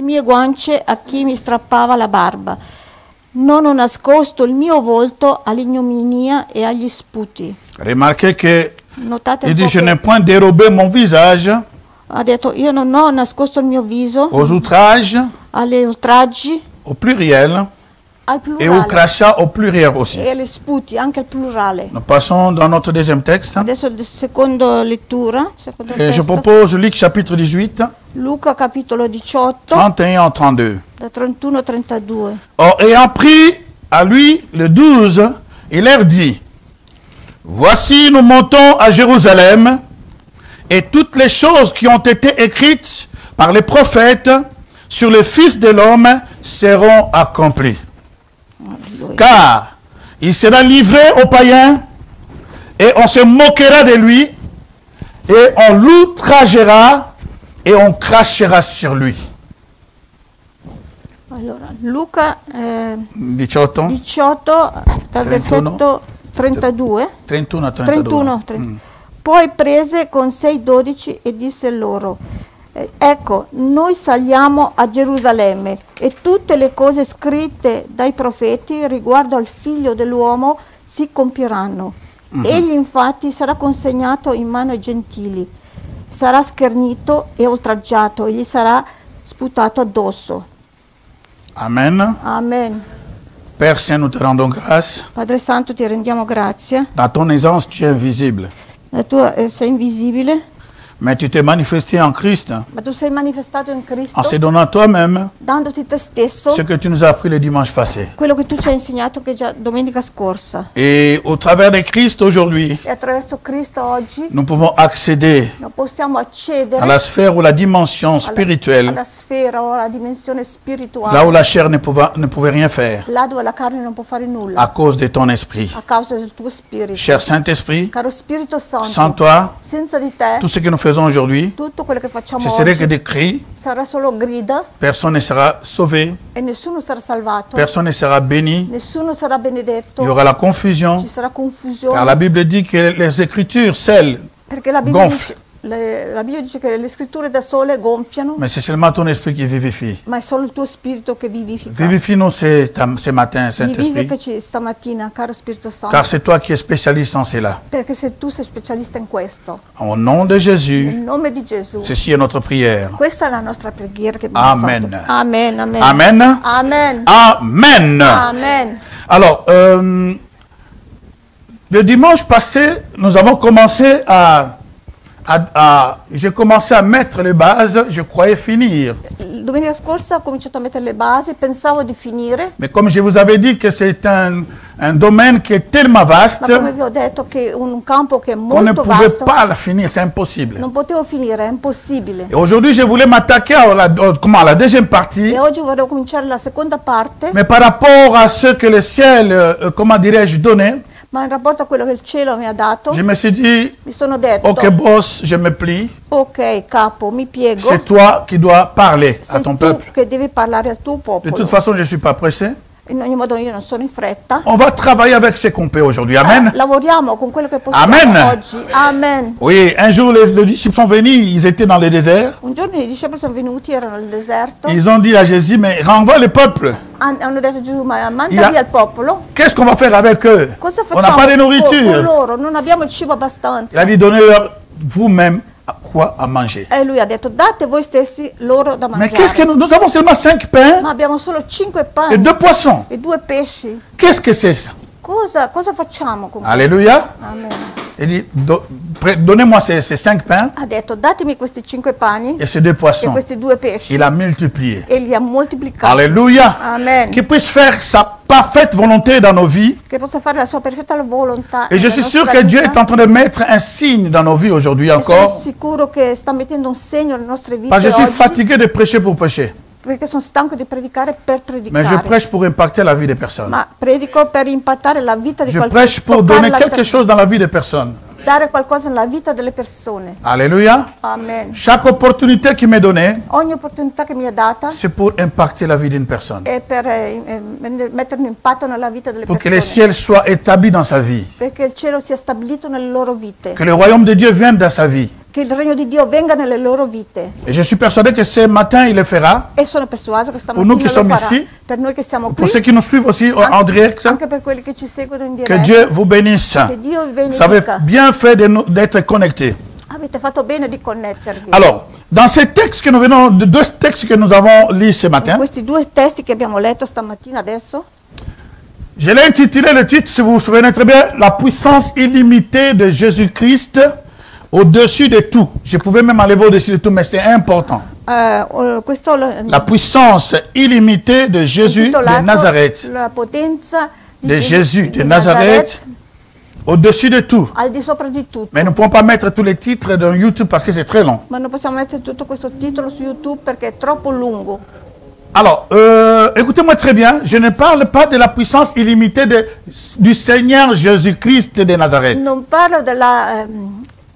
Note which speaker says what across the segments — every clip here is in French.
Speaker 1: mie guance a chi mi strappava la barba. Non ho nascosto il mio volto all'ignominia e agli sputi.
Speaker 2: Remarquez que
Speaker 1: Notate
Speaker 2: il
Speaker 1: un
Speaker 2: dit,
Speaker 1: po'
Speaker 2: je
Speaker 1: che
Speaker 2: n'ai point dérobé mon visage
Speaker 1: ha detto, io non ho nascosto il mio viso
Speaker 2: aux outrages,
Speaker 1: agli oltraggi,
Speaker 2: au pluriel,
Speaker 1: al
Speaker 2: et au
Speaker 1: plurale,
Speaker 2: crachat au pluriel aussi.
Speaker 1: e agli sputi, anche al plurale.
Speaker 2: Nous passons dans notre deuxième texte.
Speaker 1: Adesso il secondo lettura, secondo
Speaker 2: Et je
Speaker 1: testo,
Speaker 2: propose Luc chapitre 18,
Speaker 1: Luca capitolo 18,
Speaker 2: 31 à 32.
Speaker 1: da 31 a 32.
Speaker 2: Or, ayant pris à lui le 12, il leur dit, voici, nous montons à Jérusalem, et toutes les choses qui ont été écrites par les prophètes sur le Fils de l'homme seront accomplies.
Speaker 1: Alleluia.
Speaker 2: Car il sera livré aux païens, et on se moquera de lui, et on l'outragera, et on crachera sur lui.
Speaker 1: Allora, Luca
Speaker 2: 18,
Speaker 1: 18, dal
Speaker 2: 31.
Speaker 1: versetto 32.
Speaker 2: 31 a 32.
Speaker 1: 31, 30. Poi prese con sé i 12 e disse loro, ecco, noi saliamo a Gerusalemme e tutte le cose scritte dai profeti riguardo al figlio dell'uomo si compieranno. Egli infatti sarà consegnato in mano ai gentili, sarà schernito e oltraggiato e gli sarà sputato addosso.
Speaker 2: Amen.
Speaker 1: Amen.
Speaker 2: Père Saint, nous te rendons grâce.
Speaker 1: Padre Santo, ti rendiamo grazie.
Speaker 2: Dans ton aisance, tu es invisible.
Speaker 1: La tua sei invisibile,
Speaker 2: Mais tu t'es manifesté en Christ,
Speaker 1: ma tu sei manifestato in Cristo,
Speaker 2: en se donnant toi-même
Speaker 1: dandoti te stesso,
Speaker 2: ce que tu nous as appris le dimanche passé.
Speaker 1: quello che tu ci hai insegnato che già domenica scorsa.
Speaker 2: Et au travers de Christ aujourd'hui,
Speaker 1: E attraverso Cristo oggi
Speaker 2: nous pouvons accéder
Speaker 1: non possiamo accedere
Speaker 2: à la sphère ou la dimension spirituelle,
Speaker 1: alla sfera o alla dimensione spirituale,
Speaker 2: là où la chair ne pouvait rien faire,
Speaker 1: là dove la carne non può fare nulla,
Speaker 2: à cause de ton esprit.
Speaker 1: a causa del tuo spirito.
Speaker 2: Cher Saint-Esprit,
Speaker 1: Caro Spirito
Speaker 2: sans
Speaker 1: Santo,
Speaker 2: toi,
Speaker 1: senza di te,
Speaker 2: tout ce que nous faisons aujourd'hui,
Speaker 1: tutto quello che facciamo
Speaker 2: ce serait que
Speaker 1: oggi
Speaker 2: des cris,
Speaker 1: sarà solo grida
Speaker 2: personne ne sera sauvé,
Speaker 1: e nessuno sarà salvato,
Speaker 2: personne ne sera béni,
Speaker 1: nessuno sarà benedetto,
Speaker 2: il y aura la confusion,
Speaker 1: ci sarà
Speaker 2: car
Speaker 1: confusione.
Speaker 2: la Bible dit que les Écritures, celles,
Speaker 1: Perché la Bibbia,
Speaker 2: gonfie.
Speaker 1: la Bibbia dice che le scritture da sole gonfiano,
Speaker 2: mais c'est seulement ton esprit qui vivifie.
Speaker 1: ma è solo il tuo spirito che vivifica.
Speaker 2: Vivifie-nous ce matin, Saint-Esprit,
Speaker 1: Vivificaci stamattina, caro Spirito Santo,
Speaker 2: car c'est toi qui es spécialiste en cela.
Speaker 1: perché se tu sei specialista in questo.
Speaker 2: Au nom de Jésus,
Speaker 1: Nel nome di Gesù.
Speaker 2: ceci est notre prière.
Speaker 1: Questa è la nostra preghiera che abbiamo
Speaker 2: Amen.
Speaker 1: fatto. Amen, amen.
Speaker 2: Amen.
Speaker 1: Amen.
Speaker 2: Amen.
Speaker 1: Amen.
Speaker 2: Alors, le dimanche passé, nous avons commencé j'ai commencé à mettre les bases, je croyais finir.
Speaker 1: Domenica scorsa ho cominciato a mettere le basi, pensavo di finire,
Speaker 2: Mais comme je vous avais dit que c'est un domaine qui est tellement vaste
Speaker 1: ma come vi ho detto che è un campo che è
Speaker 2: qu'on ne
Speaker 1: molto
Speaker 2: pouvait
Speaker 1: vasto,
Speaker 2: pas la finir, c'est impossible.
Speaker 1: non potevo finire, è impossibile.
Speaker 2: Et aujourd'hui, je voulais m'attaquer à la deuxième partie,
Speaker 1: E oggi vorrei cominciare la seconda parte,
Speaker 2: mais par rapport à ce que le ciel, comment dirais-je, donnait,
Speaker 1: ma in rapporto a quello che il cielo mi ha dato,
Speaker 2: je me suis dit,
Speaker 1: mi sono detto,
Speaker 2: ok boss, je me plie,
Speaker 1: ok capo, mi piego,
Speaker 2: c'est toi qui dois parler à
Speaker 1: sei
Speaker 2: ton
Speaker 1: tu
Speaker 2: peuple.
Speaker 1: che devi parlare al tuo
Speaker 2: De
Speaker 1: popolo.
Speaker 2: toute façon, je ne suis pas pressé.
Speaker 1: In ogni modo io non sono in fretta.
Speaker 2: On va travailler avec ce qu'on peut aujourd'hui. Amen.
Speaker 1: Lavoriamo con quello che possiamo
Speaker 2: Amen.
Speaker 1: oggi. Amen.
Speaker 2: Oui, un jour, les disciples sont venus, ils étaient dans le désert.
Speaker 1: Un giorno i discepoli sono venuti, erano nel deserto,
Speaker 2: Ils ont dit à Jésus, mais renvoie le peuple.
Speaker 1: hanno detto a Gesù, ma manda
Speaker 2: Il y a-
Speaker 1: via il popolo.
Speaker 2: Qu'est-ce qu'on va faire avec eux?
Speaker 1: Cosa
Speaker 2: On n'a
Speaker 1: facciamo
Speaker 2: pas de
Speaker 1: con
Speaker 2: nourriture.
Speaker 1: loro? Non abbiamo il cibo
Speaker 2: Il
Speaker 1: abbastanza.
Speaker 2: a dit, donnez-leur vous-même quoi à manger.
Speaker 1: E lui ha detto, date voi stessi loro da
Speaker 2: Mais qu'est-ce que
Speaker 1: mangiare.
Speaker 2: nous avons seulement 5 pains
Speaker 1: Ma abbiamo solo 5
Speaker 2: et
Speaker 1: pani
Speaker 2: 2 poissons.
Speaker 1: e 2 pesci.
Speaker 2: Qu'est-ce que c'est ça?
Speaker 1: Cosa facciamo con
Speaker 2: Alléluia.
Speaker 1: Amen.
Speaker 2: Il dit, donnez-moi ces 5 pains
Speaker 1: Ha detto, datemi questi 5 pani
Speaker 2: et ces 2
Speaker 1: e
Speaker 2: poissons.
Speaker 1: questi 2 pesci.
Speaker 2: Il a multiplié.
Speaker 1: E li ha moltiplicati.
Speaker 2: Alléluia.
Speaker 1: Amen.
Speaker 2: Qu'il puisse faire sa parfaite volonté dans nos vies.
Speaker 1: Che possa fare la sua perfetta volontà.
Speaker 2: Et je
Speaker 1: nella
Speaker 2: suis sûr
Speaker 1: nostra
Speaker 2: que Dieu
Speaker 1: vita.
Speaker 2: est en train de mettre un signe dans nos vies aujourd'hui
Speaker 1: E sono
Speaker 2: encore.
Speaker 1: sicuro che sta mettendo un segno nelle nostre vite
Speaker 2: Parce que je suis
Speaker 1: oggi,
Speaker 2: fatigué de prêcher pour prêcher.
Speaker 1: perché sono stanco di predicare per
Speaker 2: Mais je
Speaker 1: predicare.
Speaker 2: prêche pour impacter la vie des personnes.
Speaker 1: Ma predico per impattare la vita di
Speaker 2: Je
Speaker 1: qualcuno,
Speaker 2: prêche pour
Speaker 1: toccare
Speaker 2: donner
Speaker 1: la
Speaker 2: quelque
Speaker 1: vita-
Speaker 2: chose dans la vie des personnes.
Speaker 1: dare qualcosa nella vita delle persone.
Speaker 2: Alléluia.
Speaker 1: Amen.
Speaker 2: Chaque opportunité qui m'est donnée,
Speaker 1: Ogni opportunità che mi è data
Speaker 2: c'est pour impacter la vie d'une personne.
Speaker 1: è per mettere un impatto nella vita delle
Speaker 2: Pour que le
Speaker 1: persone,
Speaker 2: ciel soit établi dans sa vie.
Speaker 1: perché il cielo sia stabilito nelle loro vite,
Speaker 2: Que le royaume de Dieu vienne dans sa vie.
Speaker 1: che il regno di Dio venga nelle loro vite.
Speaker 2: Et je suis persuadé que ce matin, il le fera.
Speaker 1: E sono persuaso che
Speaker 2: Pour nous qui
Speaker 1: stamattina lo
Speaker 2: sommes
Speaker 1: farà.
Speaker 2: ici,
Speaker 1: Per noi che siamo
Speaker 2: Pour
Speaker 1: qui,
Speaker 2: ceux qui nous suivent aussi en direct,
Speaker 1: anche per quelli che ci seguono in
Speaker 2: que
Speaker 1: diretta.
Speaker 2: Dieu vous bénisse.
Speaker 1: Che Dio vi
Speaker 2: Vous avez
Speaker 1: benedica.
Speaker 2: bien fait d'être connectés.
Speaker 1: Avete fatto bene di connettervi.
Speaker 2: Alors, dans ces textes que nous venons, de deux textes que nous avons lus ce
Speaker 1: In
Speaker 2: matin,
Speaker 1: questi due testi che abbiamo letto stamattina adesso,
Speaker 2: je l'ai intitulé le titre, si vous vous souvenez très bien, La puissance illimitée de Jésus-Christ au-dessus de tout. Je pouvais même enlever au-dessus de tout, mais c'est important.
Speaker 1: questo
Speaker 2: La puissance illimitée de Jésus de
Speaker 1: intitolato
Speaker 2: Nazareth.
Speaker 1: La potenza
Speaker 2: De Jésus de Nazareth au-dessus de tout.
Speaker 1: al di sopra di tutto.
Speaker 2: Mais nous ne pouvons pas mettre tous les titres dans YouTube parce que c'est très long.
Speaker 1: Ma non possiamo mettere tutto questo titolo su YouTube perché è troppo lungo.
Speaker 2: Alors, écoutez-moi très bien, je ne parle pas de la puissance illimitée du Seigneur Jésus-Christ de Nazareth.
Speaker 1: Non parlo della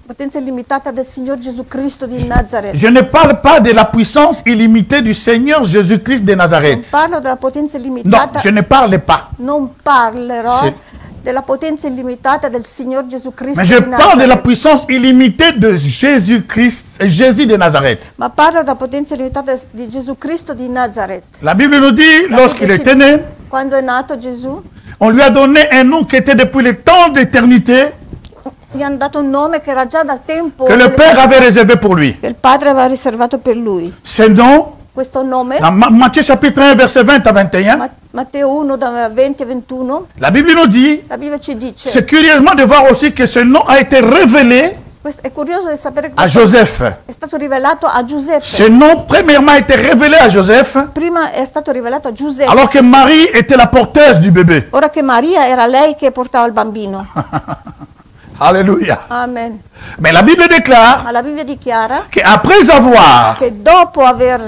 Speaker 1: potenza illimitata del Signor Gesù Cristo di Nazareth.
Speaker 2: Je ne parle pas de la puissance illimitée du Seigneur Jésus-Christ de
Speaker 1: Non
Speaker 2: Nazareth.
Speaker 1: parlo della potenza
Speaker 2: Non,
Speaker 1: illimitata.
Speaker 2: je ne parle pas.
Speaker 1: Non parlerò
Speaker 2: Sì.
Speaker 1: della potenza illimitata del Signor Gesù Cristo
Speaker 2: Mais je
Speaker 1: di
Speaker 2: parle de la
Speaker 1: Nazareth.
Speaker 2: puissance illimitée de Jésus-Christ, Jésus de Nazareth.
Speaker 1: Ma parlo della potenza illimitata di Gesù Cristo di Nazareth.
Speaker 2: La Bible nous dit, lorsqu'il était né,
Speaker 1: Quando è nato Gesù,
Speaker 2: on lui a donné un nom qui était depuis le temps d'éternité
Speaker 1: gli hanno dato un nome che era già dal tempo
Speaker 2: que le Père avait réservé pour lui.
Speaker 1: che il Padre aveva riservato per lui.
Speaker 2: Ce nom,
Speaker 1: Questo nome,
Speaker 2: dans Matthieu chapitre 1, verset 20 à 21,
Speaker 1: Matteo 1, da 20 a 21,
Speaker 2: la Bible nous dit,
Speaker 1: la Bibbia ci dice,
Speaker 2: c'est curieusement de voir aussi que ce nom a été révélé
Speaker 1: è curioso di sapere che
Speaker 2: à
Speaker 1: questo
Speaker 2: Joseph.
Speaker 1: è stato rivelato a Giuseppe.
Speaker 2: Ce nom, premièrement, a été révélé à Joseph,
Speaker 1: Prima è stato rivelato a Giuseppe,
Speaker 2: alors que Marie était la porteuse du bébé.
Speaker 1: ora che Maria era lei che portava il bambino.
Speaker 2: Alléluia.
Speaker 1: Amen.
Speaker 2: Mais la Bible déclare
Speaker 1: Ma la Bibbia dichiara
Speaker 2: qu'après avoir,
Speaker 1: che dopo aver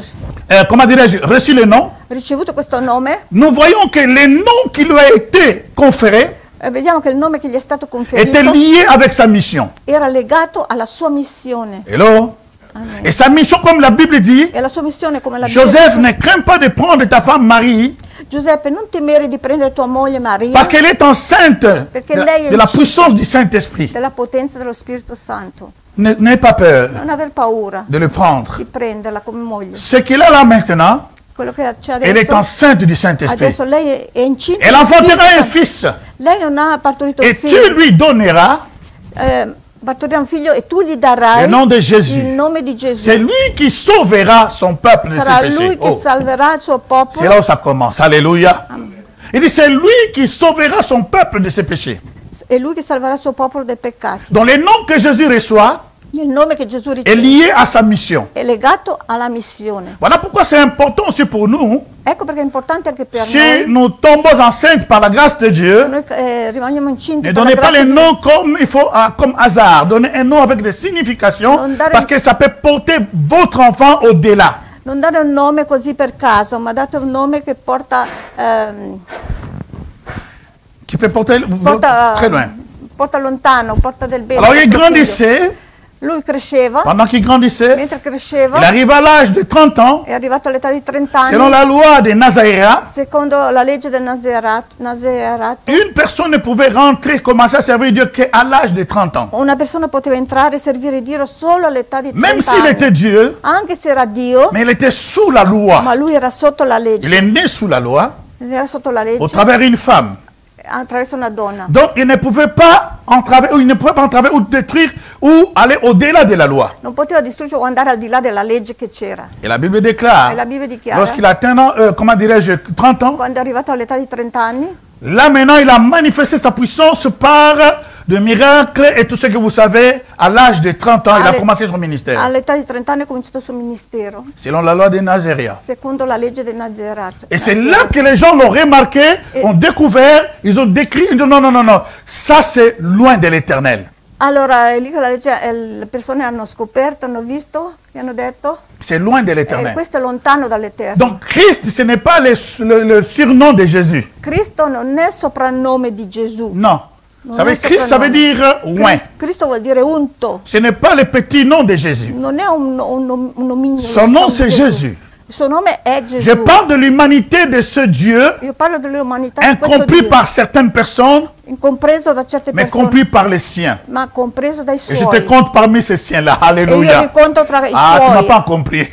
Speaker 2: comment dirais-je, reçu le nom,
Speaker 1: ricevuto questo nome,
Speaker 2: nous voyons que le nom qui lui a été conféré
Speaker 1: vediamo che il nome che gli è stato conferito
Speaker 2: était lié avec sa mission.
Speaker 1: era legato alla sua missione.
Speaker 2: Hello?
Speaker 1: Amen.
Speaker 2: Et sa mission, comme la Bible dit,
Speaker 1: E la sua missione, come la Bibbia
Speaker 2: Joseph,
Speaker 1: dice,
Speaker 2: ne crains pas de prendre ta femme Marie,
Speaker 1: Giuseppe, non temere di prendere tua moglie Maria
Speaker 2: parce qu'elle est enceinte
Speaker 1: Perché lei è
Speaker 2: de la
Speaker 1: incinta.
Speaker 2: puissance du Saint-Esprit.
Speaker 1: della potenza dello Spirito Santo.
Speaker 2: N'aie pas peur
Speaker 1: Non aver paura
Speaker 2: de le prendre.
Speaker 1: di prenderla come moglie.
Speaker 2: Ce qu'il a là maintenant,
Speaker 1: Quello che c'è
Speaker 2: elle est
Speaker 1: adesso,
Speaker 2: enceinte du Saint-Esprit.
Speaker 1: adesso lei è incinta.
Speaker 2: Elle
Speaker 1: dello Spirito
Speaker 2: enfantera un
Speaker 1: Santo.
Speaker 2: fils,
Speaker 1: Lei non ha partorito un
Speaker 2: et tu
Speaker 1: figlio,
Speaker 2: lui donneras
Speaker 1: partorirà un figlio e tu gli
Speaker 2: le
Speaker 1: darai
Speaker 2: nom de
Speaker 1: il
Speaker 2: Jésus.
Speaker 1: nome di Gesù.
Speaker 2: C'est lui qui sauvera son peuple de
Speaker 1: Sarà
Speaker 2: ses
Speaker 1: lui
Speaker 2: péchés.
Speaker 1: che
Speaker 2: Oh,
Speaker 1: salverà il suo
Speaker 2: c'est
Speaker 1: popolo.
Speaker 2: là où ça commence. Alléluia. Il dit, c'est lui qui sauvera son peuple de ses péchés.
Speaker 1: È lui che salverà il suo popolo dai peccati.
Speaker 2: Donc le nom que Jésus reçoit
Speaker 1: Il nome che Gesù
Speaker 2: est
Speaker 1: riceve
Speaker 2: lié à sa mission.
Speaker 1: è legato alla missione.
Speaker 2: Voilà pourquoi c'est important aussi pour nous,
Speaker 1: Ecco perché è importante anche per
Speaker 2: si
Speaker 1: noi.
Speaker 2: nous tombons enceintes par la grâce de Dieu,
Speaker 1: Noi rimaniamo incinti
Speaker 2: ne
Speaker 1: per la
Speaker 2: donnez pas
Speaker 1: grazia
Speaker 2: les
Speaker 1: di
Speaker 2: noms comme il faut, comme hasard. Donnez un nom avec des significations,
Speaker 1: Non dare-
Speaker 2: parce que ça peut porter votre enfant au-delà.
Speaker 1: Non dare un nome così per caso, ma date un nome che porta,
Speaker 2: Qui peut porter très loin.
Speaker 1: porta lontano, porta del bene.
Speaker 2: Alors il
Speaker 1: per tuo figlio.
Speaker 2: grandissait,
Speaker 1: Lui cresceva,
Speaker 2: pendant qu'il grandissait,
Speaker 1: mentre cresceva,
Speaker 2: il arriva à l'âge de 30 ans,
Speaker 1: è arrivato all'età di 30 anni,
Speaker 2: selon la loi des Nazaréens,
Speaker 1: secondo la legge del Nazerato,
Speaker 2: une personne ne pouvait rentrer, commencer à servir Dieu qu'à l'âge de 30 ans.
Speaker 1: una persona poteva entrare e servire Dio solo all'età di 30
Speaker 2: Même s'il
Speaker 1: anni.
Speaker 2: était Dieu,
Speaker 1: Anche se era Dio,
Speaker 2: mais il était sous la loi.
Speaker 1: ma lui era sotto la
Speaker 2: Il
Speaker 1: legge.
Speaker 2: est né sous la loi,
Speaker 1: Era sotto la
Speaker 2: au
Speaker 1: legge
Speaker 2: travers d'une femme.
Speaker 1: attraverso una donna.
Speaker 2: Donc il ne pouvait pas entraver, ou il ne pouvait pas entraver ou détruire ou aller au-delà de la loi.
Speaker 1: Non poteva distruggere o andare al di là della legge che c'era.
Speaker 2: Et la Bible déclare,
Speaker 1: E la Bibbia dichiara,
Speaker 2: lorsqu'il atteint, comment dirais-je, 30 ans,
Speaker 1: quando è arrivato all'età di 30 anni,
Speaker 2: là maintenant il a manifesté sa puissance par de miracles et tout ce que vous savez, à l'âge de 30 ans, il a
Speaker 1: Alle-
Speaker 2: commencé son ministère.
Speaker 1: all'età di 30 anni ha cominciato il suo ministero,
Speaker 2: Selon la loi des Nazaréens.
Speaker 1: secondo la legge del Nazerato.
Speaker 2: Et c'est là que les gens l'ont remarqué, ont découvert, ils ont décrit, ils ont dit non, non, non, non, ça c'est loin de l'éternel.
Speaker 1: Allora è lì che la legge, le persone hanno scoperto, hanno visto, e hanno detto,
Speaker 2: C'est loin de l'éternel.
Speaker 1: questo è lontano dall'Eterno.
Speaker 2: Donc Christ, ce n'est pas le surnom de Jésus.
Speaker 1: Cristo non è soprannome di Gesù.
Speaker 2: Non. Vous
Speaker 1: Non
Speaker 2: savez,
Speaker 1: è
Speaker 2: Christ, ça veut
Speaker 1: soprannome.
Speaker 2: dire loin.
Speaker 1: Cristo vuol dire unto,
Speaker 2: Ce n'est pas le petit nom de Jésus.
Speaker 1: non è un nomignolo.
Speaker 2: Son nom, c'est Jésus.
Speaker 1: Il suo nome è Gesù.
Speaker 2: Je parle de l'humanité de ce Dieu,
Speaker 1: Io parlo dell'umanità di questo
Speaker 2: incompris
Speaker 1: Dio,
Speaker 2: par certaines personnes,
Speaker 1: incompreso da certe
Speaker 2: mais
Speaker 1: persone,
Speaker 2: compris par les siens.
Speaker 1: ma compreso dai
Speaker 2: Et je
Speaker 1: suoi.
Speaker 2: te compte parmi ces siens-là.
Speaker 1: E io
Speaker 2: Alléluia.
Speaker 1: li conto tra i
Speaker 2: Ah, tu m'as
Speaker 1: suoi.
Speaker 2: pas compris.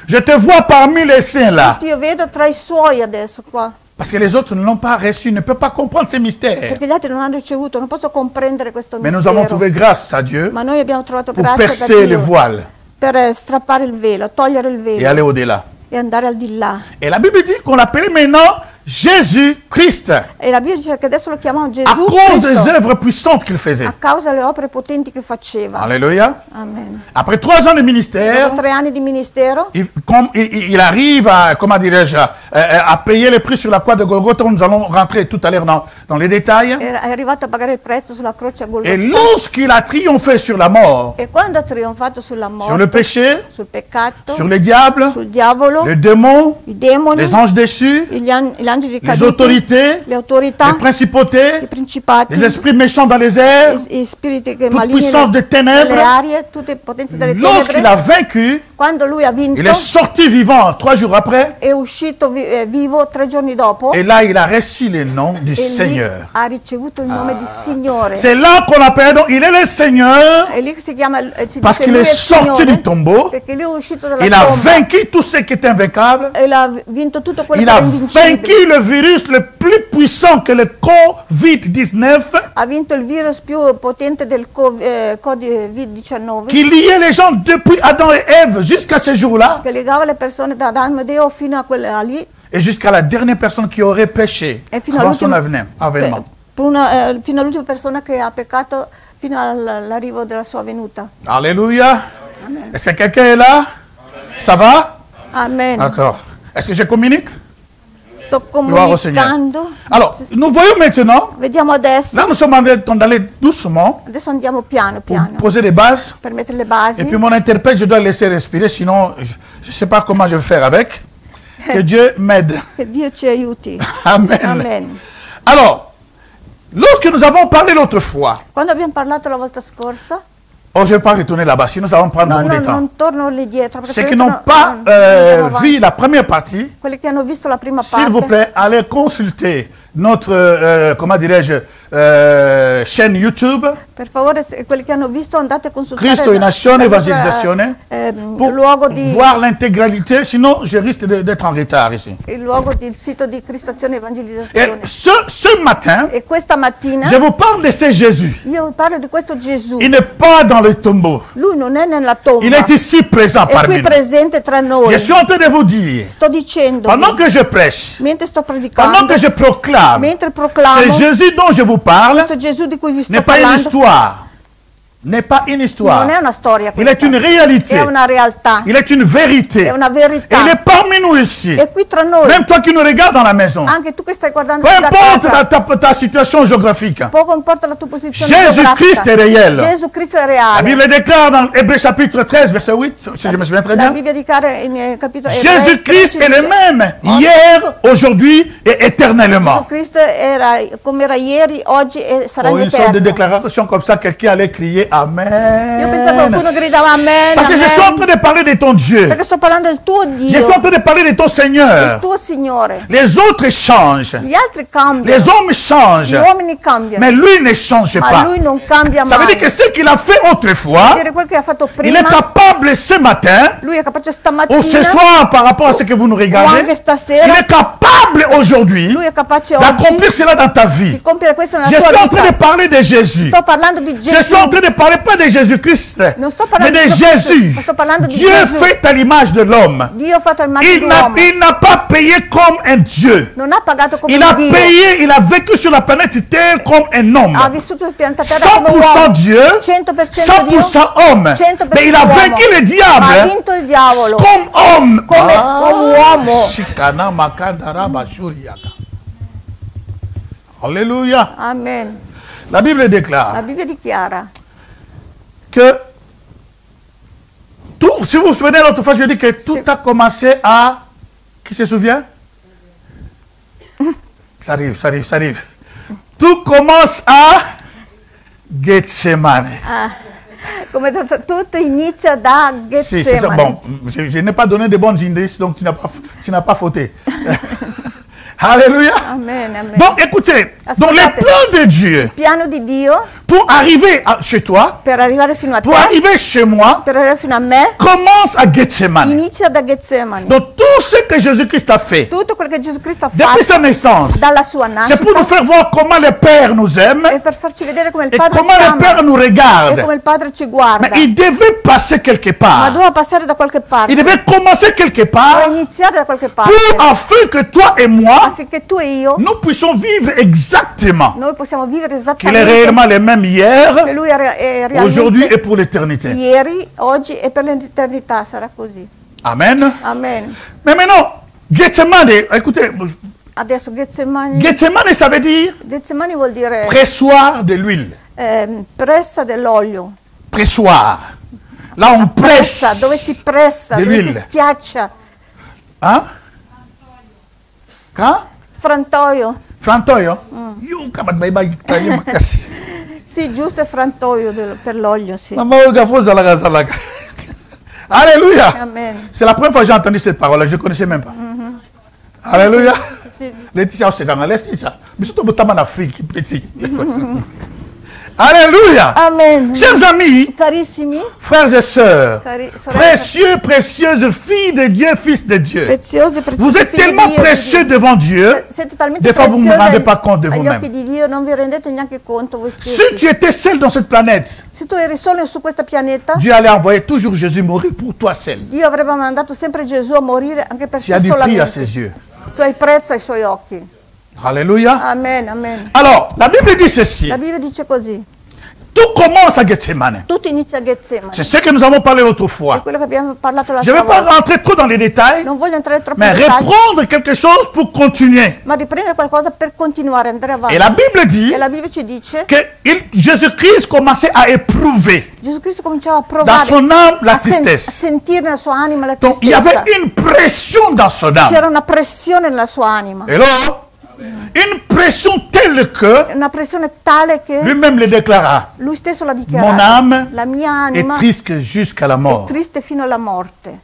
Speaker 2: Je te vois parmi les siens là.
Speaker 1: Io vedo tra i suoi adesso qua,
Speaker 2: Parce que les autres ne l'ont pas reçu, ne peuvent pas comprendre ces mystères.
Speaker 1: perché gli altri non hanno ricevuto, non posso comprendere questo
Speaker 2: Mais nous avons
Speaker 1: mistero.
Speaker 2: trouvé grâce à Dieu
Speaker 1: Ma noi abbiamo trovato
Speaker 2: pour
Speaker 1: grazia
Speaker 2: percer
Speaker 1: da
Speaker 2: les
Speaker 1: Dio
Speaker 2: voiles
Speaker 1: per strappare il velo, togliere il
Speaker 2: et
Speaker 1: velo
Speaker 2: aller au-delà.
Speaker 1: e andare al di là.
Speaker 2: Et la Bible dit qu'on l'appelait maintenant Jésus-Christ
Speaker 1: E la Bibbia dice che adesso lo chiamano
Speaker 2: à
Speaker 1: Gesù
Speaker 2: cause des
Speaker 1: Cristo
Speaker 2: œuvres puissantes qu'il faisait.
Speaker 1: a causa delle opere potenti che faceva.
Speaker 2: Alléluia.
Speaker 1: Amen.
Speaker 2: Après 3 ans de ministère,
Speaker 1: Dopo 3 anni di ministero
Speaker 2: il arrive à, comment dirais-je, à payer le prix sur la croix de Golgotha. Nous allons rentrer tout à l'heure dans les détails.
Speaker 1: è arrivato a pagare il prezzo sulla croce a
Speaker 2: Et
Speaker 1: Golgotha.
Speaker 2: lorsqu'il a triomphé sur la mort,
Speaker 1: E quando ha trionfato sulla
Speaker 2: sur le
Speaker 1: morte,
Speaker 2: péché,
Speaker 1: sul peccato,
Speaker 2: sur les diables,
Speaker 1: sul diavolo,
Speaker 2: les démons,
Speaker 1: i demoni,
Speaker 2: les anges déchus,
Speaker 1: gli angeli
Speaker 2: les
Speaker 1: caduti,
Speaker 2: autorités,
Speaker 1: le autorità,
Speaker 2: les principautés,
Speaker 1: i principati,
Speaker 2: les esprits méchants dans les airs,
Speaker 1: i spiriti che
Speaker 2: toute
Speaker 1: maligni
Speaker 2: puissance des ténèbres.
Speaker 1: nelle arie, tutte le potenze delle
Speaker 2: Lorsqu'il a
Speaker 1: tenebre.
Speaker 2: vaincu,
Speaker 1: Quando lui ha vinto,
Speaker 2: il est sorti vivant 3 jours après.
Speaker 1: è uscito vivo 3 giorni dopo
Speaker 2: Et là, il a reçu le nom du
Speaker 1: e lì
Speaker 2: Seigneur.
Speaker 1: ha ricevuto il nome di Signore.
Speaker 2: C'est là qu'on appelle, donc, il est le Seigneur
Speaker 1: E lì si chiama, si
Speaker 2: parce
Speaker 1: dice
Speaker 2: qu'il
Speaker 1: lui
Speaker 2: est
Speaker 1: è il
Speaker 2: sorti
Speaker 1: Signore,
Speaker 2: du tombeau.
Speaker 1: perché lui è uscito dalla
Speaker 2: Il a
Speaker 1: tomba
Speaker 2: vaincu tout ce qui était invaincable.
Speaker 1: e l'ha vinto tutto quello
Speaker 2: Il
Speaker 1: che
Speaker 2: a
Speaker 1: era invincibile.
Speaker 2: vaincu le virus le plus puissant que le Covid-19
Speaker 1: Ha vinto il virus più potente del Covid-19
Speaker 2: qui liait les gens depuis Adam et Ève jusqu'à ce jour-là
Speaker 1: che legava le persone da Adamo ed Eva fino a quella lì
Speaker 2: et jusqu'à la dernière personne qui aurait péché
Speaker 1: e fino
Speaker 2: avant son
Speaker 1: all'ultima
Speaker 2: avènement.
Speaker 1: fino all'ultima persona che ha peccato fino all'arrivo della sua venuta.
Speaker 2: Alléluia. Est-ce que quelqu'un est là? Ça va?
Speaker 1: Amen.
Speaker 2: D'accord. Est-ce que je communique?
Speaker 1: Sto
Speaker 2: Gloire au Seigneur.
Speaker 1: comunicando.
Speaker 2: Alors, nous voyons maintenant,
Speaker 1: Vediamo adesso.
Speaker 2: là nous sommes en train d'aller doucement
Speaker 1: Adesso andiamo piano
Speaker 2: pour
Speaker 1: piano
Speaker 2: poser les bases.
Speaker 1: per mettere le basi.
Speaker 2: Et puis mon interprète, je dois le laisser respirer, sinon je ne sais pas comment je vais faire avec. Que Dieu m'aide.
Speaker 1: Che Dio ci aiuti.
Speaker 2: Amen.
Speaker 1: Amen.
Speaker 2: Alors, lorsque nous avons parlé l'autre fois,
Speaker 1: Quando abbiamo parlato la volta scorsa,
Speaker 2: oh, je ne vais pas retourner là-bas, sinon ça va me prendre
Speaker 1: no,
Speaker 2: beaucoup de temps.
Speaker 1: non torno lì dietro. perché
Speaker 2: Ceux qui
Speaker 1: adesso
Speaker 2: n'ont pas
Speaker 1: andiamo avanti.
Speaker 2: vu la première partie,
Speaker 1: Quelli che hanno visto la prima
Speaker 2: s'il vous
Speaker 1: parte,
Speaker 2: plaît, allez consulter notre, comment dirais-je, chaîne YouTube,
Speaker 1: per favore, quelli che hanno visto andate a consultare
Speaker 2: Cristo in Azione
Speaker 1: la nostra,
Speaker 2: Evangelizzazione, pour
Speaker 1: luogo di,
Speaker 2: voir l'intégralité, sinon je risque d'être en retard ici.
Speaker 1: il luogo del sito di Cristo Azione
Speaker 2: Et
Speaker 1: Evangelizzazione.
Speaker 2: ce matin,
Speaker 1: E questa mattina
Speaker 2: je vous parle de ce Jésus.
Speaker 1: io vi parlo di questo Gesù.
Speaker 2: Il n'est pas dans le tombeau.
Speaker 1: Lui non è nella tomba,
Speaker 2: Il est ici présent
Speaker 1: è
Speaker 2: parmi
Speaker 1: qui
Speaker 2: nous.
Speaker 1: presente tra noi.
Speaker 2: Je suis en train de vous dire,
Speaker 1: Sto dicendo,
Speaker 2: pendant que je prêche,
Speaker 1: mentre sto
Speaker 2: pendant
Speaker 1: predicando,
Speaker 2: que je proclame,
Speaker 1: mentre proclamo,
Speaker 2: ce Jésus dont je vous parle
Speaker 1: questo Gesù di cui vi sto
Speaker 2: n'est pas une
Speaker 1: parlando
Speaker 2: histoire. N'est pas une histoire.
Speaker 1: non è una storia
Speaker 2: Il est
Speaker 1: questa,
Speaker 2: une réalité.
Speaker 1: è una realtà,
Speaker 2: Il est une vérité.
Speaker 1: è una
Speaker 2: Et
Speaker 1: verità.
Speaker 2: il est parmi nous ici.
Speaker 1: È qui tra noi.
Speaker 2: Même toi qui nous regardes dans la maison.
Speaker 1: Anche tu che stai guardando
Speaker 2: Peu
Speaker 1: da
Speaker 2: importe
Speaker 1: casa,
Speaker 2: ta situation géographique.
Speaker 1: poco importa la tua posizione
Speaker 2: Jésus-Christ
Speaker 1: geografica.
Speaker 2: est réel.
Speaker 1: Gesù Cristo è
Speaker 2: La
Speaker 1: reale.
Speaker 2: Bible déclare dans Hébreux chapitre 13, verset 8, si je me souviens très
Speaker 1: La
Speaker 2: bien.
Speaker 1: Bibbia dichiara in capitolo
Speaker 2: Jésus-Christ est le même hier, aujourd'hui et éternellement.
Speaker 1: Gesù Cristo era come era ieri, oggi e sarà
Speaker 2: Oh,
Speaker 1: in
Speaker 2: une sorte de
Speaker 1: eterno.
Speaker 2: déclaration comme ça, quelqu'un allait crier Amen.
Speaker 1: Io pensavo qualcuno gridava amen,
Speaker 2: Parce que je suis en
Speaker 1: amen,
Speaker 2: train de parler de ton Dieu.
Speaker 1: perché sto parlando del tuo
Speaker 2: Je
Speaker 1: Dio,
Speaker 2: suis en train de parler de ton
Speaker 1: del
Speaker 2: Seigneur.
Speaker 1: tuo Signore.
Speaker 2: Les autres changent.
Speaker 1: Gli altri cambiano,
Speaker 2: Les hommes
Speaker 1: gli
Speaker 2: changent.
Speaker 1: uomini cambiano,
Speaker 2: Mais lui ne change
Speaker 1: ma
Speaker 2: pas.
Speaker 1: lui non cambia
Speaker 2: Ça veut
Speaker 1: mai.
Speaker 2: dire que ce qu'il a fait autrefois,
Speaker 1: Dire quel che ha fatto
Speaker 2: il
Speaker 1: prima,
Speaker 2: est capable ce matin,
Speaker 1: lui è capace
Speaker 2: ou
Speaker 1: stamattina,
Speaker 2: ce soir par rapport à ce que vous nous
Speaker 1: o
Speaker 2: regardez,
Speaker 1: anche
Speaker 2: il
Speaker 1: stasera,
Speaker 2: est capable aujourd'hui
Speaker 1: lui è capace oggi
Speaker 2: d'accomplir cela dans ta vie.
Speaker 1: di compiere questo nella
Speaker 2: Je
Speaker 1: tua
Speaker 2: suis en train de
Speaker 1: vita.
Speaker 2: parler de Jésus.
Speaker 1: Sto parlando di
Speaker 2: Je
Speaker 1: Gesù.
Speaker 2: suis en train de parler pas de Jésus-Christ,
Speaker 1: Non sto
Speaker 2: mais
Speaker 1: parlando
Speaker 2: de
Speaker 1: di Gesù Cristo,
Speaker 2: Jésus.
Speaker 1: ma sto parlando di
Speaker 2: Dieu
Speaker 1: Gesù.
Speaker 2: fait à l'image de l'homme.
Speaker 1: Dio ha fatto immagine
Speaker 2: Il
Speaker 1: di
Speaker 2: n'a
Speaker 1: uomo.
Speaker 2: il n'a pas payé comme un Dieu.
Speaker 1: Non ha pagato come
Speaker 2: Il a
Speaker 1: Dio.
Speaker 2: payé, il a vécu sur la planète Terre comme un homme.
Speaker 1: Ha vissuto sul pianeta Terra come
Speaker 2: 100%
Speaker 1: uomo.
Speaker 2: Dieu,
Speaker 1: 100% Dio,
Speaker 2: 100% homme.
Speaker 1: 100%
Speaker 2: Mais il a
Speaker 1: uomo.
Speaker 2: vaincu le
Speaker 1: Ma ha
Speaker 2: diable
Speaker 1: vinto il diavolo.
Speaker 2: comme homme.
Speaker 1: Come uomo.
Speaker 2: Shikana makandara bashuriaka. Alléluia.
Speaker 1: Amen.
Speaker 2: La Bible
Speaker 1: La
Speaker 2: déclare
Speaker 1: Bibbia dichiara
Speaker 2: que tout, si vous vous souvenez l'autre fois, je dis que tout a commencé à... Qui se souvient? Ça arrive, ça arrive, ça arrive. Tout commence à Gethsemane.
Speaker 1: come tutto inizia da
Speaker 2: Si, c'est ça.
Speaker 1: Getsemani.
Speaker 2: Bon, je n'ai pas donné de bonnes indices, donc tu n'as pas fauté. Alléluia.
Speaker 1: Amen, amen.
Speaker 2: Donc écoutez, dans les
Speaker 1: Ascoltate.
Speaker 2: plans de Dieu,
Speaker 1: Piano di Dio
Speaker 2: pour arriver chez toi,
Speaker 1: per arrivare fino a te,
Speaker 2: pour arriver chez moi,
Speaker 1: per arrivare fino a me,
Speaker 2: commence à Gethsemane.
Speaker 1: inizia da Getsemani.
Speaker 2: Donc tout ce que Jésus-Christ a fait,
Speaker 1: Tutto quello che Gesù Cristo ha
Speaker 2: depuis
Speaker 1: fatto
Speaker 2: sa naissance,
Speaker 1: dalla sua
Speaker 2: c'est pour nous
Speaker 1: nascita
Speaker 2: faire voir comment le Père nous aime
Speaker 1: e per farci vedere come il
Speaker 2: et
Speaker 1: Padre
Speaker 2: comment
Speaker 1: ci
Speaker 2: le Père
Speaker 1: ama
Speaker 2: nous
Speaker 1: e
Speaker 2: regarde.
Speaker 1: come il Padre ci guarda.
Speaker 2: Mais il devait passer quelque
Speaker 1: Ma
Speaker 2: part.
Speaker 1: doveva passare da qualche parte,
Speaker 2: Il devait commencer quelque
Speaker 1: doveva
Speaker 2: part
Speaker 1: iniziare da qualche parte,
Speaker 2: pour afin que toi et moi,
Speaker 1: affinché tu e io,
Speaker 2: nous puissions vivre exactement.
Speaker 1: noi possiamo vivere
Speaker 2: Qu'il est
Speaker 1: esattamente
Speaker 2: réellement le même
Speaker 1: che
Speaker 2: hier,
Speaker 1: Lui è
Speaker 2: aujourd'hui
Speaker 1: realmente
Speaker 2: et pour l'éternité.
Speaker 1: ieri, oggi e per l'eternità sarà così.
Speaker 2: Amen.
Speaker 1: Amen.
Speaker 2: Mais maintenant, Gethsemane, écoutez,
Speaker 1: Adesso Getsemani,
Speaker 2: Gethsemane ça veut dire
Speaker 1: Getsemani vuol dire
Speaker 2: pressoir de l'huile.
Speaker 1: pressa dell'olio.
Speaker 2: Pressoir. Là on presse
Speaker 1: Pressa, dove si pressa,
Speaker 2: de
Speaker 1: dove si
Speaker 2: l'huile.
Speaker 1: schiaccia.
Speaker 2: Hein? Quand?
Speaker 1: Frantoio.
Speaker 2: Frantoio? Io kabat bay bay tayi makasi.
Speaker 1: Sì, giusto, è frantoio per l'olio, sì.
Speaker 2: Maman oga fo zalaga zalaga. Alléluia.
Speaker 1: Amen.
Speaker 2: C'est la première fois que j'ai entendu cette parole, je ne connaissais même pas. Alléluia.
Speaker 1: Sì,
Speaker 2: Laetitia, c'est dans l'Est, ça. Mais surtout, tu en Afrique, petit. Alléluia.
Speaker 1: Amen.
Speaker 2: Chers amis,
Speaker 1: Carissimi,
Speaker 2: frères et sœurs,
Speaker 1: sorelle,
Speaker 2: précieux, précieuses filles de Dieu, fils de Dieu.
Speaker 1: preziosi, preziosi
Speaker 2: Vous êtes
Speaker 1: figli
Speaker 2: tellement
Speaker 1: di Dio,
Speaker 2: précieux devant Dieu.
Speaker 1: siete talmente
Speaker 2: Des fois, vous ne vous
Speaker 1: preziosi
Speaker 2: rendez pas compte de
Speaker 1: agli
Speaker 2: vous-même.
Speaker 1: occhi di Dio, non vi rendete neanche conto voi
Speaker 2: Si
Speaker 1: stessi.
Speaker 2: tu étais seul dans cette planète,
Speaker 1: Se tu eri solo su questo pianeta,
Speaker 2: Dieu allait envoyer toujours Jésus mourir pour toi seul.
Speaker 1: Dio avrebbe mandato sempre Gesù a morire anche per
Speaker 2: Tu
Speaker 1: te
Speaker 2: as du prix à
Speaker 1: solamente.
Speaker 2: ses yeux.
Speaker 1: Tu hai prezzo ai suoi occhi.
Speaker 2: Alléluia.
Speaker 1: Amen, amen.
Speaker 2: Alors, la Bible dit ceci.
Speaker 1: La Bibbia dice così.
Speaker 2: Tout commence à Gethsemane.
Speaker 1: Tutto inizia a Getsemani.
Speaker 2: C'est ce que nous avons parlé l'autre
Speaker 1: È
Speaker 2: fois.
Speaker 1: quello che abbiamo parlato
Speaker 2: Je ne
Speaker 1: l'altra
Speaker 2: vais pas
Speaker 1: volta.
Speaker 2: rentrer trop dans les détails,
Speaker 1: Non voglio entrare troppo
Speaker 2: mais
Speaker 1: in dettagli,
Speaker 2: reprendre quelque chose pour continuer.
Speaker 1: ma riprendere qualcosa per continuare, andare avanti.
Speaker 2: Et la Bible dit
Speaker 1: E la Bibbia ci dice
Speaker 2: que Jésus-Christ commençait à éprouver
Speaker 1: Gesù Cristo cominciava a
Speaker 2: dans
Speaker 1: provare
Speaker 2: son âme la
Speaker 1: a
Speaker 2: tristesse.
Speaker 1: sentire nella sua anima la
Speaker 2: Donc il y avait
Speaker 1: tristezza.
Speaker 2: une pression dans son âme.
Speaker 1: C'era una pressione nella sua anima,
Speaker 2: Et là, une pression telle que
Speaker 1: una pressione tale che
Speaker 2: lui-même le déclara.
Speaker 1: lui stesso l'ha
Speaker 2: Mon
Speaker 1: dichiarato.
Speaker 2: âme
Speaker 1: La mia
Speaker 2: est
Speaker 1: anima
Speaker 2: triste jusqu'à la
Speaker 1: è
Speaker 2: mort.
Speaker 1: triste fino alla morte.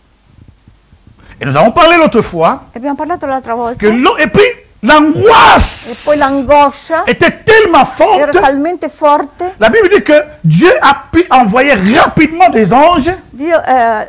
Speaker 2: Et nous avons parlé l'autre fois
Speaker 1: E abbiamo parlato l'altra volta.
Speaker 2: que et puis
Speaker 1: E
Speaker 2: l'angoisse
Speaker 1: poi l'angoscia
Speaker 2: était tellement
Speaker 1: era
Speaker 2: forte.
Speaker 1: talmente forte.
Speaker 2: La Bible dit que Dieu a pu envoyer rapidement des anges
Speaker 1: Dio,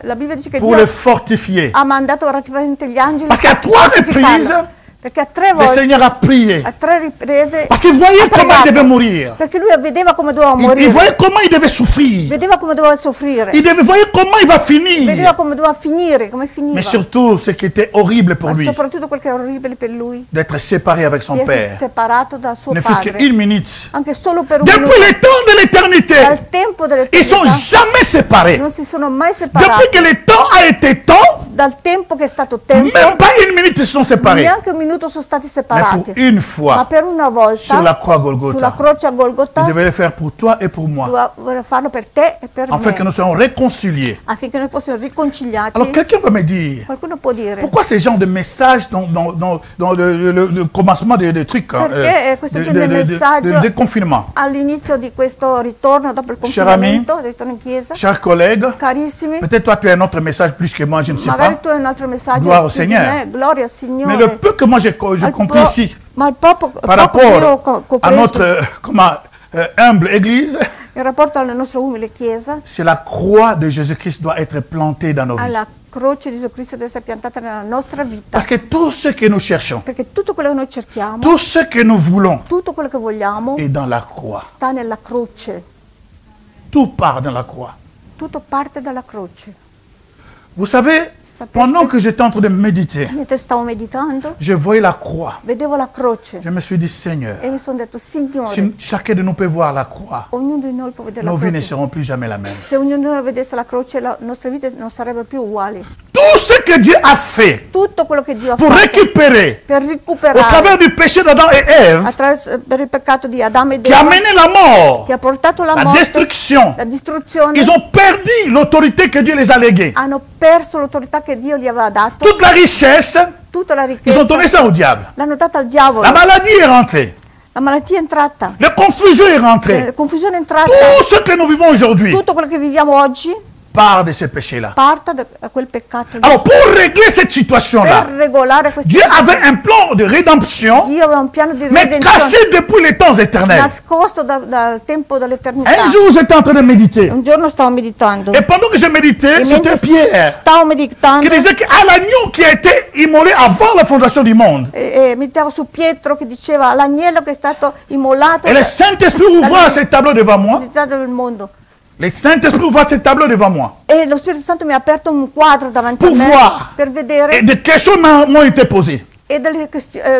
Speaker 1: la Bibbia dice che
Speaker 2: pour
Speaker 1: Dio
Speaker 2: le fortifier.
Speaker 1: ha mandato rapidamente gli angeli
Speaker 2: Parce qu'à
Speaker 1: per
Speaker 2: 3
Speaker 1: fortificarlo.
Speaker 2: reprises,
Speaker 1: Perché a 3
Speaker 2: le
Speaker 1: volte,
Speaker 2: Seigneur a prié.
Speaker 1: a 3 riprese,
Speaker 2: Parce qu'il voyait
Speaker 1: ha
Speaker 2: comment il
Speaker 1: pregato.
Speaker 2: devait mourir.
Speaker 1: Perché lui vedeva come doveva
Speaker 2: Il
Speaker 1: morire,
Speaker 2: voyait comment il devait souffrir.
Speaker 1: vedeva come doveva soffrire,
Speaker 2: Il voyait comment il va
Speaker 1: vedeva
Speaker 2: finir.
Speaker 1: come doveva finire, come finiva.
Speaker 2: Mais surtout, ce qui était horrible pour
Speaker 1: Ma
Speaker 2: lui,
Speaker 1: soprattutto quel che è orribile per lui,
Speaker 2: d'être séparé avec son
Speaker 1: di essere
Speaker 2: Père.
Speaker 1: separato dal suo
Speaker 2: Ne fût-ce
Speaker 1: padre,
Speaker 2: qu'une minute.
Speaker 1: anche solo per un
Speaker 2: Depuis
Speaker 1: minuto.
Speaker 2: le temps de l'éternité,
Speaker 1: Dal tempo
Speaker 2: ils sont
Speaker 1: dell'eternità
Speaker 2: jamais séparés.
Speaker 1: non si sono mai
Speaker 2: Depuis
Speaker 1: separati.
Speaker 2: que le temps a été temps,
Speaker 1: Dal tempo che è stato tempo,
Speaker 2: même pas une minute ils se sont séparés.
Speaker 1: neanche un minuto sono stati
Speaker 2: Mais
Speaker 1: separati.
Speaker 2: pour une
Speaker 1: Ma
Speaker 2: fois,
Speaker 1: per una volta,
Speaker 2: sur la croix
Speaker 1: sulla
Speaker 2: Golgotha,
Speaker 1: croce a Golgotha,
Speaker 2: il devait le faire pour toi et pour moi,
Speaker 1: doveva farlo per te e per
Speaker 2: afin que
Speaker 1: me,
Speaker 2: nous soyons réconciliés.
Speaker 1: affinché noi fossimo riconciliati.
Speaker 2: Alors quelqu'un va me dire,
Speaker 1: Qualcuno può dire,
Speaker 2: pourquoi ces genres de messages dans le commencement des trucs, hein,
Speaker 1: Perché questo genere di messaggio
Speaker 2: de déconfinement?
Speaker 1: all'inizio di questo ritorno dopo il
Speaker 2: Cher ami,
Speaker 1: confinamento, del ritorno in chiesa,
Speaker 2: Chers collègues,
Speaker 1: carissimi,
Speaker 2: peut-être toi tu as un autre message plus que moi, je ne sais
Speaker 1: magari
Speaker 2: pas.
Speaker 1: tu hai un altro messaggio
Speaker 2: Gloire au
Speaker 1: più di
Speaker 2: Seigneur.
Speaker 1: me, gloria al
Speaker 2: Mais le
Speaker 1: Signore.
Speaker 2: peu que moi j'ai
Speaker 1: Al
Speaker 2: compris
Speaker 1: po-
Speaker 2: ici,
Speaker 1: Ma il poco
Speaker 2: par
Speaker 1: che io ho
Speaker 2: rapport à
Speaker 1: compreso
Speaker 2: notre humble église,
Speaker 1: in rapporto alla nostra umile chiesa,
Speaker 2: c'est la croix de Jésus-Christ doit être plantée dans nos vies.
Speaker 1: alla croce di Gesù Cristo deve essere piantata nella nostra vita.
Speaker 2: Parce que tout ce que nous cherchons,
Speaker 1: Perché tutto quello che noi cerchiamo,
Speaker 2: tout ce que nous voulons
Speaker 1: tutto quello che vogliamo,
Speaker 2: est dans la croix.
Speaker 1: sta nella croce.
Speaker 2: Tout part dans la croix.
Speaker 1: Tutto parte dalla croce.
Speaker 2: Vous savez, pendant que j'étais en train de méditer,
Speaker 1: Mentre stavo meditando,
Speaker 2: je voyais la croix.
Speaker 1: vedevo la croce
Speaker 2: Je me suis dit, Seigneur,
Speaker 1: e mi sono detto, Signore,
Speaker 2: si chacun de nous peut voir la croix,
Speaker 1: ognuno di noi può vedere la
Speaker 2: nos vies ne
Speaker 1: croce.
Speaker 2: seront plus jamais la même.
Speaker 1: Se ognuno di noi vedesse la croce, le nostre vite non sarebbero più uguali.
Speaker 2: Tout ce que Dieu a fait
Speaker 1: Tutto quello che Dio ha
Speaker 2: pour
Speaker 1: fatto
Speaker 2: récupérer
Speaker 1: per
Speaker 2: au
Speaker 1: recuperare
Speaker 2: travers du péché d'Adam et Ève,
Speaker 1: per il peccato di Adamo e
Speaker 2: qui a
Speaker 1: Eva,
Speaker 2: mené la mort,
Speaker 1: che ha portato la
Speaker 2: la
Speaker 1: morte,
Speaker 2: destruction,
Speaker 1: la distruzione,
Speaker 2: ils ont perdu l'autorité que Dieu les a léguée.
Speaker 1: hanno perso l'autorità che Dio gli aveva dato,
Speaker 2: Toute la richesse,
Speaker 1: tutta la
Speaker 2: ils ont
Speaker 1: ricchezza,
Speaker 2: donné ça au diable.
Speaker 1: l'hanno data al diavolo,
Speaker 2: La maladie est rentrée.
Speaker 1: la malattia è entrata,
Speaker 2: La confusion est rentrée.
Speaker 1: la confusione è entrata,
Speaker 2: Tout ce que nous vivons aujourd'hui,
Speaker 1: tutto quello che viviamo oggi,
Speaker 2: part de ce péché-là.
Speaker 1: parta da quel peccato lì.
Speaker 2: Alors, pour régler cette situation-là,
Speaker 1: Per regolare questa
Speaker 2: Dieu avait
Speaker 1: situazione,
Speaker 2: un plan de rédemption,
Speaker 1: Dio aveva un piano di
Speaker 2: mais
Speaker 1: redenzione
Speaker 2: caché depuis les temps éternels.
Speaker 1: nascosto dal tempo dell'eternità.
Speaker 2: Un jour, j'étais en train de méditer.
Speaker 1: Un giorno stavo meditando
Speaker 2: Et pendant que je méditais,
Speaker 1: e
Speaker 2: c'était
Speaker 1: mentre
Speaker 2: Pierre
Speaker 1: stavo meditando
Speaker 2: qui disait qu'à l'agneau qui a été immolé avant la fondation du monde.
Speaker 1: e meditavo su Pietro che diceva l'agnello che è stato immolato
Speaker 2: Et le Saint-Esprit ouvra ce tableau devant moi.
Speaker 1: del mondo.
Speaker 2: Le Saint-Esprit ouvra ce tableau devant moi.
Speaker 1: E lo Spirito Santo mi ha aperto un quadro davanti a
Speaker 2: Pour
Speaker 1: me
Speaker 2: voir.
Speaker 1: per vedere
Speaker 2: Et des questions m'ont été posées.
Speaker 1: e delle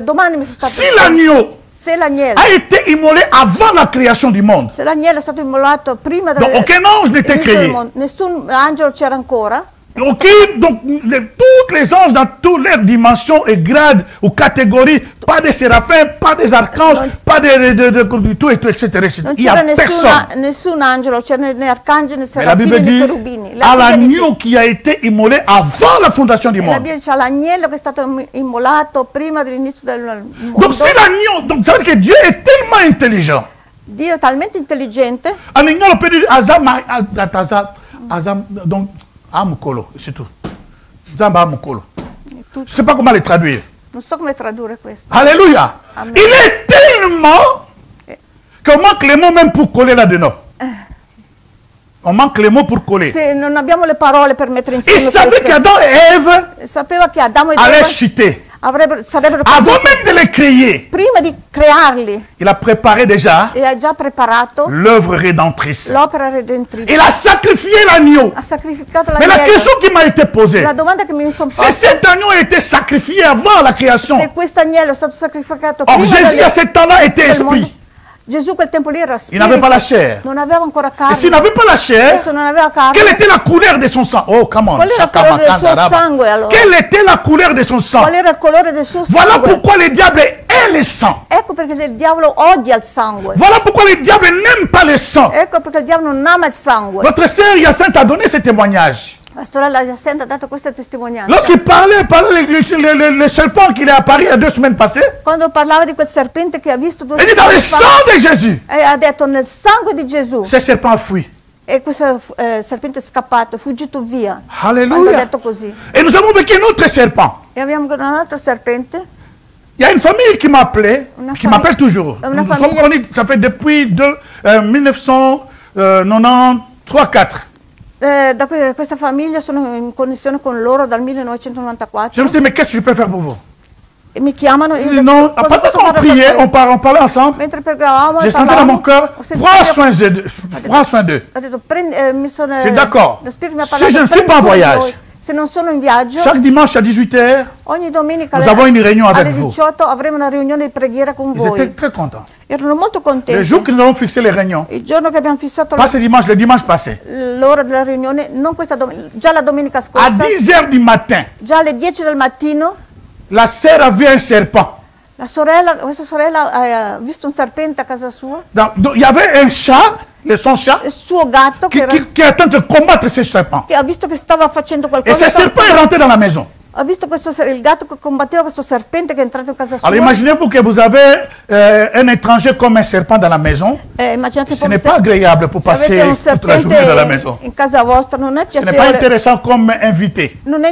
Speaker 1: domande mi sono state
Speaker 2: Si l'agneau
Speaker 1: se l'agnello
Speaker 2: a été immolé avant la création du monde,
Speaker 1: se l'agnello è stato immolato prima
Speaker 2: donc aucun ange n'était
Speaker 1: dell'inizio del
Speaker 2: créé.
Speaker 1: mondo, nessun angelo c'era ancora,
Speaker 2: Donc tous les anges dans toutes leurs dimensions et grades ou catégories, pas des séraphins, pas des archanges, pas de tout et tout, etc.
Speaker 1: non
Speaker 2: Il n'y a
Speaker 1: c'era
Speaker 2: personne.
Speaker 1: nessun angelo, c'erano né arcangeli né
Speaker 2: Mais la Bible
Speaker 1: serafini né
Speaker 2: dit
Speaker 1: cherubini.
Speaker 2: à
Speaker 1: La Bibbia dice-
Speaker 2: l'agneau qui a été immolé avant la fondation du
Speaker 1: la
Speaker 2: monde.
Speaker 1: Bibbia dice all'agnello che è stato immolato prima dell'inizio del mondo.
Speaker 2: Donc si l'agneau, donc ça veut dire que Dieu est tellement intelligent.
Speaker 1: Dio è talmente intelligente
Speaker 2: Un agneau peut dire Azam, donc Amukolo, c'est tout. Zamba Amukolo. Je ne sais pas comment le traduire.
Speaker 1: non so come tradurre questo.
Speaker 2: Alléluia.
Speaker 1: Amen.
Speaker 2: Il est tellement qu'on manque les mots même pour coller là-dedans. On manque les mots pour coller.
Speaker 1: Se non abbiamo le parole per mettere insieme
Speaker 2: Il savait
Speaker 1: questo.
Speaker 2: qu'Adam et Ève
Speaker 1: Sapeva che Adamo e
Speaker 2: allaient
Speaker 1: Eva
Speaker 2: chuter.
Speaker 1: sarebbero
Speaker 2: Avant
Speaker 1: caduti.
Speaker 2: même de les créer,
Speaker 1: Prima di crearli
Speaker 2: il a préparé déjà
Speaker 1: e ha già preparato
Speaker 2: l'œuvre rédemptrice.
Speaker 1: l'opera redentrice.
Speaker 2: Il a sacrifié l'agneau.
Speaker 1: Ha sacrificato
Speaker 2: Mais la
Speaker 1: l'agnello.
Speaker 2: question qui m'a été posée,
Speaker 1: La domanda che mi sono
Speaker 2: si
Speaker 1: posta
Speaker 2: cet agneau a été sacrifié avant la création,
Speaker 1: se questo agnello è stato sacrificato
Speaker 2: or
Speaker 1: prima
Speaker 2: Jésus à ce temps-là était
Speaker 1: del mondo.
Speaker 2: esprit.
Speaker 1: Gesù quel tempo lì era
Speaker 2: Il
Speaker 1: spirito,
Speaker 2: n'avait pas la chair.
Speaker 1: non aveva ancora
Speaker 2: Et s'il
Speaker 1: carne.
Speaker 2: n'avait pas la chair,
Speaker 1: Adesso non aveva carne.
Speaker 2: quelle était la couleur de son sang? Oh, come on.
Speaker 1: Qual era il
Speaker 2: Shaka
Speaker 1: colore del suo
Speaker 2: Makanda Raba.
Speaker 1: sangue allora?
Speaker 2: Quelle était la couleur de son sang?
Speaker 1: Qual era il colore del suo
Speaker 2: Voilà
Speaker 1: sangue?
Speaker 2: pourquoi le diable est le sang.
Speaker 1: Ecco perché il diavolo odia il sangue.
Speaker 2: Voilà pourquoi le diable n'aime pas le sang.
Speaker 1: Ecco perché il diavolo non ama il sangue.
Speaker 2: Votre sœur Hyacinthe a donné ce témoignage.
Speaker 1: La sorella Jacinta ha dato questa testimonianza.
Speaker 2: Lorsqu'il parlait le serpent qu'il est apparu il y a 2 semaines passées,
Speaker 1: Quando parlava di quel serpente che ha visto 2
Speaker 2: il dit dans le
Speaker 1: settimane
Speaker 2: sang
Speaker 1: fa,
Speaker 2: de Jésus.
Speaker 1: e ha detto nel sangue di Gesù.
Speaker 2: Ce serpent a fui.
Speaker 1: E questo serpente è scappato, è fuggito via. Quando ha
Speaker 2: Alléluia.
Speaker 1: detto così.
Speaker 2: Et nous avons vécu un autre serpent.
Speaker 1: E abbiamo un altro serpente.
Speaker 2: Il y a une famille qui m'a appelé,
Speaker 1: Una
Speaker 2: qui
Speaker 1: famille-
Speaker 2: m'appelle toujours.
Speaker 1: Una
Speaker 2: Nous sommes
Speaker 1: famiglia-
Speaker 2: connus, ça fait depuis 1993-4.
Speaker 1: Questa famiglia sono in connessione con loro dal
Speaker 2: Je me
Speaker 1: 1994
Speaker 2: suis dit, mais qu'est-ce que je peux faire pour vous?
Speaker 1: e mi chiamano e io
Speaker 2: Il dit,
Speaker 1: dico,
Speaker 2: non,
Speaker 1: "Cosa
Speaker 2: pendant
Speaker 1: posso
Speaker 2: qu'on
Speaker 1: fare per
Speaker 2: priait,
Speaker 1: te?"
Speaker 2: on parlait ensemble,
Speaker 1: Mentre pregavamo
Speaker 2: j'ai
Speaker 1: e
Speaker 2: senti dans mon
Speaker 1: parlavamo,
Speaker 2: cœur,
Speaker 1: ho sentito
Speaker 2: prends
Speaker 1: che-
Speaker 2: soin d'eux.
Speaker 1: ho detto, mi sono,
Speaker 2: Sì, d'accordo.
Speaker 1: lo Spirito mi ha
Speaker 2: Se
Speaker 1: parlato,
Speaker 2: je ne suis
Speaker 1: "Prendi
Speaker 2: pas en
Speaker 1: cura di
Speaker 2: voyage."
Speaker 1: voi." Se non sono in viaggio,
Speaker 2: Chaque dimanche à 18h,
Speaker 1: ogni domenica
Speaker 2: Nous avons une réunion avec
Speaker 1: alle
Speaker 2: vous.
Speaker 1: 18 avremo una riunione di preghiera con
Speaker 2: ils étaient
Speaker 1: voi.
Speaker 2: très contents.
Speaker 1: Erano molto
Speaker 2: Le
Speaker 1: contenti.
Speaker 2: jour que nous avons fixé les réunions,
Speaker 1: Il giorno che abbiamo fissato
Speaker 2: pas ce dimanche, le dimanche passé,
Speaker 1: l'ora della riunione, non questa già la domenica
Speaker 2: à
Speaker 1: scorsa,
Speaker 2: 10h du matin,
Speaker 1: già alle 10 del mattino,
Speaker 2: la sœur a vu un serpent.
Speaker 1: questa sorella ha visto un serpente a casa sua,
Speaker 2: Donc, il y avait un chat, son chat,
Speaker 1: il suo gatto che,
Speaker 2: qui est en train de combattre ce serpent.
Speaker 1: che ha visto che stava facendo
Speaker 2: Et
Speaker 1: qualcosa,
Speaker 2: ce serpent est rentré dans la maison.
Speaker 1: ha visto il gatto che combatteva questo serpente che è entrato in casa sua.
Speaker 2: Alors imaginez-vous que vous avez un étranger comme un serpent dans la maison.
Speaker 1: Immaginate
Speaker 2: Ce n'est pas agréable pour
Speaker 1: se avete
Speaker 2: passer
Speaker 1: un
Speaker 2: toute la journée dans la
Speaker 1: serpente
Speaker 2: maison.
Speaker 1: in casa vostra, non è
Speaker 2: Ce n'est pas
Speaker 1: piacevole,
Speaker 2: intéressant comme invité.
Speaker 1: non è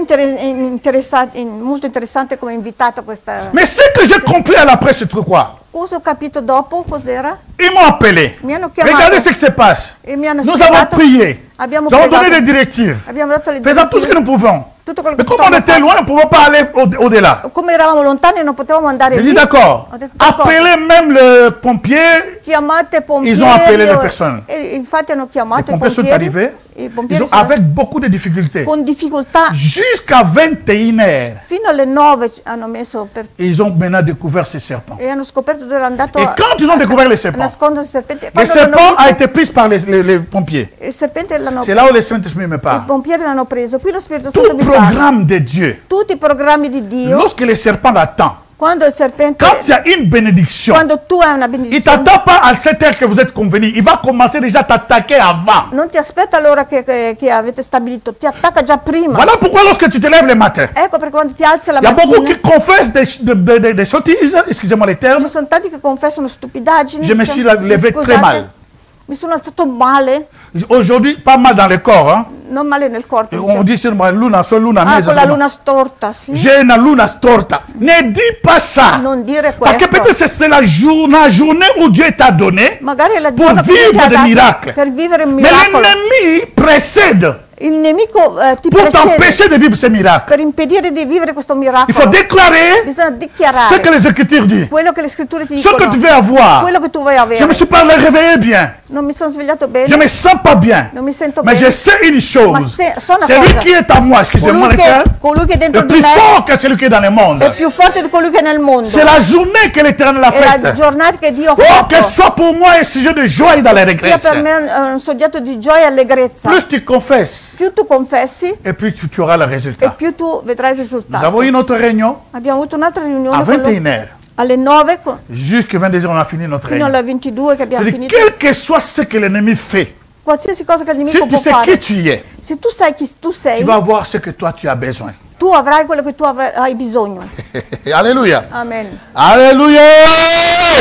Speaker 1: molto interessante come invitato questa.
Speaker 2: Mais ce que j'ai compris à l'après ce truc-là,
Speaker 1: Cosa ho capito dopo cos'era?
Speaker 2: ils m'ont appelé.
Speaker 1: Mi hanno chiamato.
Speaker 2: Regardez ce qui se passe.
Speaker 1: E mi hanno
Speaker 2: Nous avons
Speaker 1: spiegato,
Speaker 2: prié.
Speaker 1: abbiamo
Speaker 2: Nous avons donné
Speaker 1: pregato,
Speaker 2: des directives.
Speaker 1: abbiamo dato le
Speaker 2: Faisons tout ce que
Speaker 1: direttive,
Speaker 2: nous pouvons.
Speaker 1: tutto quello
Speaker 2: Mais
Speaker 1: che
Speaker 2: comme on
Speaker 1: potevamo
Speaker 2: était
Speaker 1: fare.
Speaker 2: loin, on ne pouvait pas aller au-delà.
Speaker 1: Come eravamo lontani non potevamo andare
Speaker 2: J'ai
Speaker 1: lì.
Speaker 2: dit d'accord.
Speaker 1: Ho detto, d'accordo.
Speaker 2: Appelez même le pompier.
Speaker 1: Chiamate pompieri.
Speaker 2: Ils ont appelé le persone.
Speaker 1: E infatti hanno
Speaker 2: Les
Speaker 1: chiamato i
Speaker 2: pompiers sont
Speaker 1: pompieri.
Speaker 2: arrivés.
Speaker 1: I
Speaker 2: Ils
Speaker 1: pompieri
Speaker 2: ont,
Speaker 1: sono
Speaker 2: avec beaucoup de difficultés.
Speaker 1: con difficoltà
Speaker 2: Jusqu'à 21h.
Speaker 1: fino alle 9 hanno messo
Speaker 2: Ils ont maintenant découvert ce serpent.
Speaker 1: e hanno scoperto dove era andato
Speaker 2: Et quand ils ont découvert le serpent,
Speaker 1: nascondere il serpente.
Speaker 2: le
Speaker 1: Quando l'hanno
Speaker 2: serpent a
Speaker 1: visto,
Speaker 2: été pris par les pompiers.
Speaker 1: il serpente l'hanno
Speaker 2: C'est là où le Saint-Esprit me
Speaker 1: i
Speaker 2: parle.
Speaker 1: pompieri l'hanno preso. Qui lo Spirito Santo
Speaker 2: Tout
Speaker 1: mi parla.
Speaker 2: programme de Dieu,
Speaker 1: Tutti i programmi di Dio,
Speaker 2: lorsque le serpent l'attend,
Speaker 1: quando il serpente,
Speaker 2: quand il y a une bénédiction,
Speaker 1: quando tu hai una
Speaker 2: il ne
Speaker 1: benedizione,
Speaker 2: t'attend pas à cette heure que vous êtes convenu. Il va commencer déjà à t'attaquer avant.
Speaker 1: non ti aspetta allora che avete stabilito, ti attacca già prima.
Speaker 2: Voilà pourquoi lorsque tu te lèves le matin,
Speaker 1: Ecco perché quando ti alzi la
Speaker 2: il y a beaucoup
Speaker 1: mattina,
Speaker 2: qui confessent des sottises, excusez-moi les termes.
Speaker 1: ci sono tanti che confessano stupidaggini.
Speaker 2: Je me suis levé très mal.
Speaker 1: Mi sono alzato male,
Speaker 2: Aujourd'hui, pas mal dans le corps, hein.
Speaker 1: non male nel corpo.
Speaker 2: On dit que la luna, solo luna
Speaker 1: Ah,
Speaker 2: mesa.
Speaker 1: con la luna storta, sì.
Speaker 2: J'ai une luna storta. Ne dis pas ça.
Speaker 1: Non dire
Speaker 2: Parce que
Speaker 1: questo.
Speaker 2: peut-être c'est la journée où Dieu t'a donné
Speaker 1: Magari è la
Speaker 2: pour
Speaker 1: giornata che Dio ti
Speaker 2: vivre
Speaker 1: ha
Speaker 2: des
Speaker 1: dato
Speaker 2: miracles.
Speaker 1: per vivere un
Speaker 2: Mais
Speaker 1: miracolo.
Speaker 2: l'ennemi précède
Speaker 1: Il nemico ti
Speaker 2: pour
Speaker 1: precede
Speaker 2: t'empêcher de vivre ces miracles.
Speaker 1: per impedire di vivere questo
Speaker 2: Il faut
Speaker 1: miracolo.
Speaker 2: déclarer
Speaker 1: Bisogna
Speaker 2: ce que
Speaker 1: dichiarare
Speaker 2: les Écritures disent.
Speaker 1: quello che le scritture ti
Speaker 2: Ce que tu
Speaker 1: dicono,
Speaker 2: veux avoir.
Speaker 1: quello che tu vuoi
Speaker 2: Je
Speaker 1: avere.
Speaker 2: me suis pas réveillé bien.
Speaker 1: Non mi sono svegliato
Speaker 2: Je
Speaker 1: bene,
Speaker 2: me sens pas bien.
Speaker 1: non mi sento
Speaker 2: Mais je
Speaker 1: bene.
Speaker 2: sais une chose.
Speaker 1: Ma so una
Speaker 2: C'est lui
Speaker 1: cosa.
Speaker 2: qui est en moi, excusez-moi
Speaker 1: Colui che è dentro
Speaker 2: le
Speaker 1: di
Speaker 2: plus
Speaker 1: me
Speaker 2: fort que celui qui est dans le monde.
Speaker 1: è più forte di colui che è nel mondo.
Speaker 2: C'est la journée que l'Éternel a
Speaker 1: È la
Speaker 2: faite.
Speaker 1: giornata che Dio ha
Speaker 2: Oh, qu'elle
Speaker 1: fatto.
Speaker 2: soit pour moi un sujet de joie et d'allégresse.
Speaker 1: Sia per me un soggetto di gioia e allegrezza.
Speaker 2: Plus tu confesses,
Speaker 1: Più tu confessi
Speaker 2: et plus tu auras le
Speaker 1: e
Speaker 2: résultat.
Speaker 1: più tu vedrai il
Speaker 2: Nous
Speaker 1: risultato.
Speaker 2: avons eu notre réunion
Speaker 1: Abbiamo avuto un'altra
Speaker 2: à
Speaker 1: riunione con loro
Speaker 2: 21h.
Speaker 1: alle 9
Speaker 2: Jusqu'à 22h, on a fini notre
Speaker 1: fino
Speaker 2: réunion.
Speaker 1: alle 22 che abbiamo
Speaker 2: C'est-à-dire,
Speaker 1: finito.
Speaker 2: quel que soit ce que l'ennemi fait,
Speaker 1: Qualsiasi cosa che il
Speaker 2: si
Speaker 1: nemico
Speaker 2: tu
Speaker 1: può
Speaker 2: sais qui
Speaker 1: fare,
Speaker 2: tu es,
Speaker 1: se tu sai chi tu sei,
Speaker 2: tu vas avoir ce que toi tu as besoin.
Speaker 1: tu avrai quello che tu hai bisogno.
Speaker 2: Alléluia.
Speaker 1: Amen.
Speaker 2: Alléluia.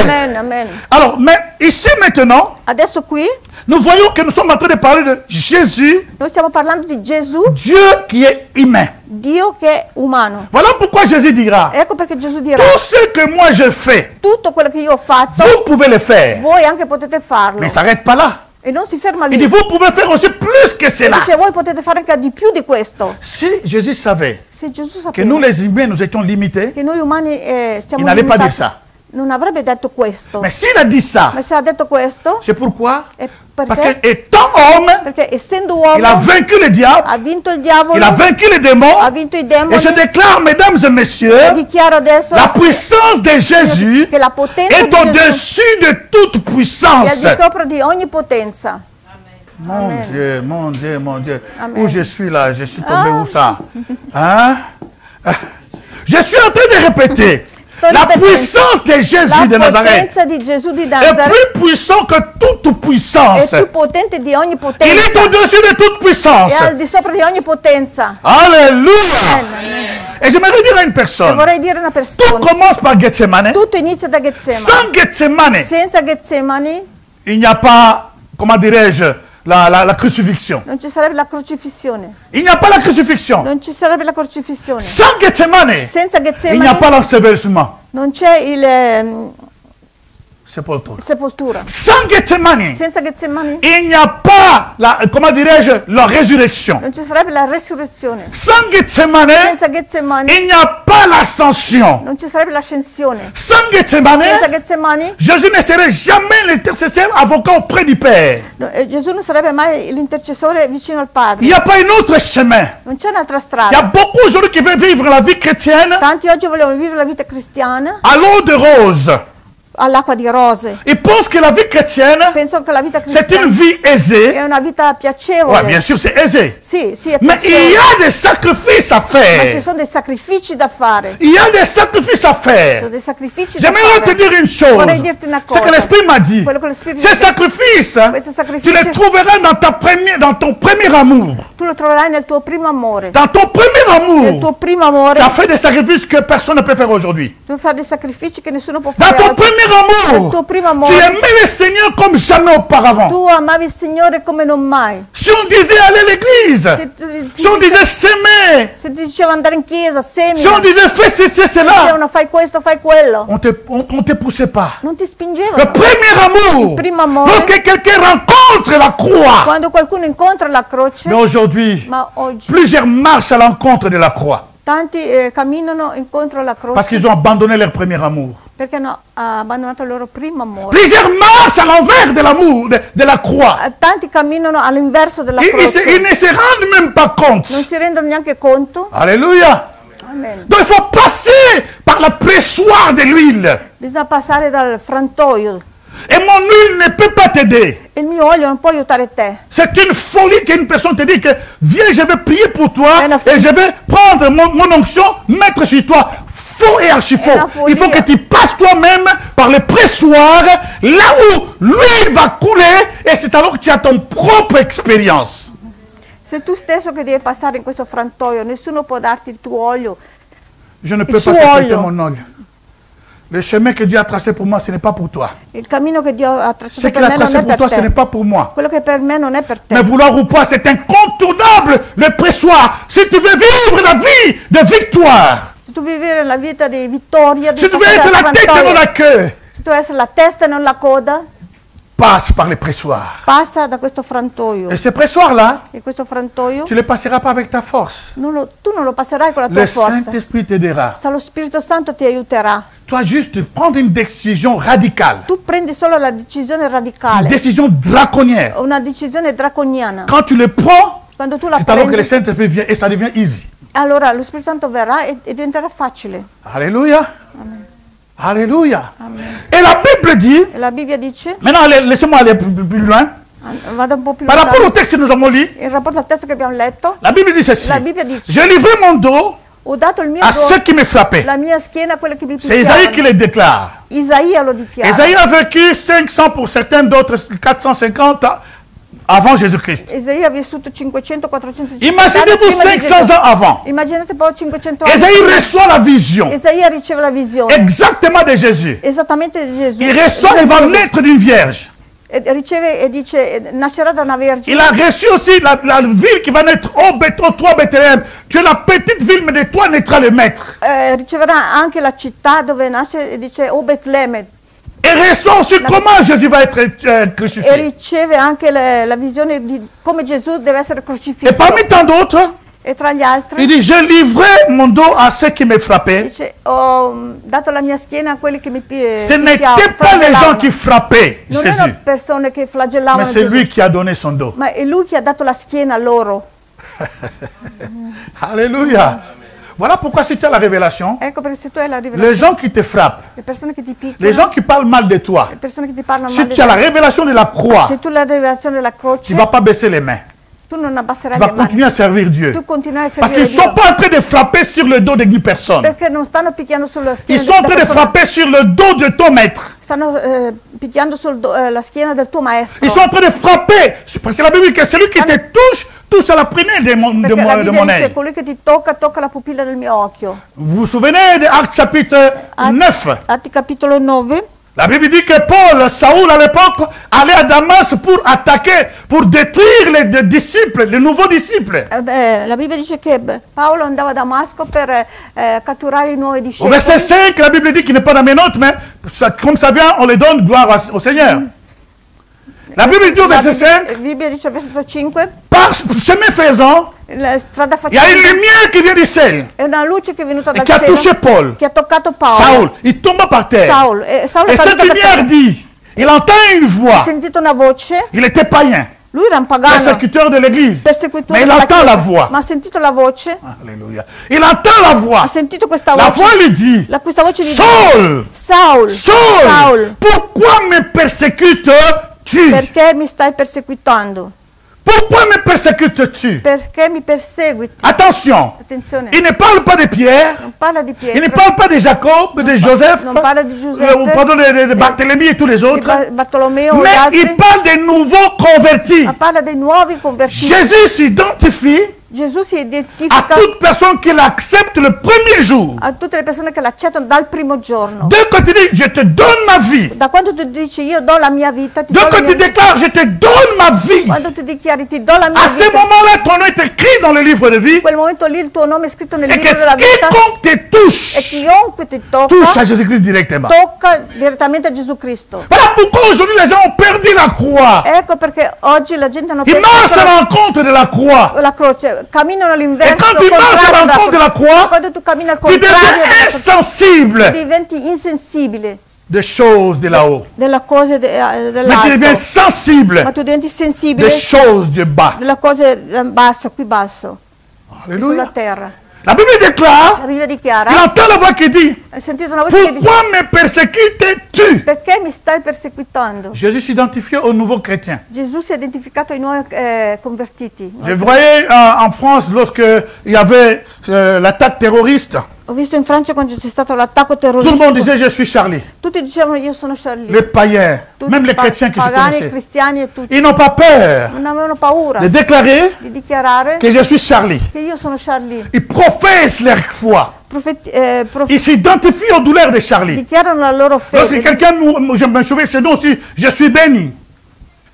Speaker 1: Amen, amen.
Speaker 2: Alors, mais ici maintenant,
Speaker 1: Adesso qui
Speaker 2: nous voyons que nous sommes en train de parler de Jésus,
Speaker 1: noi stiamo parlando di Gesù,
Speaker 2: Dieu qui est humain.
Speaker 1: Dio che è umano.
Speaker 2: Voilà pourquoi Jésus dira,
Speaker 1: Ecco perché Gesù dirà,
Speaker 2: tout ce que moi je fais,
Speaker 1: tutto quello che io ho fatto,
Speaker 2: vous pouvez le faire.
Speaker 1: voi anche potete farlo.
Speaker 2: Mais ça ne s'arrête pas là.
Speaker 1: E non si ferma lì.
Speaker 2: Il dit, vous pouvez faire aussi plus que
Speaker 1: E
Speaker 2: cela.
Speaker 1: dice, voi potete fare anche di più di questo.
Speaker 2: Si Jésus savait
Speaker 1: Se Gesù
Speaker 2: que nous
Speaker 1: sapeva
Speaker 2: les humains, nous étions limités,
Speaker 1: che noi umani stiamo
Speaker 2: il n'allait pas dire
Speaker 1: limitati,
Speaker 2: ça.
Speaker 1: non avrebbe detto questo.
Speaker 2: Mais s'il a dit ça,
Speaker 1: Ma se ha detto questo,
Speaker 2: c'est pourquoi?
Speaker 1: è
Speaker 2: Parce
Speaker 1: perché,
Speaker 2: qu'étant homme,
Speaker 1: perché essendo
Speaker 2: il a
Speaker 1: uomo
Speaker 2: vaincu le diable,
Speaker 1: ha vinto il diavolo,
Speaker 2: il a vaincu les démons.
Speaker 1: ha vinto i
Speaker 2: Et
Speaker 1: demoni.
Speaker 2: je déclare, mesdames et
Speaker 1: E
Speaker 2: messieurs,
Speaker 1: dichiaro adesso
Speaker 2: la puissance de Jésus
Speaker 1: che la potenza
Speaker 2: est
Speaker 1: di Gesù
Speaker 2: au-dessus de toute
Speaker 1: è al
Speaker 2: puissance.
Speaker 1: di sopra di ogni potenza.
Speaker 2: Mon Dieu, mon Dieu, mon Dieu.
Speaker 1: Amen.
Speaker 2: Où je suis là? Je suis tombé
Speaker 1: Ah.
Speaker 2: où ça? Hein? Je suis en train de répéter.
Speaker 1: Sto
Speaker 2: La
Speaker 1: ripetendo.
Speaker 2: puissance de Jésus de
Speaker 1: La
Speaker 2: Nazareth
Speaker 1: potenza di Gesù di
Speaker 2: est
Speaker 1: Nazareth
Speaker 2: plus puissant que toute
Speaker 1: è
Speaker 2: puissance.
Speaker 1: più potente di ogni
Speaker 2: Il est
Speaker 1: potenza.
Speaker 2: au-dessus de toute puissance.
Speaker 1: È al di sopra di ogni potenza.
Speaker 2: Alléluia.
Speaker 1: Amen.
Speaker 2: Et j'aimerais dire à une
Speaker 1: E
Speaker 2: personne,
Speaker 1: vorrei dire a una
Speaker 2: tout
Speaker 1: persona,
Speaker 2: commence par Gethsemane.
Speaker 1: tutto inizia da Getsemani.
Speaker 2: Sans Gethsemane,
Speaker 1: Senza Getsemani
Speaker 2: il n'y a pas, comment dirais-je, la crucifixion.
Speaker 1: non ci sarebbe la crocifissione.
Speaker 2: Il n'y a pas la crucifixion.
Speaker 1: Non ci sarebbe la crocifissione.
Speaker 2: Sans Gethsemane,
Speaker 1: Senza
Speaker 2: il n'y a
Speaker 1: Getsemani
Speaker 2: pas l'ensevelissement.
Speaker 1: non c'è il
Speaker 2: Sepolture.
Speaker 1: sepoltura.
Speaker 2: Sans Gethsemane,
Speaker 1: Senza Getsemani
Speaker 2: il n'y a pas, comment dirais-je, la résurrection.
Speaker 1: non ci sarebbe la resurrezione.
Speaker 2: Sans Gethsemane,
Speaker 1: Senza Getsemani
Speaker 2: il n'y a pas l'ascension.
Speaker 1: non ci sarebbe l'ascensione.
Speaker 2: Sans Gethsemane,
Speaker 1: Senza Getsemani
Speaker 2: Jésus ne serait jamais l'intercesseur avocat auprès du Père.
Speaker 1: Gesù non sarebbe mai l'intercessore vicino al
Speaker 2: Il
Speaker 1: Padre.
Speaker 2: n'y a pas un autre chemin.
Speaker 1: Non c'è un'altra
Speaker 2: Il y a
Speaker 1: strada.
Speaker 2: beaucoup aujourd'hui qui veulent vivre la vie chrétienne
Speaker 1: Tanti oggi vogliono vivere la vita cristiana
Speaker 2: à l'eau de rose.
Speaker 1: all'acqua di rose.
Speaker 2: Ils pensent que la vie chrétienne,
Speaker 1: Pensano che la vita
Speaker 2: c'est une
Speaker 1: cristiana
Speaker 2: vie aisée.
Speaker 1: è una vita
Speaker 2: Oui,
Speaker 1: piacevole.
Speaker 2: bien sûr, c'est aisé.
Speaker 1: Sì, è
Speaker 2: Mais il y
Speaker 1: piacevole.
Speaker 2: a des sacrifices à
Speaker 1: Ma ci
Speaker 2: faire.
Speaker 1: sono dei sacrifici da fare.
Speaker 2: Il y a des sacrifices à
Speaker 1: Sono
Speaker 2: faire.
Speaker 1: dei sacrifici da
Speaker 2: J'aimerais te
Speaker 1: fare.
Speaker 2: dire une chose.
Speaker 1: Vorrei dirti una
Speaker 2: Ce que
Speaker 1: cosa.
Speaker 2: l'Esprit m'a dit.
Speaker 1: Quello che lo Spirito
Speaker 2: Ces
Speaker 1: mi ha detto.
Speaker 2: sacrifices,
Speaker 1: Questi
Speaker 2: tu
Speaker 1: sacrifici
Speaker 2: les trouveras dans ton premier amour.
Speaker 1: tu lo troverai nel tuo primo amore.
Speaker 2: Dans ton premier
Speaker 1: Nel tuo
Speaker 2: amour,
Speaker 1: primo amore
Speaker 2: tu as fait des sacrifices que personne ne peut faire aujourd'hui.
Speaker 1: devi fare dei sacrifici che nessuno può
Speaker 2: Dans
Speaker 1: fare
Speaker 2: ton
Speaker 1: oggi.
Speaker 2: premier
Speaker 1: Nel
Speaker 2: amour,
Speaker 1: tuo primo
Speaker 2: tu
Speaker 1: amore
Speaker 2: aimais le Seigneur comme jamais auparavant.
Speaker 1: tu amavi il Signore come non mai.
Speaker 2: Si on disait aller à l'église, si on disait s'aimer,
Speaker 1: se ti diceva andare in chiesa, semina,
Speaker 2: si on disait fais ceci, cela,
Speaker 1: dicevano fai questo, fai quello,
Speaker 2: on te poussait pas.
Speaker 1: non ti
Speaker 2: Le
Speaker 1: spingevano.
Speaker 2: premier amour,
Speaker 1: Il primo amore.
Speaker 2: lorsque quelqu'un rencontre la croix.
Speaker 1: Quando qualcuno incontra la croce,
Speaker 2: Mais aujourd'hui,
Speaker 1: ma oggi
Speaker 2: plusieurs marchent à l'encontre de la croix
Speaker 1: tanti camminano incontro alla
Speaker 2: parce
Speaker 1: croce
Speaker 2: qu'ils ont abandonné leur premier amour.
Speaker 1: perché hanno abbandonato il loro primo amore.
Speaker 2: Plusieurs marchent à l'envers de l'amour, de la croix.
Speaker 1: Tanti camminano all'inverso della
Speaker 2: Ils
Speaker 1: croce,
Speaker 2: ne se rendent même pas compte.
Speaker 1: non si rendono neanche conto.
Speaker 2: Alléluia.
Speaker 1: Amen.
Speaker 2: Donc il faut passer par la pressoir de l'huile.
Speaker 1: Bisogna passare dal frantoio.
Speaker 2: Et mon huile ne peut pas t'aider.
Speaker 1: Il mio olio non può aiutare te.
Speaker 2: C'est une folie qu'une personne te dit que viens, je vais prier pour toi
Speaker 1: È una
Speaker 2: et je vais prendre mon onction, mettre sur toi. Faux et archi faux.
Speaker 1: È una follia.
Speaker 2: Il faut que tu passes toi-même par le pressoir, là où l'huile va couler, et c'est alors que tu as ton propre expérience.
Speaker 1: Sei tu stesso che devi passare in questo frantoio, nessuno può darti il tuo olio.
Speaker 2: Je ne
Speaker 1: Il
Speaker 2: peux pas
Speaker 1: suo
Speaker 2: te prêter
Speaker 1: olio.
Speaker 2: mon olio. Le chemin que Dieu a tracé pour moi, ce n'est pas pour toi.
Speaker 1: Il cammino che Dio ha
Speaker 2: Ce
Speaker 1: tracciato
Speaker 2: qu'il
Speaker 1: per
Speaker 2: a
Speaker 1: me non
Speaker 2: tracé
Speaker 1: è
Speaker 2: pour toi,
Speaker 1: per
Speaker 2: ce n'est
Speaker 1: te.
Speaker 2: pas pour moi.
Speaker 1: Quello che per me non è per te.
Speaker 2: Mais vouloir ou pas, c'est incontournable le pressoir. Si tu veux vivre la vie de victoire,
Speaker 1: Se tu vuoi vivere la vita di vittoria, di
Speaker 2: si tu veux être la tête et non la queue,
Speaker 1: se tu vuoi essere la testa e non la coda,
Speaker 2: passe par les pressoirs.
Speaker 1: passa da questo frantoio.
Speaker 2: Et ces pressoirs-là,
Speaker 1: E questo frantoio
Speaker 2: tu ne les passeras pas avec ta force.
Speaker 1: tu non lo passerai con la tua
Speaker 2: Le
Speaker 1: forza.
Speaker 2: Saint-Esprit t'aidera.
Speaker 1: Sa lo Spirito Santo ti aiuterà.
Speaker 2: Toi, juste prendre une décision radicale,
Speaker 1: Tu prendi solo la decisione
Speaker 2: une
Speaker 1: radicale,
Speaker 2: décision draconienne.
Speaker 1: una decisione draconiana.
Speaker 2: Quand tu le prends,
Speaker 1: Quando tu la
Speaker 2: c'est alors que le
Speaker 1: prendi,
Speaker 2: Saint-Esprit vient et ça devient easy.
Speaker 1: allora lo Spirito Santo verrà e diventerà facile.
Speaker 2: Alléluia. Alléluia. Et la Bible dit,
Speaker 1: E la Bibbia dice,
Speaker 2: maintenant laissez-moi aller plus loin.
Speaker 1: vado un po' più
Speaker 2: Par rapport au
Speaker 1: lontano,
Speaker 2: texte que nous avons lu,
Speaker 1: in rapporto al testo che abbiamo letto,
Speaker 2: la Bible dit ceci.
Speaker 1: la Bibbia dice,
Speaker 2: J'ai livré mon dos
Speaker 1: ho dato il mio
Speaker 2: à
Speaker 1: dono,
Speaker 2: ceux qui me frappaient.
Speaker 1: la mia schiena a quelli che mi
Speaker 2: C'est Isaïe qui
Speaker 1: picchiavano.
Speaker 2: le déclare.
Speaker 1: Isaia lo dichiara.
Speaker 2: Isaïe a vécu 500 pour certains, d'autres 450 avant Jésus-Christ.
Speaker 1: Isaia ha vissuto 500, 400,
Speaker 2: Imaginez-vous 500 ans avant.
Speaker 1: Immaginate poi 500 anni.
Speaker 2: Isaïe reçoit la vision
Speaker 1: Isaia riceve la visione.
Speaker 2: exactement de Jésus.
Speaker 1: Esattamente di Gesù.
Speaker 2: Il reçoit, il va naître d'une vierge.
Speaker 1: E riceve e dice, nascerà da una vergine.
Speaker 2: Il a reçu aussi la ville qui va naître, toi Bethléem. Tu es la petite ville, mais de toi naîtra le maître.
Speaker 1: Riceverà anche la città dove nasce e dice, o Betlemme.
Speaker 2: Et reçoit aussi comment Jésus va être
Speaker 1: E
Speaker 2: crucifié.
Speaker 1: riceve anche la visione di come Gesù deve essere
Speaker 2: Et
Speaker 1: crocifisso.
Speaker 2: parmi tant d'autres,
Speaker 1: E tra gli
Speaker 2: il
Speaker 1: altri
Speaker 2: dit, je livrai mon dos à ceux qui me frappaient.
Speaker 1: dice, ho dato la mia schiena a quelli che mi
Speaker 2: Ce n'étaient pas les gens qui frappaient
Speaker 1: Non
Speaker 2: Jésus,
Speaker 1: erano persone che
Speaker 2: mais
Speaker 1: flagellavano
Speaker 2: c'est lui
Speaker 1: Gesù,
Speaker 2: qui a donné son dos.
Speaker 1: ma è lui che ha dato la schiena a loro.
Speaker 2: Alléluia. Voilà pourquoi si tu as la révélation,
Speaker 1: Ecco perché se tu hai la
Speaker 2: les
Speaker 1: rivelazione,
Speaker 2: gens qui te frappent,
Speaker 1: le persone che ti
Speaker 2: les
Speaker 1: picchiano,
Speaker 2: gens qui parlent mal de toi,
Speaker 1: le persone che ti parlano
Speaker 2: si
Speaker 1: male di
Speaker 2: tu as la
Speaker 1: te,
Speaker 2: révélation de la croix,
Speaker 1: se tu hai la rivelazione della
Speaker 2: tu
Speaker 1: croce,
Speaker 2: ne vas pas baisser les mains.
Speaker 1: tu non
Speaker 2: Tu
Speaker 1: abbasserai
Speaker 2: vas
Speaker 1: le mani,
Speaker 2: continuer à servir Dieu.
Speaker 1: tu continuerai a
Speaker 2: Parce qu'ils
Speaker 1: servire
Speaker 2: ne sont
Speaker 1: Dio,
Speaker 2: pas en train de frapper sur le dos d'une personne.
Speaker 1: perché non stanno picchiando sulla
Speaker 2: Ils
Speaker 1: schiena
Speaker 2: sont en
Speaker 1: della
Speaker 2: train de
Speaker 1: persona,
Speaker 2: frapper sur le dos de ton maître.
Speaker 1: stanno picchiando la schiena del tuo maestro.
Speaker 2: Ils sont en train de frapper. Parce que la Bible dit que celui qui te touche à la prunelle de
Speaker 1: Perché la
Speaker 2: mon
Speaker 1: Bibbia dice,
Speaker 2: œil.
Speaker 1: colui che ti tocca, tocca la pupilla del mio occhio.
Speaker 2: Vous vous souvenez de Actes chapitre 9?
Speaker 1: Atti capitolo 9,
Speaker 2: La Bible dit que Paul, Saoul à l'époque, allait à Damas pour attaquer, pour détruire les disciples, les nouveaux disciples.
Speaker 1: la Bibbia dice che Paolo andava a Damasco per catturare i nuovi
Speaker 2: Au
Speaker 1: discepoli.
Speaker 2: verset 5, la Bible dit qu'il n'est pas dans mes notes, mais comme ça vient, on les donne gloire au Seigneur. La Bible dit au verset 5,
Speaker 1: La Bibbia dice al versetto 5,
Speaker 2: par chemin faisant,
Speaker 1: la strada
Speaker 2: il y a une
Speaker 1: facendo
Speaker 2: lumière qui vient du ciel
Speaker 1: è una luce che è venuta
Speaker 2: et
Speaker 1: dal
Speaker 2: qui a touché
Speaker 1: cielo
Speaker 2: Paul,
Speaker 1: che ha toccato Paolo.
Speaker 2: Saoul. Il tombe par terre.
Speaker 1: Saul è
Speaker 2: Et cette
Speaker 1: caduto per
Speaker 2: lumière
Speaker 1: terra.
Speaker 2: dit, il entend une
Speaker 1: Ha
Speaker 2: voix.
Speaker 1: sentito una voce,
Speaker 2: Il était païen,
Speaker 1: lui era un pagano,
Speaker 2: persécuteur de l'église.
Speaker 1: persecutore
Speaker 2: Mais il
Speaker 1: della
Speaker 2: entend
Speaker 1: Chiesa,
Speaker 2: la voix.
Speaker 1: ma ha sentito la voce,
Speaker 2: Alléluia. Il entend la voix.
Speaker 1: ha sentito questa
Speaker 2: La
Speaker 1: voce,
Speaker 2: voix lui dit,
Speaker 1: questa voce gli dice,
Speaker 2: Saul,
Speaker 1: Saul,
Speaker 2: Saul, pourquoi me persécutes-tu?
Speaker 1: perché mi stai perseguitando?
Speaker 2: Pourquoi me persécutes-tu?
Speaker 1: Perché mi perseguiti?
Speaker 2: Attention,
Speaker 1: Attenzione,
Speaker 2: il ne parle pas de Pierre,
Speaker 1: non parla di
Speaker 2: il ne
Speaker 1: Pietro,
Speaker 2: parle pas de Jacob, de Joseph,
Speaker 1: non parla di Giuseppe,
Speaker 2: pardon, de Barthélemy et tous les
Speaker 1: di
Speaker 2: autres,
Speaker 1: Bartolomeo e gli
Speaker 2: mais
Speaker 1: altri,
Speaker 2: il parle des nouveaux convertis.
Speaker 1: ma parla dei nuovi convertiti.
Speaker 2: Jésus s'identifie
Speaker 1: Gesù si
Speaker 2: à
Speaker 1: identifica
Speaker 2: toute personne qui l'accepte le premier jour.
Speaker 1: a tutte le persone che l'accettano dal primo giorno.
Speaker 2: Dès que tu dis, je te donne ma vie.
Speaker 1: Da quando tu dici io do la mia vita, ti do
Speaker 2: Dès
Speaker 1: la
Speaker 2: que
Speaker 1: mia
Speaker 2: tu
Speaker 1: vita.
Speaker 2: déclares, je te donne ma vie.
Speaker 1: Quando tu dichiari ti do la mia
Speaker 2: À ce
Speaker 1: vita,
Speaker 2: moment-là, ton nom est écrit dans le livre de vie.
Speaker 1: in quel momento lì il tuo nome è scritto nel
Speaker 2: Et
Speaker 1: libro
Speaker 2: que
Speaker 1: della vita
Speaker 2: quiconque te
Speaker 1: e
Speaker 2: touche,
Speaker 1: chiunque ti
Speaker 2: touche à
Speaker 1: tocca,
Speaker 2: Jésus-Christ directement.
Speaker 1: tocca direttamente a Gesù Cristo.
Speaker 2: Voilà pourquoi aujourd'hui les gens ont perdu la croix.
Speaker 1: Ecco perché oggi la gente non
Speaker 2: Ils marchent à
Speaker 1: pensa
Speaker 2: l'encontre de la croix.
Speaker 1: la croce, camminano
Speaker 2: Et
Speaker 1: all'inverso,
Speaker 2: quand tu marches à
Speaker 1: contrario
Speaker 2: l'encontre de la croix,
Speaker 1: quando tu cammini al
Speaker 2: tu
Speaker 1: contrario
Speaker 2: deviens
Speaker 1: della croce,
Speaker 2: insensible
Speaker 1: diventi insensibile
Speaker 2: des choses de là-haut.
Speaker 1: delle cose
Speaker 2: Mais tu deviens
Speaker 1: dell'alto,
Speaker 2: sensible
Speaker 1: ma tu diventi sensibile
Speaker 2: des choses du bas.
Speaker 1: delle cose basse, qui basso, sulla
Speaker 2: Alléluia.
Speaker 1: terra.
Speaker 2: La Bible déclare,
Speaker 1: La Bibbia
Speaker 2: il
Speaker 1: dichiara,
Speaker 2: entend la voix qui dit,
Speaker 1: hai sentito una voce che dice,
Speaker 2: pourquoi me persécutes-tu?
Speaker 1: perché mi stai perseguitando?
Speaker 2: Jésus s'identifiait aux nouveaux chrétiens.
Speaker 1: Gesù si è identificato ai nuovi convertiti.
Speaker 2: Je voyais en France, lorsque il y avait l'attaque terroriste,
Speaker 1: Ho visto in Francia quando c'è stato l'attacco
Speaker 2: tout le monde
Speaker 1: terroristico,
Speaker 2: disait je suis Charlie.
Speaker 1: tutti dicevano io sono Charlie.
Speaker 2: Les païens,
Speaker 1: Tutti
Speaker 2: même les chrétiens qui se
Speaker 1: pagani,
Speaker 2: connaissaient,
Speaker 1: cristiani e tutti
Speaker 2: ils n'ont pas peur
Speaker 1: non avevano paura
Speaker 2: de déclarer
Speaker 1: di dichiarare
Speaker 2: que je suis Charlie.
Speaker 1: che io sono Charlie.
Speaker 2: Ils professent leur foi. Ils s'identifient aux douleurs de Charlie.
Speaker 1: dichiarano la loro
Speaker 2: Lorsque
Speaker 1: fede.
Speaker 2: quelqu'un, je me souviens chez nous aussi, je suis béni.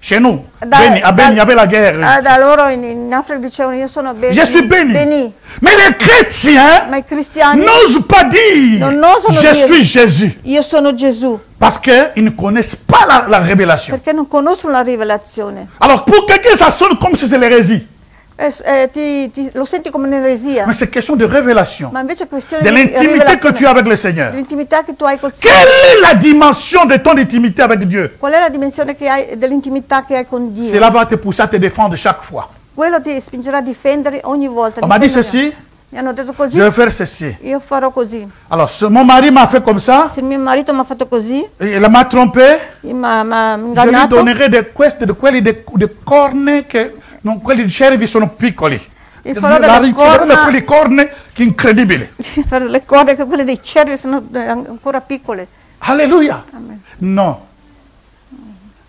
Speaker 2: Chez nous,
Speaker 1: Da-
Speaker 2: béni. À Béni,
Speaker 1: da-
Speaker 2: il y avait la guerre.
Speaker 1: Da loro in Africa dicevano io sono
Speaker 2: Je suis béni. Mais les chrétiens
Speaker 1: Ma i cristiani
Speaker 2: n'osent pas dire
Speaker 1: non osano
Speaker 2: je
Speaker 1: dire
Speaker 2: suis Jésus.
Speaker 1: io sono Gesù,
Speaker 2: Parce qu'ils ne connaissent pas la révélation.
Speaker 1: perché non conoscono la rivelazione.
Speaker 2: Alors pour quelqu'un, ça sonne comme si c'est l'hérésie.
Speaker 1: Lo senti come un'eresia,
Speaker 2: Mais c'est question de révélation.
Speaker 1: ma invece è questione
Speaker 2: De
Speaker 1: di
Speaker 2: l'intimité que tu as
Speaker 1: rivelazione,
Speaker 2: avec le Seigneur.
Speaker 1: dell'intimità che tu hai col Signore.
Speaker 2: Quelle est la dimension de ton intimité avec Dieu?
Speaker 1: Qual è la dimensione che hai dell'intimità che hai con Dio?
Speaker 2: Cela va te pousser à te défendre chaque fois.
Speaker 1: Quello ti spingerà a difendere ogni volta.
Speaker 2: On m'a dit
Speaker 1: difendermi.
Speaker 2: ceci,
Speaker 1: Mi hanno detto così,
Speaker 2: je vais faire ceci.
Speaker 1: io farò così.
Speaker 2: Alors, mon mari m'a fait comme ça,
Speaker 1: Se mio marito mi ha fatto così,
Speaker 2: il m'a trompé,
Speaker 1: mi ha
Speaker 2: je lui
Speaker 1: ingannato,
Speaker 2: donnerai di corne che, non, quelli di cervi sono piccoli.
Speaker 1: gli farò
Speaker 2: La
Speaker 1: delle
Speaker 2: riceverò da
Speaker 1: corna,
Speaker 2: quelle corne che incredibili.
Speaker 1: per le corde che quelle dei cervi sono ancora piccole.
Speaker 2: Alléluia.
Speaker 1: Amen.
Speaker 2: Non.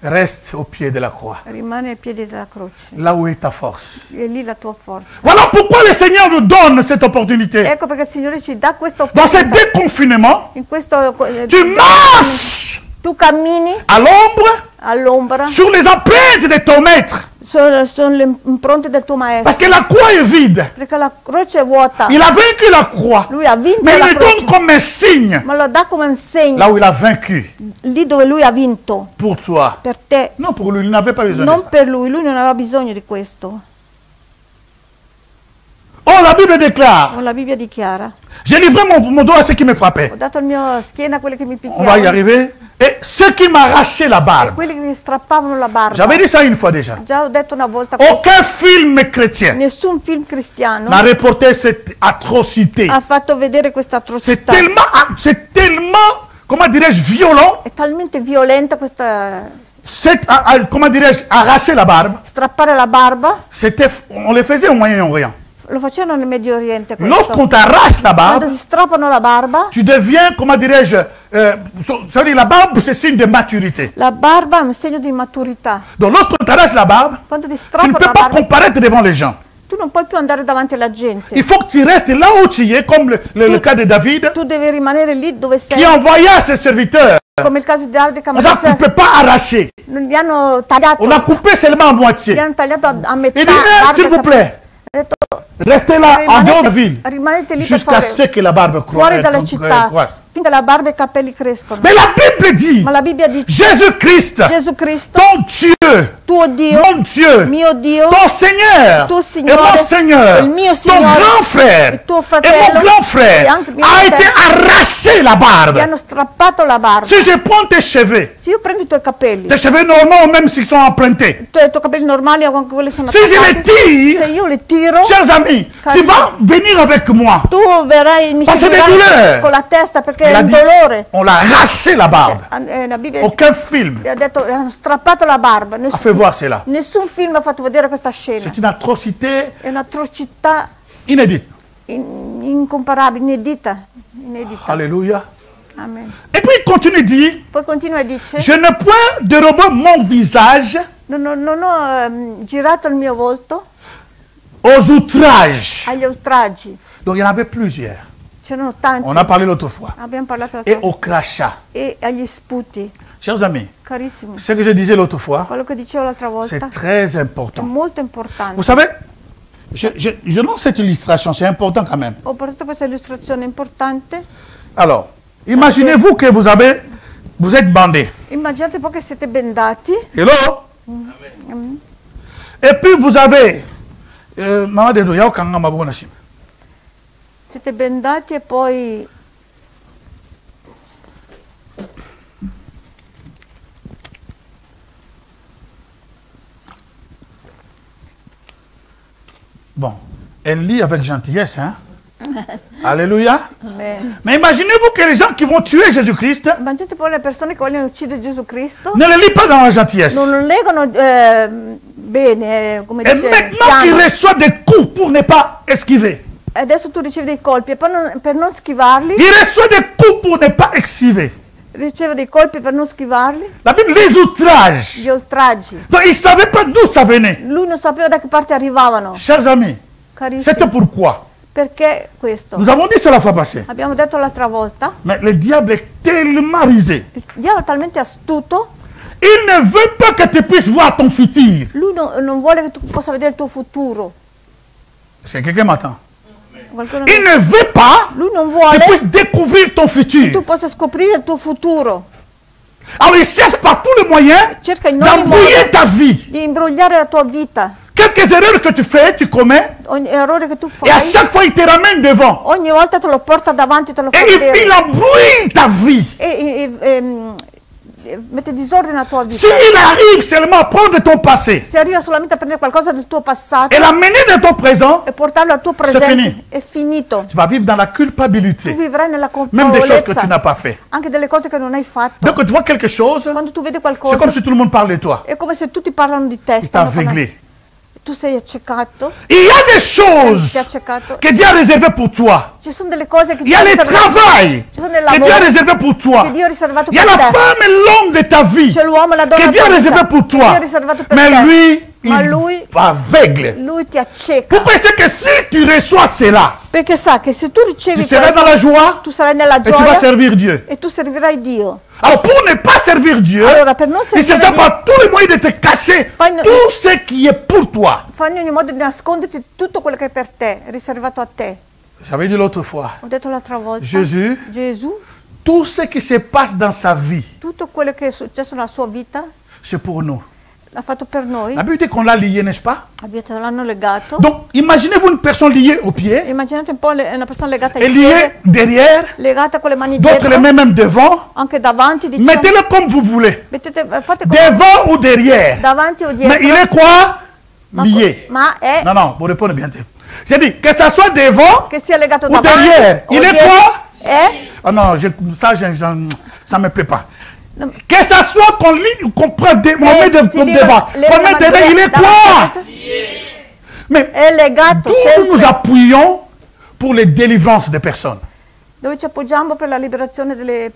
Speaker 2: Reste au pied de la croix,
Speaker 1: Rimane ai piedi della croce.
Speaker 2: là où est ta force.
Speaker 1: È lì la tua forza.
Speaker 2: Voilà pourquoi le Seigneur nous donne cette opportunité.
Speaker 1: Ecco perché il Signore ci dà questa
Speaker 2: Dans ce
Speaker 1: opportunità.
Speaker 2: déconfinement,
Speaker 1: In questo
Speaker 2: tu marches
Speaker 1: tu cammini
Speaker 2: à l'ombre
Speaker 1: all'ombra,
Speaker 2: sur les empreintes de ton maître.
Speaker 1: sono le impronte del tuo maestro.
Speaker 2: Parce que la croix est vide.
Speaker 1: Perché la croce è vuota.
Speaker 2: Il a vaincu la croix.
Speaker 1: Lui ha vinto
Speaker 2: Mais il
Speaker 1: la
Speaker 2: le donne
Speaker 1: croce,
Speaker 2: comme un signe.
Speaker 1: ma lo dà come un segno.
Speaker 2: Là où il a vaincu.
Speaker 1: Lì dove lui ha vinto.
Speaker 2: Pour toi.
Speaker 1: Per te.
Speaker 2: Non pour lui, il n'avait pas besoin de
Speaker 1: Non
Speaker 2: ça.
Speaker 1: per lui non aveva bisogno di questo.
Speaker 2: Oh, la Bible déclare.
Speaker 1: La Bibbia dichiara.
Speaker 2: J'ai livré mon dos à ceux qui me frappaient.
Speaker 1: Ho dato il mio schiena a quelli che mi
Speaker 2: On va y
Speaker 1: picchiavano.
Speaker 2: arriver. Et ceux qui m'arrachaient la
Speaker 1: E
Speaker 2: barbe.
Speaker 1: quelli che mi strappavano la barba.
Speaker 2: J'avais dit ça une fois déjà.
Speaker 1: Già ho detto una volta questo.
Speaker 2: Aucun film chrétien
Speaker 1: Nessun film cristiano
Speaker 2: n'a reporté cette atrocité.
Speaker 1: ha fatto vedere questa
Speaker 2: C'est
Speaker 1: atrocità.
Speaker 2: tellement, comment dirais-je, violent.
Speaker 1: È talmente violenta questa
Speaker 2: Comment dirais-je, arracher la barbe.
Speaker 1: strappare la barba.
Speaker 2: On le faisait au Moyen-Orient.
Speaker 1: Lo facevano nel Medio Oriente questo.
Speaker 2: Lorsqu'on t'arrache la
Speaker 1: Quando
Speaker 2: barbe,
Speaker 1: si strappano la barba,
Speaker 2: tu deviens, comment dirais-je, ça veut dire la barbe, c'est signe de maturité.
Speaker 1: la barba è un segno di maturità.
Speaker 2: Donc lorsqu'on t'arrache la barbe,
Speaker 1: Quando ti
Speaker 2: tu ne
Speaker 1: strappano
Speaker 2: peux
Speaker 1: la
Speaker 2: pas
Speaker 1: barba,
Speaker 2: comparaître devant les gens.
Speaker 1: tu non puoi più andare davanti alla gente.
Speaker 2: Il faut que tu restes là où tu es, comme le cas de David,
Speaker 1: Tu devi rimanere lì dove sei.
Speaker 2: qui envoya ses serviteurs.
Speaker 1: Come il caso di Davide che
Speaker 2: Ça, tu ne peux pas arracher.
Speaker 1: non gli hanno tagliato,
Speaker 2: On a coupé seulement à
Speaker 1: gli
Speaker 2: moitié.
Speaker 1: hanno tagliato a metà.
Speaker 2: Il dit,
Speaker 1: barba
Speaker 2: s'il
Speaker 1: e
Speaker 2: vous
Speaker 1: capelli.
Speaker 2: plaît,
Speaker 1: Ha detto,
Speaker 2: restez là, en dehors de la ville,
Speaker 1: rimanete lì per
Speaker 2: jusqu'à
Speaker 1: fare
Speaker 2: ce que la barbe
Speaker 1: fuori dalla città,
Speaker 2: croisse.
Speaker 1: finché la barba e i capelli crescono.
Speaker 2: Mais la Bible dit,
Speaker 1: Ma la Bibbia dice,
Speaker 2: Jésus-Christ,
Speaker 1: Gesù Cristo,
Speaker 2: ton Dieu,
Speaker 1: tuo Dio,
Speaker 2: mon Dieu,
Speaker 1: mio Dio,
Speaker 2: ton Seigneur,
Speaker 1: tuo
Speaker 2: et
Speaker 1: Signore,
Speaker 2: mon Seigneur,
Speaker 1: il mio
Speaker 2: ton
Speaker 1: Signore,
Speaker 2: grand frère,
Speaker 1: il tuo
Speaker 2: et
Speaker 1: fratello,
Speaker 2: mon grand
Speaker 1: e
Speaker 2: frère
Speaker 1: anche mio
Speaker 2: a été
Speaker 1: fratello,
Speaker 2: arraché la
Speaker 1: gli
Speaker 2: barbe.
Speaker 1: hanno strappato la barba.
Speaker 2: Si je prends tes cheveux
Speaker 1: Se io prendo i tuoi capelli,
Speaker 2: normaux, même s'ils sont emprunttés,
Speaker 1: i tuoi capelli normali o anche quelli sono
Speaker 2: si je les
Speaker 1: attaccati, se
Speaker 2: tire,
Speaker 1: io li tiro,
Speaker 2: chers amis, tu vas venir avec moi.
Speaker 1: tu verrai, mi
Speaker 2: Parce que
Speaker 1: seguirai
Speaker 2: des douleurs.
Speaker 1: con la testa perché
Speaker 2: Il
Speaker 1: è
Speaker 2: a
Speaker 1: un
Speaker 2: dit,
Speaker 1: dolore.
Speaker 2: on l'a arraché la barbe.
Speaker 1: La Bibbia
Speaker 2: Aucun film
Speaker 1: gli ha detto, gli hanno strappato la barba.
Speaker 2: a fait voir cela.
Speaker 1: Nessun film ha fatto vedere questa scena.
Speaker 2: C'est une atrocité
Speaker 1: È un'atrocità
Speaker 2: inédite.
Speaker 1: incomparabile, inedita.
Speaker 2: Alléluia.
Speaker 1: Amen.
Speaker 2: Et puis il continue de dire,
Speaker 1: Poi continua e dice,
Speaker 2: je ne point dérober mon visage
Speaker 1: non ho girato il mio volto
Speaker 2: aux outrages.
Speaker 1: agli oltraggi.
Speaker 2: Donc il y en avait plusieurs.
Speaker 1: C'erano tanti.
Speaker 2: On a parlé l'autre fois.
Speaker 1: Abbiamo parlato
Speaker 2: Et au crachat.
Speaker 1: e agli sputi.
Speaker 2: Chers amis,
Speaker 1: Carissimi,
Speaker 2: ce que je disais l'autre fois,
Speaker 1: quello che dicevo l'altra volta
Speaker 2: c'est très
Speaker 1: è
Speaker 2: important.
Speaker 1: molto
Speaker 2: Vous
Speaker 1: importante.
Speaker 2: savez, je lance cette illustration, c'est important quand même.
Speaker 1: Ho portato questa illustrazione importante.
Speaker 2: Alors, imaginez-vous que vous êtes bandé.
Speaker 1: Immaginate poi che siete bendati.
Speaker 2: Hello? Et puis vous avez... Maman de Doya, Kanga Mabona Sim.
Speaker 1: Siete bendati e poi
Speaker 2: Bon, elle lit avec gentillesse, hein? Alléluia.
Speaker 1: Amen.
Speaker 2: Mais imaginez-vous que les gens qui vont tuer Jésus-Christ
Speaker 1: Immaginate poi le persone che vogliono uccidere Gesù Cristo
Speaker 2: ne le lisent pas dans la gentillesse.
Speaker 1: non lo leggono bene, come
Speaker 2: Et
Speaker 1: dice
Speaker 2: maintenant qu'il
Speaker 1: piano.
Speaker 2: reçoit des coups pour ne pas esquiver.
Speaker 1: Adesso tu ricevi dei colpi e poi per non schivarli,
Speaker 2: Il reçoit des coups pour ne pas esquiver.
Speaker 1: riceve dei colpi per non schivarli,
Speaker 2: La Bible, les outrages.
Speaker 1: gli oltraggi.
Speaker 2: Donc il ne savait pas d'où ça venait.
Speaker 1: Lui non sapeva da che parte arrivavano,
Speaker 2: Chers amis,
Speaker 1: carissimi.
Speaker 2: c'était pourquoi
Speaker 1: Perché questo?
Speaker 2: Nous avons dit ça la fois passée.
Speaker 1: Abbiamo detto l'altra volta,
Speaker 2: Mais le diable est tellement rusé.
Speaker 1: il diavolo è talmente astuto,
Speaker 2: Il ne veut pas que tu puisses voir ton futur.
Speaker 1: lui non vuole che tu possa vedere il tuo futuro.
Speaker 2: C'est quelqu'un m'attend.
Speaker 1: Qualcuno
Speaker 2: Il ne veut pas
Speaker 1: Lui non
Speaker 2: que
Speaker 1: vuole
Speaker 2: tu puisses découvrir ton
Speaker 1: che tu
Speaker 2: futur.
Speaker 1: possa scoprire il tuo futuro.
Speaker 2: Alors il cherche par tous les moyens
Speaker 1: Cerca in ogni
Speaker 2: d'embrouiller
Speaker 1: modo
Speaker 2: ta vie.
Speaker 1: di imbrogliare la tua vita.
Speaker 2: Quelques erreurs que tu fais, tu commets,
Speaker 1: Ogni errore che tu
Speaker 2: et à
Speaker 1: fai,
Speaker 2: chaque fois il te ramène devant.
Speaker 1: ogni volta te lo porta davanti, te lo fa
Speaker 2: Et il
Speaker 1: vedere.
Speaker 2: embrouille ta vie.
Speaker 1: Mette disordine la tua vita.
Speaker 2: S'il arrive seulement à prendre ton passé
Speaker 1: Se arriva solamente a prendere qualcosa del tuo passato
Speaker 2: et l'amener dans ton présent,
Speaker 1: e portarlo al tuo
Speaker 2: fini.
Speaker 1: presente, è finito.
Speaker 2: tu vas vivre dans la
Speaker 1: Tu
Speaker 2: culpabilité.
Speaker 1: vivrai nella
Speaker 2: Même des choses que tu
Speaker 1: colpevolezza,
Speaker 2: n'as pas fait.
Speaker 1: anche delle cose che non hai fatto.
Speaker 2: Donc quand tu vois quelque chose,
Speaker 1: Quando tu vedi
Speaker 2: c'est
Speaker 1: qualcosa,
Speaker 2: comme si tout le monde parlait de toi.
Speaker 1: è come se tutti parlano di te.
Speaker 2: Il t'a
Speaker 1: stanno parlando.
Speaker 2: aveuglé.
Speaker 1: Tu sei accecato,
Speaker 2: Il y a des
Speaker 1: sei
Speaker 2: choses
Speaker 1: accecato.
Speaker 2: que Dieu a réservées pour toi.
Speaker 1: Ci sono delle cose che
Speaker 2: Il y a
Speaker 1: Dio ha
Speaker 2: les
Speaker 1: riservato.
Speaker 2: travails
Speaker 1: Ci sono del
Speaker 2: que Dieu a
Speaker 1: lavoro
Speaker 2: réservé pour toi.
Speaker 1: che Dio ha riservato
Speaker 2: Il y a
Speaker 1: per
Speaker 2: la
Speaker 1: te.
Speaker 2: femme et l'homme de ta vie
Speaker 1: C'è l'uomo e la donna
Speaker 2: que Dieu a
Speaker 1: tua vita,
Speaker 2: réservé pour
Speaker 1: che Dio ha
Speaker 2: toi.
Speaker 1: riservato per
Speaker 2: Mais
Speaker 1: te.
Speaker 2: lui,
Speaker 1: Ma
Speaker 2: il
Speaker 1: lui-
Speaker 2: aveugle.
Speaker 1: Lui ti acceca.
Speaker 2: Pourquoi c'est que si tu reçois cela,
Speaker 1: Perché sa che se tu ricevi
Speaker 2: tu seras dans
Speaker 1: questo,
Speaker 2: la joie
Speaker 1: tu sarai nella
Speaker 2: et tu vas
Speaker 1: gioia
Speaker 2: servir Dieu.
Speaker 1: e tu servirai Dio.
Speaker 2: Alors pour ne pas servir Dieu,
Speaker 1: Allora, per non
Speaker 2: il
Speaker 1: servire
Speaker 2: cherche
Speaker 1: Dio,
Speaker 2: par tous les moyens de te cacher
Speaker 1: Fai no-
Speaker 2: tout ce qui est pour toi.
Speaker 1: fai in ogni modo di nasconderti tutto quello che è per te, è riservato a te.
Speaker 2: J'avais dit l'autre fois,
Speaker 1: Ho detto l'altra volta,
Speaker 2: Gesù,
Speaker 1: Gesù,
Speaker 2: tout ce qui se passe dans sa vie,
Speaker 1: tutto quello che è successo nella sua vita
Speaker 2: c'est pour nous.
Speaker 1: l'ha fatto per noi,
Speaker 2: La Bible dit qu'on l'a lié, n'est-ce pas?
Speaker 1: l'hanno legato.
Speaker 2: Donc, imaginez-vous une personne liée au pied
Speaker 1: Immaginate un po' una persona legata
Speaker 2: et
Speaker 1: ai piedi,
Speaker 2: liée derrière,
Speaker 1: legata con le mani
Speaker 2: d'autres les
Speaker 1: dietro,
Speaker 2: met même devant.
Speaker 1: anche davanti, diciamo.
Speaker 2: Mettez-le comme vous voulez,
Speaker 1: Fate come
Speaker 2: devant ou derrière.
Speaker 1: davanti o
Speaker 2: Mais
Speaker 1: dietro.
Speaker 2: il est quoi? Lié.
Speaker 1: Ma è
Speaker 2: Non, non, vous répondez bien. J'ai dit que ça soit devant
Speaker 1: che sia legato
Speaker 2: ou
Speaker 1: davanti
Speaker 2: derrière.
Speaker 1: o
Speaker 2: Il est
Speaker 1: dietro.
Speaker 2: quoi?
Speaker 1: È
Speaker 2: Ah non, ça ne me plaît pas. Que ça soit qu'on lit, qu'on prend on met
Speaker 1: si lega-
Speaker 2: devant.
Speaker 1: lega
Speaker 2: Qu'on met
Speaker 1: la
Speaker 2: derrière, il est
Speaker 1: davanti,
Speaker 2: quoi? Mais
Speaker 1: è legato
Speaker 2: d'où nous nous
Speaker 1: sempre.
Speaker 2: appuyons pour les délivrances des personnes,
Speaker 1: Dove ci appoggiamo per la liberazione delle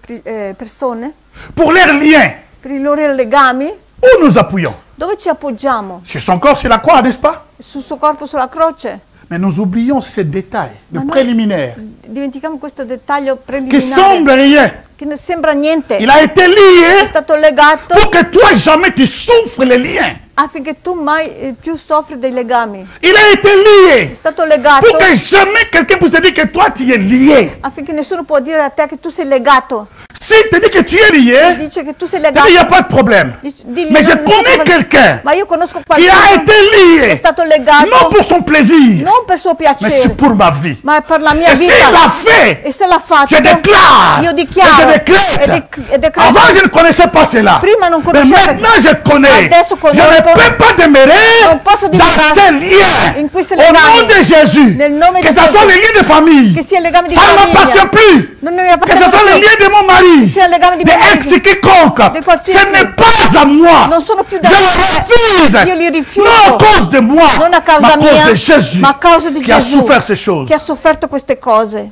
Speaker 1: persone,
Speaker 2: pour leurs liens.
Speaker 1: per i loro legami,
Speaker 2: Où nous appuyons?
Speaker 1: dove ci appoggiamo?
Speaker 2: Sur son corps, sur la croix, n'est-ce pas?
Speaker 1: Sul suo corpo sulla croce.
Speaker 2: Mais nous oublions ces détails, le
Speaker 1: Ma noi-
Speaker 2: préliminaire,
Speaker 1: Dimentichiamo questo dettaglio
Speaker 2: qui
Speaker 1: preliminare
Speaker 2: semble rien.
Speaker 1: che non sembra niente.
Speaker 2: Il a été
Speaker 1: È
Speaker 2: lié
Speaker 1: stato legato
Speaker 2: pour que toi jamais tu souffres les liens.
Speaker 1: affinché tu mai più soffri dei legami.
Speaker 2: Il a été lié
Speaker 1: È stato legato
Speaker 2: pour que jamais quelqu'un puisse te dire que toi tu es lié.
Speaker 1: affinché nessuno può dire a te che tu sei legato.
Speaker 2: S'il te dit que tu es lié,
Speaker 1: Dice che tu sei
Speaker 2: il
Speaker 1: legato.
Speaker 2: n'y a pas de problème.
Speaker 1: Digli,
Speaker 2: Mais je
Speaker 1: non c'è
Speaker 2: connais
Speaker 1: problema.
Speaker 2: quelqu'un
Speaker 1: Ma io conosco
Speaker 2: qui a
Speaker 1: qualcuno
Speaker 2: été
Speaker 1: che è
Speaker 2: lié,
Speaker 1: stato legato
Speaker 2: non pour son plaisir,
Speaker 1: non per suo
Speaker 2: mais c'est
Speaker 1: piacere,
Speaker 2: pour ma vie.
Speaker 1: ma è per la mia
Speaker 2: Et s'il
Speaker 1: vita.
Speaker 2: l'a fait,
Speaker 1: E se l'ha fatto,
Speaker 2: je déclare,
Speaker 1: io
Speaker 2: et
Speaker 1: dichiaro
Speaker 2: je décrète.
Speaker 1: e decreto.
Speaker 2: Avant, je ne connaissais pas cela.
Speaker 1: Prima non
Speaker 2: Mais
Speaker 1: conoscevo,
Speaker 2: maintenant, je connais.
Speaker 1: adesso
Speaker 2: Je ne
Speaker 1: conosco.
Speaker 2: peux pas demeurer
Speaker 1: Non posso
Speaker 2: dans
Speaker 1: dimorare
Speaker 2: ces liens.
Speaker 1: in questi
Speaker 2: Au nom
Speaker 1: legami.
Speaker 2: de Jésus.
Speaker 1: Nel nome
Speaker 2: Que
Speaker 1: di
Speaker 2: ce
Speaker 1: Gesù.
Speaker 2: soit les liens de famille.
Speaker 1: Che sia il legame di
Speaker 2: Ça ne
Speaker 1: famiglia.
Speaker 2: m'appartient plus.
Speaker 1: Non mi
Speaker 2: Que ce
Speaker 1: appartiene
Speaker 2: soit les
Speaker 1: più.
Speaker 2: liens de mon mari.
Speaker 1: Sia il legame di
Speaker 2: De
Speaker 1: mio marito.
Speaker 2: ex quiconque.
Speaker 1: Di qualsiasi.
Speaker 2: Ce n'est pas à moi.
Speaker 1: Non sono più da
Speaker 2: Je
Speaker 1: me.
Speaker 2: le refuse.
Speaker 1: Io li rifiuto.
Speaker 2: Non à cause de moi.
Speaker 1: Non a causa
Speaker 2: mais à
Speaker 1: mia,
Speaker 2: cause de Jésus.
Speaker 1: ma a causa di
Speaker 2: qui a
Speaker 1: Gesù
Speaker 2: souffert ces choses.
Speaker 1: che ha sofferto queste cose.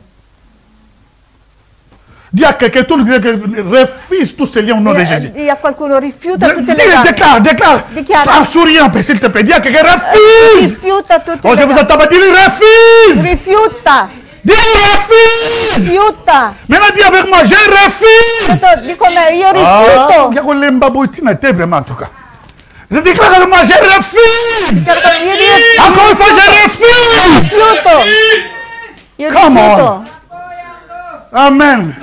Speaker 2: Dis à quelqu'un, tout refuse tous ces liens au nom de Jésus.
Speaker 1: Di a qualcuno rifiuta tutte le legami.
Speaker 2: Déclare.
Speaker 1: Dichiara.
Speaker 2: En souriant, s'il te plaît. Dis à quelqu'un, refuse.
Speaker 1: Rifiuta tutte
Speaker 2: Oh,
Speaker 1: le
Speaker 2: je vous
Speaker 1: legami.
Speaker 2: entends pas dire, refuse.
Speaker 1: Rifiuta.
Speaker 2: Dis, refuse.
Speaker 1: Rifiuta.
Speaker 2: Maintenant, dis avec moi, je refuse.
Speaker 1: Dico me, io
Speaker 2: Ah,
Speaker 1: rifiuto.
Speaker 2: il y a un lembabotina, t'es vraiment en tout cas. Je déclare avec moi, je refuse. Encore une fois, je refuse.
Speaker 1: Rifiuto. Io
Speaker 2: Come
Speaker 1: rifiuto.
Speaker 2: Amen.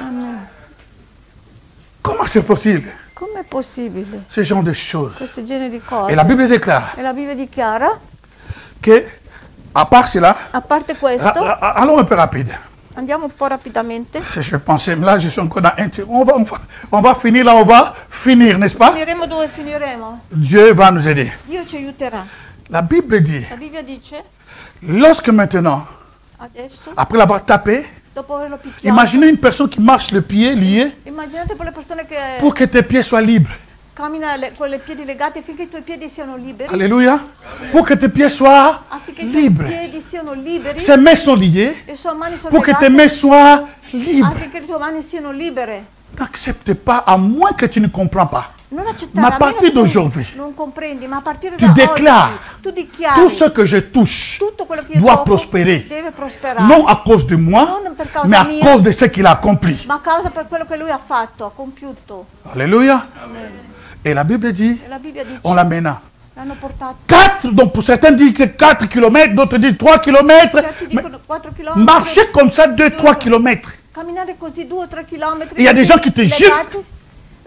Speaker 2: Comment c'est possible?
Speaker 1: Com'è possibile
Speaker 2: Ce genre de choses.
Speaker 1: questo genere di
Speaker 2: Et
Speaker 1: cose?
Speaker 2: la Bible déclare
Speaker 1: E la Bibbia dichiara,
Speaker 2: que, à part cela,
Speaker 1: a parte questo,
Speaker 2: allons un peu rapide.
Speaker 1: andiamo un po' rapidamente.
Speaker 2: Je pensais, là, je suis encore dans un... On va finir là, on va finir, n'est-ce pas?
Speaker 1: Finiremo dove finiremo?
Speaker 2: Dieu va nous aider.
Speaker 1: Dio ci aiuterà.
Speaker 2: La Bible dit,
Speaker 1: La Bibbia dice,
Speaker 2: lorsque maintenant,
Speaker 1: adesso,
Speaker 2: après l'avoir tapé,
Speaker 1: dopo averlo picchiato,
Speaker 2: imaginez une personne qui marche le pied lié
Speaker 1: immaginate quelle persone che
Speaker 2: pour que tes pieds soient libres.
Speaker 1: cammina con i piedi legati affinché i tuoi piedi siano liberi.
Speaker 2: Alléluia. Pour que tes pieds soient
Speaker 1: Affinché i tuoi
Speaker 2: libres.
Speaker 1: piedi siano liberi.
Speaker 2: Ses mains sont liées
Speaker 1: Le sue mani sono
Speaker 2: pour que tes
Speaker 1: legate.
Speaker 2: mains soient libres.
Speaker 1: Affinché le tue mani siano libere.
Speaker 2: N'accepte pas, à moins que tu ne comprends pas.
Speaker 1: Non
Speaker 2: Mais
Speaker 1: accettare,
Speaker 2: à partir d'aujourd'hui,
Speaker 1: non comprendi, ma a partire
Speaker 2: tu
Speaker 1: da
Speaker 2: déclares,
Speaker 1: oggi tu dichiari
Speaker 2: tout ce que je touche
Speaker 1: tutto quello che io
Speaker 2: doit
Speaker 1: tocco
Speaker 2: prospérer.
Speaker 1: deve prosperare,
Speaker 2: Non à cause de moi,
Speaker 1: non per causa
Speaker 2: mais à
Speaker 1: mia,
Speaker 2: cause de ce qu'il a accompli.
Speaker 1: ma a causa per quello che lui ha fatto, ha compiuto.
Speaker 2: Alléluia.
Speaker 1: Amen.
Speaker 2: Et la Bible dit,
Speaker 1: E la Bibbia dice,
Speaker 2: on l'amena.
Speaker 1: l'hanno portato.
Speaker 2: 4, donc pour certains disent que 4 km, d'autres disent 3 km.
Speaker 1: Certi dicono 4 km.
Speaker 2: Marcher comme ça 2-3 km.
Speaker 1: Camminare così 2 o 3 chilometri.
Speaker 2: Il y a des gens qui te
Speaker 1: legati,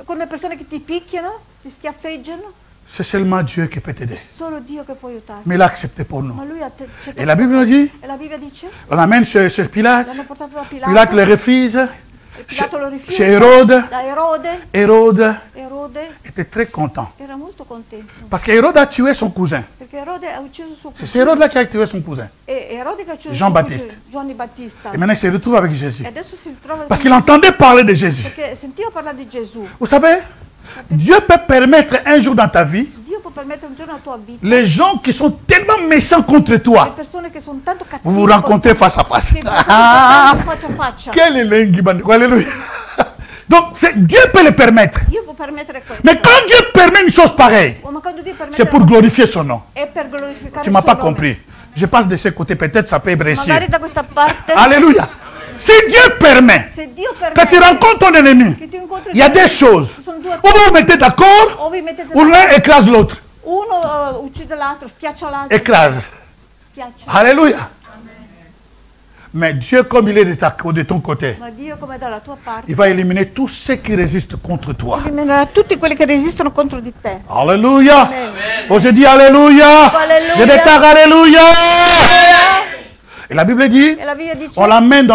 Speaker 1: con le persone che ti picchiano, ti schiaffeggiano.
Speaker 2: C'est seulement Dieu qui peut t'aider.
Speaker 1: Solo Dio che può aiutarti.
Speaker 2: Mais il a accepté pour nous.
Speaker 1: Ma lui ha accettato.
Speaker 2: Et la Bible nous dit,
Speaker 1: E la Bibbia dice,
Speaker 2: on amène chez Pilate.
Speaker 1: l'hanno portato da Pilato.
Speaker 2: Pilate le refuse.
Speaker 1: E Pilato lo rifiuta.
Speaker 2: Chez Hérode.
Speaker 1: Da Erode.
Speaker 2: Hérode
Speaker 1: Erode
Speaker 2: était très content.
Speaker 1: era molto contento.
Speaker 2: Parce qu'Hérode a tué son cousin.
Speaker 1: Perché Erode ha ucciso suo
Speaker 2: C'est
Speaker 1: cugino.
Speaker 2: Hérode-là qui a tué son cousin.
Speaker 1: E Erode che ha ucciso
Speaker 2: Jean-Baptiste.
Speaker 1: suo cugino, Giovanni Battista.
Speaker 2: Et maintenant il se retrouve avec Jésus.
Speaker 1: E adesso si ritrova
Speaker 2: Parce
Speaker 1: con
Speaker 2: qu'il entendait parler de Jésus.
Speaker 1: perché sentiva parlare di Gesù.
Speaker 2: Vous savez, Dieu peut permettre un jour dans ta vie,
Speaker 1: Dio può permettere un giorno nella tua vita
Speaker 2: les gens qui sont tellement méchants contre
Speaker 1: le
Speaker 2: toi,
Speaker 1: persone che sono tanto cattive
Speaker 2: vous vous rencontrez face à face.
Speaker 1: che vi incontrate faccia a faccia.
Speaker 2: Quel est l'ingibande. Alléluia. Donc Dieu peut le permettre.
Speaker 1: Dio può permettere questo.
Speaker 2: Mais quand Dieu permet une chose pareille,
Speaker 1: Ma quando Dio permette
Speaker 2: c'est pour glorifier son nom.
Speaker 1: è per glorificare
Speaker 2: Tu
Speaker 1: il
Speaker 2: ne m'as
Speaker 1: suo
Speaker 2: pas
Speaker 1: nome.
Speaker 2: compris. Je passe de ce côté, peut-être ça peut être précieux.
Speaker 1: Magari da questa parte,
Speaker 2: Alléluia. Si Dieu permet
Speaker 1: se Dio
Speaker 2: que tu
Speaker 1: permette
Speaker 2: rencontres ton ennemi,
Speaker 1: che tu incontri
Speaker 2: il y a des choses.
Speaker 1: ci sono due
Speaker 2: Ou vous vous mettez d'accord,
Speaker 1: o vi mettete
Speaker 2: ou l'un écrase l'autre.
Speaker 1: uno uccide l'altro, schiaccia l'altro,
Speaker 2: Écrase.
Speaker 1: schiaccia.
Speaker 2: Alléluia. Mais Dieu, comme il est de ton côté,
Speaker 1: Ma Dio come è dalla tua parte
Speaker 2: il va éliminer tous ceux qui résistent contre toi.
Speaker 1: eliminerà tutti quelli che resistono contro di te.
Speaker 2: Alléluia.
Speaker 1: Amen.
Speaker 2: Oh, je dis Alléluia.
Speaker 1: Alléluia.
Speaker 2: Je déclare Alléluia. Et la Bible dit,
Speaker 1: E la Bibbia dice
Speaker 2: on l'amène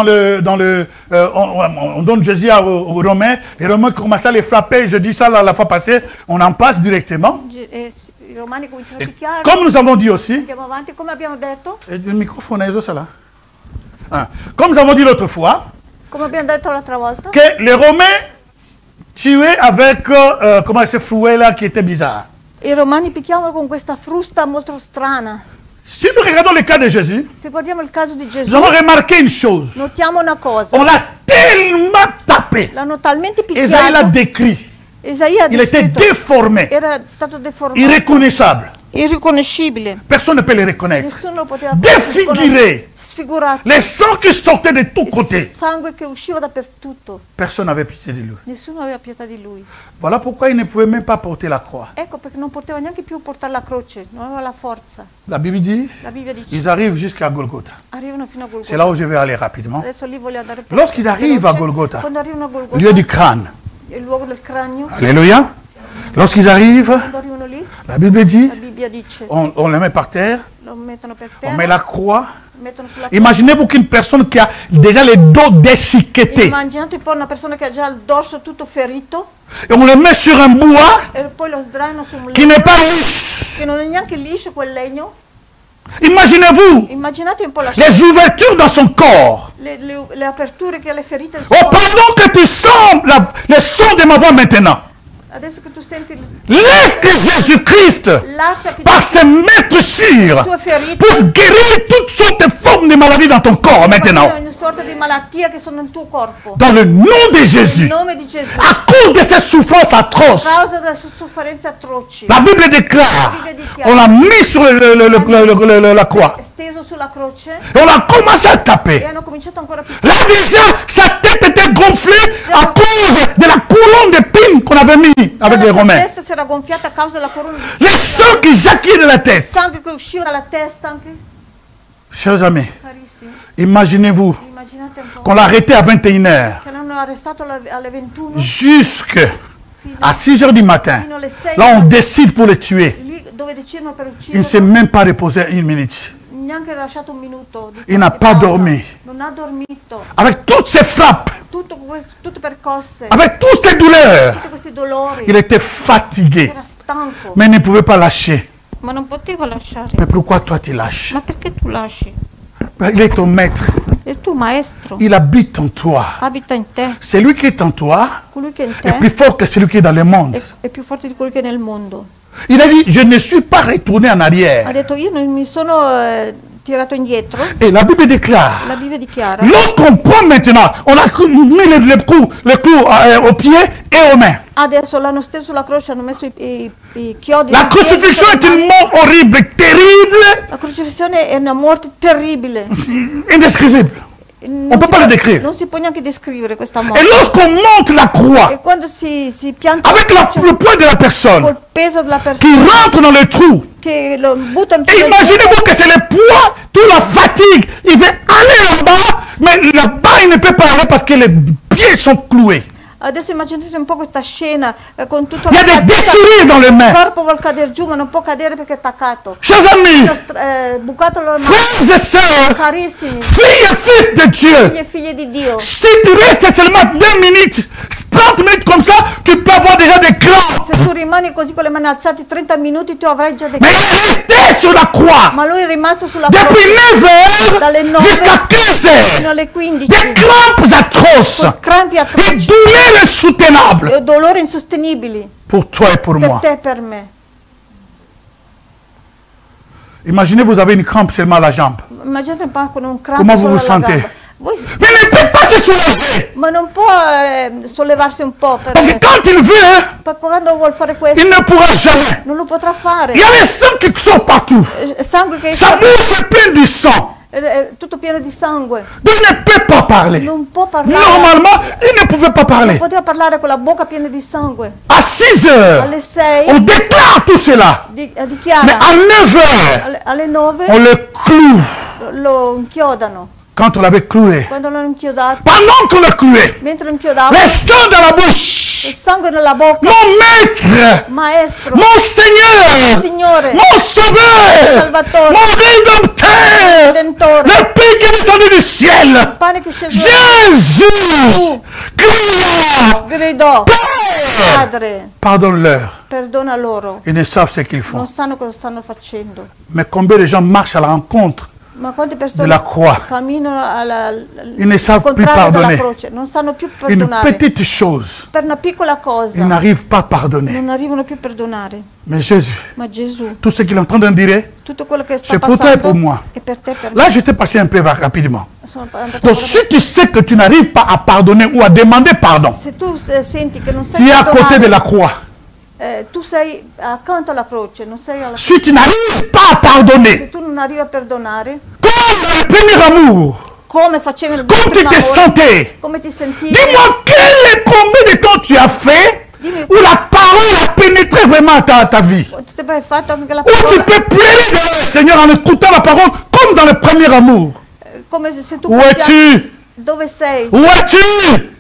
Speaker 2: on donne Jésus aux Romains. Les Romains commencent à les frapper. Je dis ça la fois passée. On en passe directement.
Speaker 1: I romani cominciano a
Speaker 2: Et
Speaker 1: picchiare.
Speaker 2: comme nous avons dit aussi,
Speaker 1: Andiamo avanti, come abbiamo detto,
Speaker 2: et le microphone est ça là. Hein. Comme nous avons dit l'autre fois,
Speaker 1: come abbiamo detto l'altra volta,
Speaker 2: que les Romains tuaient avec, comment ce fouet là qui était bizarre.
Speaker 1: i romani picchiavano con questa frusta molto strana.
Speaker 2: Si nous regardons le cas de Jésus,
Speaker 1: Se guardiamo il caso di
Speaker 2: nous
Speaker 1: Gesù,
Speaker 2: avons remarqué une chose.
Speaker 1: notiamo una cosa.
Speaker 2: On l'a tellement tapé.
Speaker 1: L'hanno talmente
Speaker 2: Esaïe l'a
Speaker 1: picchiato,
Speaker 2: décrit.
Speaker 1: Isaia ha
Speaker 2: Il était
Speaker 1: descritto,
Speaker 2: déformé,
Speaker 1: era stato deformato,
Speaker 2: irréconnaissable.
Speaker 1: irriconoscibile.
Speaker 2: Personne ne peut le reconnaître.
Speaker 1: Nessuno lo poteva
Speaker 2: Défiguré.
Speaker 1: sfigurato.
Speaker 2: Les sangs qui sortaient de tous
Speaker 1: Il
Speaker 2: côtés.
Speaker 1: sangue che usciva dappertutto.
Speaker 2: Personne n'avait pitié de lui.
Speaker 1: Nessuno aveva pietà di lui.
Speaker 2: Voilà pourquoi il ne pouvait même pas porter la croix.
Speaker 1: Ecco perché non poteva neanche più portare la croce, non aveva la forza.
Speaker 2: La Bible dit,
Speaker 1: La Bibbia dice,
Speaker 2: ils arrivent jusqu'à Golgotha.
Speaker 1: arrivano fino a
Speaker 2: C'est
Speaker 1: Golgotha.
Speaker 2: là où je vais aller rapidement.
Speaker 1: Adesso lì voglio andare più
Speaker 2: Lorsqu'ils arrivent à
Speaker 1: veloce.
Speaker 2: Golgotha,
Speaker 1: Quando arrivano a Golgotha,
Speaker 2: lieu du crâne.
Speaker 1: il luogo del cranio,
Speaker 2: Alléluia. Lorsqu'ils arrivent,
Speaker 1: quando arrivano lì,
Speaker 2: la Bible dit,
Speaker 1: la Bibbia dice,
Speaker 2: on les met par terre,
Speaker 1: lo mettono per
Speaker 2: on
Speaker 1: terra,
Speaker 2: met la croix.
Speaker 1: mettono sulla croce.
Speaker 2: Imaginez-vous qu'une personne qui a déjà les dos déchiquetés,
Speaker 1: Immaginate un po' una persona che ha già il dorso tutto ferito
Speaker 2: et on le met sur un bois
Speaker 1: e poi lo sdraiano su un
Speaker 2: qui n'est
Speaker 1: legno
Speaker 2: pas lisse.
Speaker 1: che non è neanche liscio quel legno.
Speaker 2: Imaginez-vous
Speaker 1: Immaginate un po' la
Speaker 2: les ouvertures dans son corps.
Speaker 1: le aperture che ha le ferite del suo
Speaker 2: Oh,
Speaker 1: corpo.
Speaker 2: pendant que tu sens le son de ma voix maintenant,
Speaker 1: Adesso che tu senti
Speaker 2: laisse que Jésus-Christ,
Speaker 1: lascia che
Speaker 2: par ses maîtres
Speaker 1: le sue ferite
Speaker 2: puisse guérir toutes sortes de formes de maladies dans ton corps maintenant.
Speaker 1: una sorta di malattia che sono nel tuo corpo.
Speaker 2: Dans le nom de
Speaker 1: Nel
Speaker 2: Jésus,
Speaker 1: nome di Gesù.
Speaker 2: à cause de ces souffrances
Speaker 1: A
Speaker 2: atroces,
Speaker 1: causa delle sue sofferenze atroci.
Speaker 2: la Bible déclare, on l'a mis sur la croix,
Speaker 1: Steso sulla croce
Speaker 2: et on a commencé à
Speaker 1: e
Speaker 2: taper.
Speaker 1: hanno cominciato ancora più.
Speaker 2: Là déjà, sa tête était gonflée à cause de la couronne d'épines qu'on avait mis avec les
Speaker 1: La sua
Speaker 2: Romains.
Speaker 1: testa si era gonfiata a causa della corona di
Speaker 2: Le sang qui jaquait de la tête.
Speaker 1: sangue che usciva dalla testa anche.
Speaker 2: Chers amis,
Speaker 1: Carissimi,
Speaker 2: imaginez-vous
Speaker 1: immaginate un po'.
Speaker 2: qu'on l'a arrêté à 21h
Speaker 1: Che l'hanno arrestato alle 21
Speaker 2: jusqu'à 6h du matin.
Speaker 1: fino alle 6.
Speaker 2: Là, on décide pour le tuer.
Speaker 1: Lì dove decidono per
Speaker 2: Il ne s'est
Speaker 1: ucciderlo,
Speaker 2: même pas reposé une minute.
Speaker 1: neanche lasciato un minuto. Di
Speaker 2: Il n'a
Speaker 1: di
Speaker 2: pas
Speaker 1: pausa.
Speaker 2: dormi.
Speaker 1: Non ha dormito.
Speaker 2: Avec toutes ces frappes,
Speaker 1: Tutte percosse.
Speaker 2: avec toutes ces douleurs,
Speaker 1: Tutti questi dolori.
Speaker 2: il était fatigué,
Speaker 1: Era stanco.
Speaker 2: mais il ne pouvait pas lâcher.
Speaker 1: Ma non poteva lasciare.
Speaker 2: Mais pourquoi toi tu lâches?
Speaker 1: Ma perché tu lasci?
Speaker 2: Il est ton maître.
Speaker 1: È il tuo maestro.
Speaker 2: Il habite en toi.
Speaker 1: Abita in te.
Speaker 2: Celui qui est en toi
Speaker 1: Colui che è in
Speaker 2: est plus
Speaker 1: te
Speaker 2: fort que celui qui est dans le monde.
Speaker 1: è più forte di quello che è nel mondo.
Speaker 2: Il a dit, je ne suis pas retourné en
Speaker 1: Ha
Speaker 2: arrière.
Speaker 1: detto io non mi sono tirato indietro.
Speaker 2: Et la Bible déclare,
Speaker 1: La Bibbia dichiara,
Speaker 2: lorsqu'on prend maintenant, on a mis les clous aux pieds et aux mains.
Speaker 1: adesso l'hanno steso sulla croce, hanno messo i chiodi.
Speaker 2: La
Speaker 1: nei piedi,
Speaker 2: crucifixion est
Speaker 1: sulle
Speaker 2: une
Speaker 1: mani.
Speaker 2: mort horrible, terrible,
Speaker 1: La crocifissione è una morte terribile.
Speaker 2: indescriptible.
Speaker 1: Non
Speaker 2: peut
Speaker 1: si
Speaker 2: pas
Speaker 1: può-
Speaker 2: le décrire.
Speaker 1: Non si può neanche descrivere questa
Speaker 2: Et
Speaker 1: morte.
Speaker 2: lorsqu'on monte la croix,
Speaker 1: E quando si pianta
Speaker 2: avec le poids de la personne
Speaker 1: col peso della
Speaker 2: qui
Speaker 1: persona
Speaker 2: rentre dans le trou,
Speaker 1: che lo buttano
Speaker 2: et imaginez-vous que c'est le poids, toute la fatigue, il veut aller là-bas, mais là-bas il ne peut pas aller parce que les pieds sont cloués.
Speaker 1: Adesso immaginate un po' questa scena con tutta
Speaker 2: Il y a
Speaker 1: la
Speaker 2: des déchirures dans les
Speaker 1: il
Speaker 2: mains.
Speaker 1: corpo vuol cadere giù ma non può cadere perché è attaccato.
Speaker 2: Chers amis,
Speaker 1: Bucato le mani.
Speaker 2: frères et sœurs,
Speaker 1: Carissimi,
Speaker 2: filles et fils de Dieu,
Speaker 1: figli e figlie di Dio,
Speaker 2: si tu restes seulement 2 minutes, 30 minutes comme ça, tu peux avoir déjà des crampes.
Speaker 1: se tu rimani così con le mani alzate 30 minuti tu avrai già dei
Speaker 2: Mais il est resté sur la croix
Speaker 1: ma lui è rimasto sulla
Speaker 2: depuis
Speaker 1: croce
Speaker 2: 9
Speaker 1: dalle
Speaker 2: heures
Speaker 1: 9
Speaker 2: jusqu'à 15
Speaker 1: fino
Speaker 2: heures.
Speaker 1: alle 15
Speaker 2: Des crampes atroces,
Speaker 1: con crampi
Speaker 2: des
Speaker 1: atroci
Speaker 2: douleurs insoutenables
Speaker 1: e dolori insostenibili
Speaker 2: pour toi et pour
Speaker 1: per
Speaker 2: moi.
Speaker 1: te e per me.
Speaker 2: Imaginez, vous avez une crampe seulement à la jambe.
Speaker 1: Immaginate un po' con un crampo
Speaker 2: Come
Speaker 1: solo
Speaker 2: vous vous
Speaker 1: alla
Speaker 2: sentez?
Speaker 1: gamba. Voi,
Speaker 2: Mais il ne peut pas se soulager.
Speaker 1: ma non può sollevarsi un po'
Speaker 2: Parce que
Speaker 1: perché
Speaker 2: quand il veut,
Speaker 1: quando vuol fare questo
Speaker 2: il ne pourra jamais.
Speaker 1: non lo potrà fare.
Speaker 2: Il y a les sangs qui sont partout.
Speaker 1: Sangue che
Speaker 2: Sa bouche est pleine du sang.
Speaker 1: è tutto pieno di sangue.
Speaker 2: Donc il ne peut pas parler.
Speaker 1: Non può parlare.
Speaker 2: Normalement, il ne pouvait pas parler.
Speaker 1: Poteva parlare con la bocca piena di sangue.
Speaker 2: À 6 heures,
Speaker 1: Alle 6
Speaker 2: on déclare tout cela. Mais
Speaker 1: dichiara,
Speaker 2: à 9 heures,
Speaker 1: alle 9
Speaker 2: on le cloue.
Speaker 1: lo inchiodano.
Speaker 2: Quand on l'avait cloué.
Speaker 1: Quando l'hanno inchiodato,
Speaker 2: Pendant qu'on le clouait,
Speaker 1: mentre lo inchiodavano,
Speaker 2: le sang dans la
Speaker 1: il
Speaker 2: bouche.
Speaker 1: sangue nella bocca.
Speaker 2: Mon maître,
Speaker 1: Maestro,
Speaker 2: mon Seigneur,
Speaker 1: Signore,
Speaker 2: mon Sauveur,
Speaker 1: Salvatore,
Speaker 2: mon Rédempteur,
Speaker 1: Redentore,
Speaker 2: le Père qui est descendu du ciel.
Speaker 1: pane che scese
Speaker 2: Jésus, cria,
Speaker 1: gridò,
Speaker 2: Père,
Speaker 1: Padre,
Speaker 2: pardonne-leur.
Speaker 1: perdona loro.
Speaker 2: Ils ne savent ce qu'ils font.
Speaker 1: Non sanno cosa stanno facendo.
Speaker 2: Mais combien de gens marchent à la rencontre
Speaker 1: Ma quante
Speaker 2: de
Speaker 1: persone
Speaker 2: la croix?
Speaker 1: camminano
Speaker 2: Ils ne savent
Speaker 1: al
Speaker 2: plus
Speaker 1: contrario della
Speaker 2: pardonner.
Speaker 1: croce, non sanno più
Speaker 2: Une
Speaker 1: perdonare.
Speaker 2: petite chose,
Speaker 1: Per una piccola cosa
Speaker 2: ils n'arrivent pas à pardonner.
Speaker 1: non arrivano più a perdonare.
Speaker 2: Mais Jésus,
Speaker 1: Ma Gesù,
Speaker 2: tout ce qu'il est en train de dire,
Speaker 1: tutto quello che sta
Speaker 2: c'est pour toi et pour
Speaker 1: passando
Speaker 2: moi.
Speaker 1: è per te e per me.
Speaker 2: Là, je t'ai passé un peu rapidement.
Speaker 1: Sono andato
Speaker 2: Donc,
Speaker 1: proprio-
Speaker 2: si tu sais que tu n'arrives pas à pardonner ou à demander pardon,
Speaker 1: Se tu senti che non sai
Speaker 2: tu es à côté
Speaker 1: perdonare,
Speaker 2: de la croix.
Speaker 1: tu sei accanto alla croce, non sei alla
Speaker 2: Si tu n'arrives pas à pardonner,
Speaker 1: Se tu non arrivi a perdonare,
Speaker 2: comme dans le premier amour,
Speaker 1: come facevi nel
Speaker 2: comme tu
Speaker 1: primo
Speaker 2: te
Speaker 1: amore,
Speaker 2: sentais,
Speaker 1: come ti sentivi,
Speaker 2: dis-moi combien de temps tu as fait
Speaker 1: Dis-moi.
Speaker 2: où la parole a pénétré vraiment ta vie.
Speaker 1: tu ti hai fatto anche la
Speaker 2: Où tu
Speaker 1: parola,
Speaker 2: peux plaider devant le Seigneur en écoutant la parole comme dans le premier amour.
Speaker 1: come se tu
Speaker 2: Où es-tu?
Speaker 1: Dove sei?
Speaker 2: Où es-tu?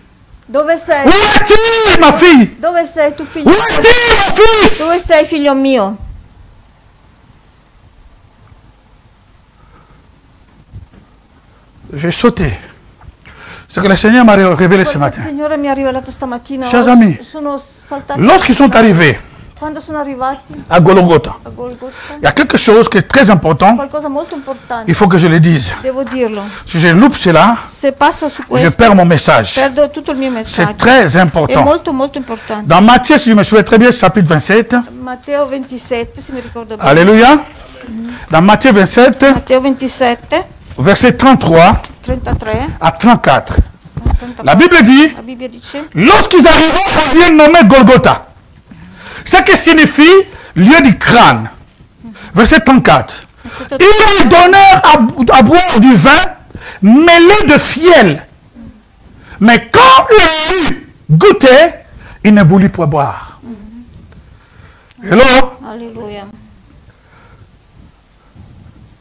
Speaker 1: Dove
Speaker 2: Où
Speaker 1: sei?
Speaker 2: es-tu, ma fille?
Speaker 1: Dove sei tu
Speaker 2: Où
Speaker 1: figlio?
Speaker 2: es-tu, mon fils?
Speaker 1: Dove sei figlio mio?
Speaker 2: J'ai sauté. Ce que le Seigneur m'a révélé ce
Speaker 1: Il
Speaker 2: matin.
Speaker 1: Signore mi ha rivelato stamattina.
Speaker 2: Chers amis,
Speaker 1: sono saltati.
Speaker 2: Lorsqu'ils sont arrivés
Speaker 1: Quando sono arrivati
Speaker 2: à Golgotha,
Speaker 1: a Golgotha,
Speaker 2: il y a quelque chose qui est très important.
Speaker 1: qualcosa molto importante,
Speaker 2: Il faut que je le dise.
Speaker 1: devo dirlo.
Speaker 2: Si je loupe cela,
Speaker 1: Se passo su
Speaker 2: je
Speaker 1: questo,
Speaker 2: perds mon message.
Speaker 1: perdo tutto il mio messaggio.
Speaker 2: C'est très
Speaker 1: È
Speaker 2: important.
Speaker 1: molto molto importante.
Speaker 2: Dans Matthieu, si je me souviens très bien, chapitre 27.
Speaker 1: Matteo 27, se mi ricordo bene.
Speaker 2: Alléluia. Dans Matthieu 27,
Speaker 1: Matteo 27,
Speaker 2: verset 33
Speaker 1: 33,
Speaker 2: à 34.
Speaker 1: 34.
Speaker 2: La Bible dit,
Speaker 1: La Bibbia dice,
Speaker 2: lorsqu'ils arriveront au lieu nommé Golgotha, ce qui signifie lieu du crâne. Verset 34. Ils lui donnèrent à boire du vin mêlé de fiel. Mais quand il eut goûté, il ne voulut pas boire. Hello?
Speaker 1: Alleluia.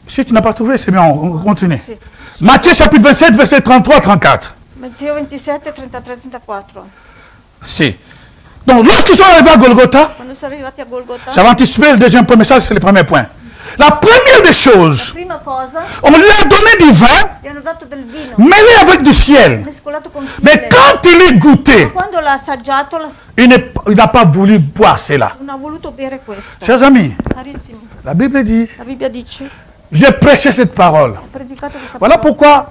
Speaker 2: Si tu n'as pas trouvé, c'est bien, on continue.
Speaker 1: Sì.
Speaker 2: Matthieu chapitre 27, verset 33-34.
Speaker 1: Matteo 27, 33, 34.
Speaker 2: Si. Donc, lorsqu'ils sont arrivés à Golgotha,
Speaker 1: Quando sono arrivati a Golgotha,
Speaker 2: j'avais anticipé le deuxième point, mais ça, c'est le premier point. La première des choses,
Speaker 1: prima cosa,
Speaker 2: on lui a donné du vin
Speaker 1: gli hanno dato del vino,
Speaker 2: mêlé avec du fiel.
Speaker 1: mescolato con
Speaker 2: Mais
Speaker 1: fiele.
Speaker 2: quand il est goûté,
Speaker 1: Quando l'ha assaggiato,
Speaker 2: il n'a pas voulu boire cela.
Speaker 1: non ha voluto bere questo.
Speaker 2: Chers amis,
Speaker 1: Carissimi,
Speaker 2: la Bible dit,
Speaker 1: la Bibbia dice,
Speaker 2: j'ai prêché cette parole.
Speaker 1: ho predicato questa
Speaker 2: Voilà
Speaker 1: parola.
Speaker 2: pourquoi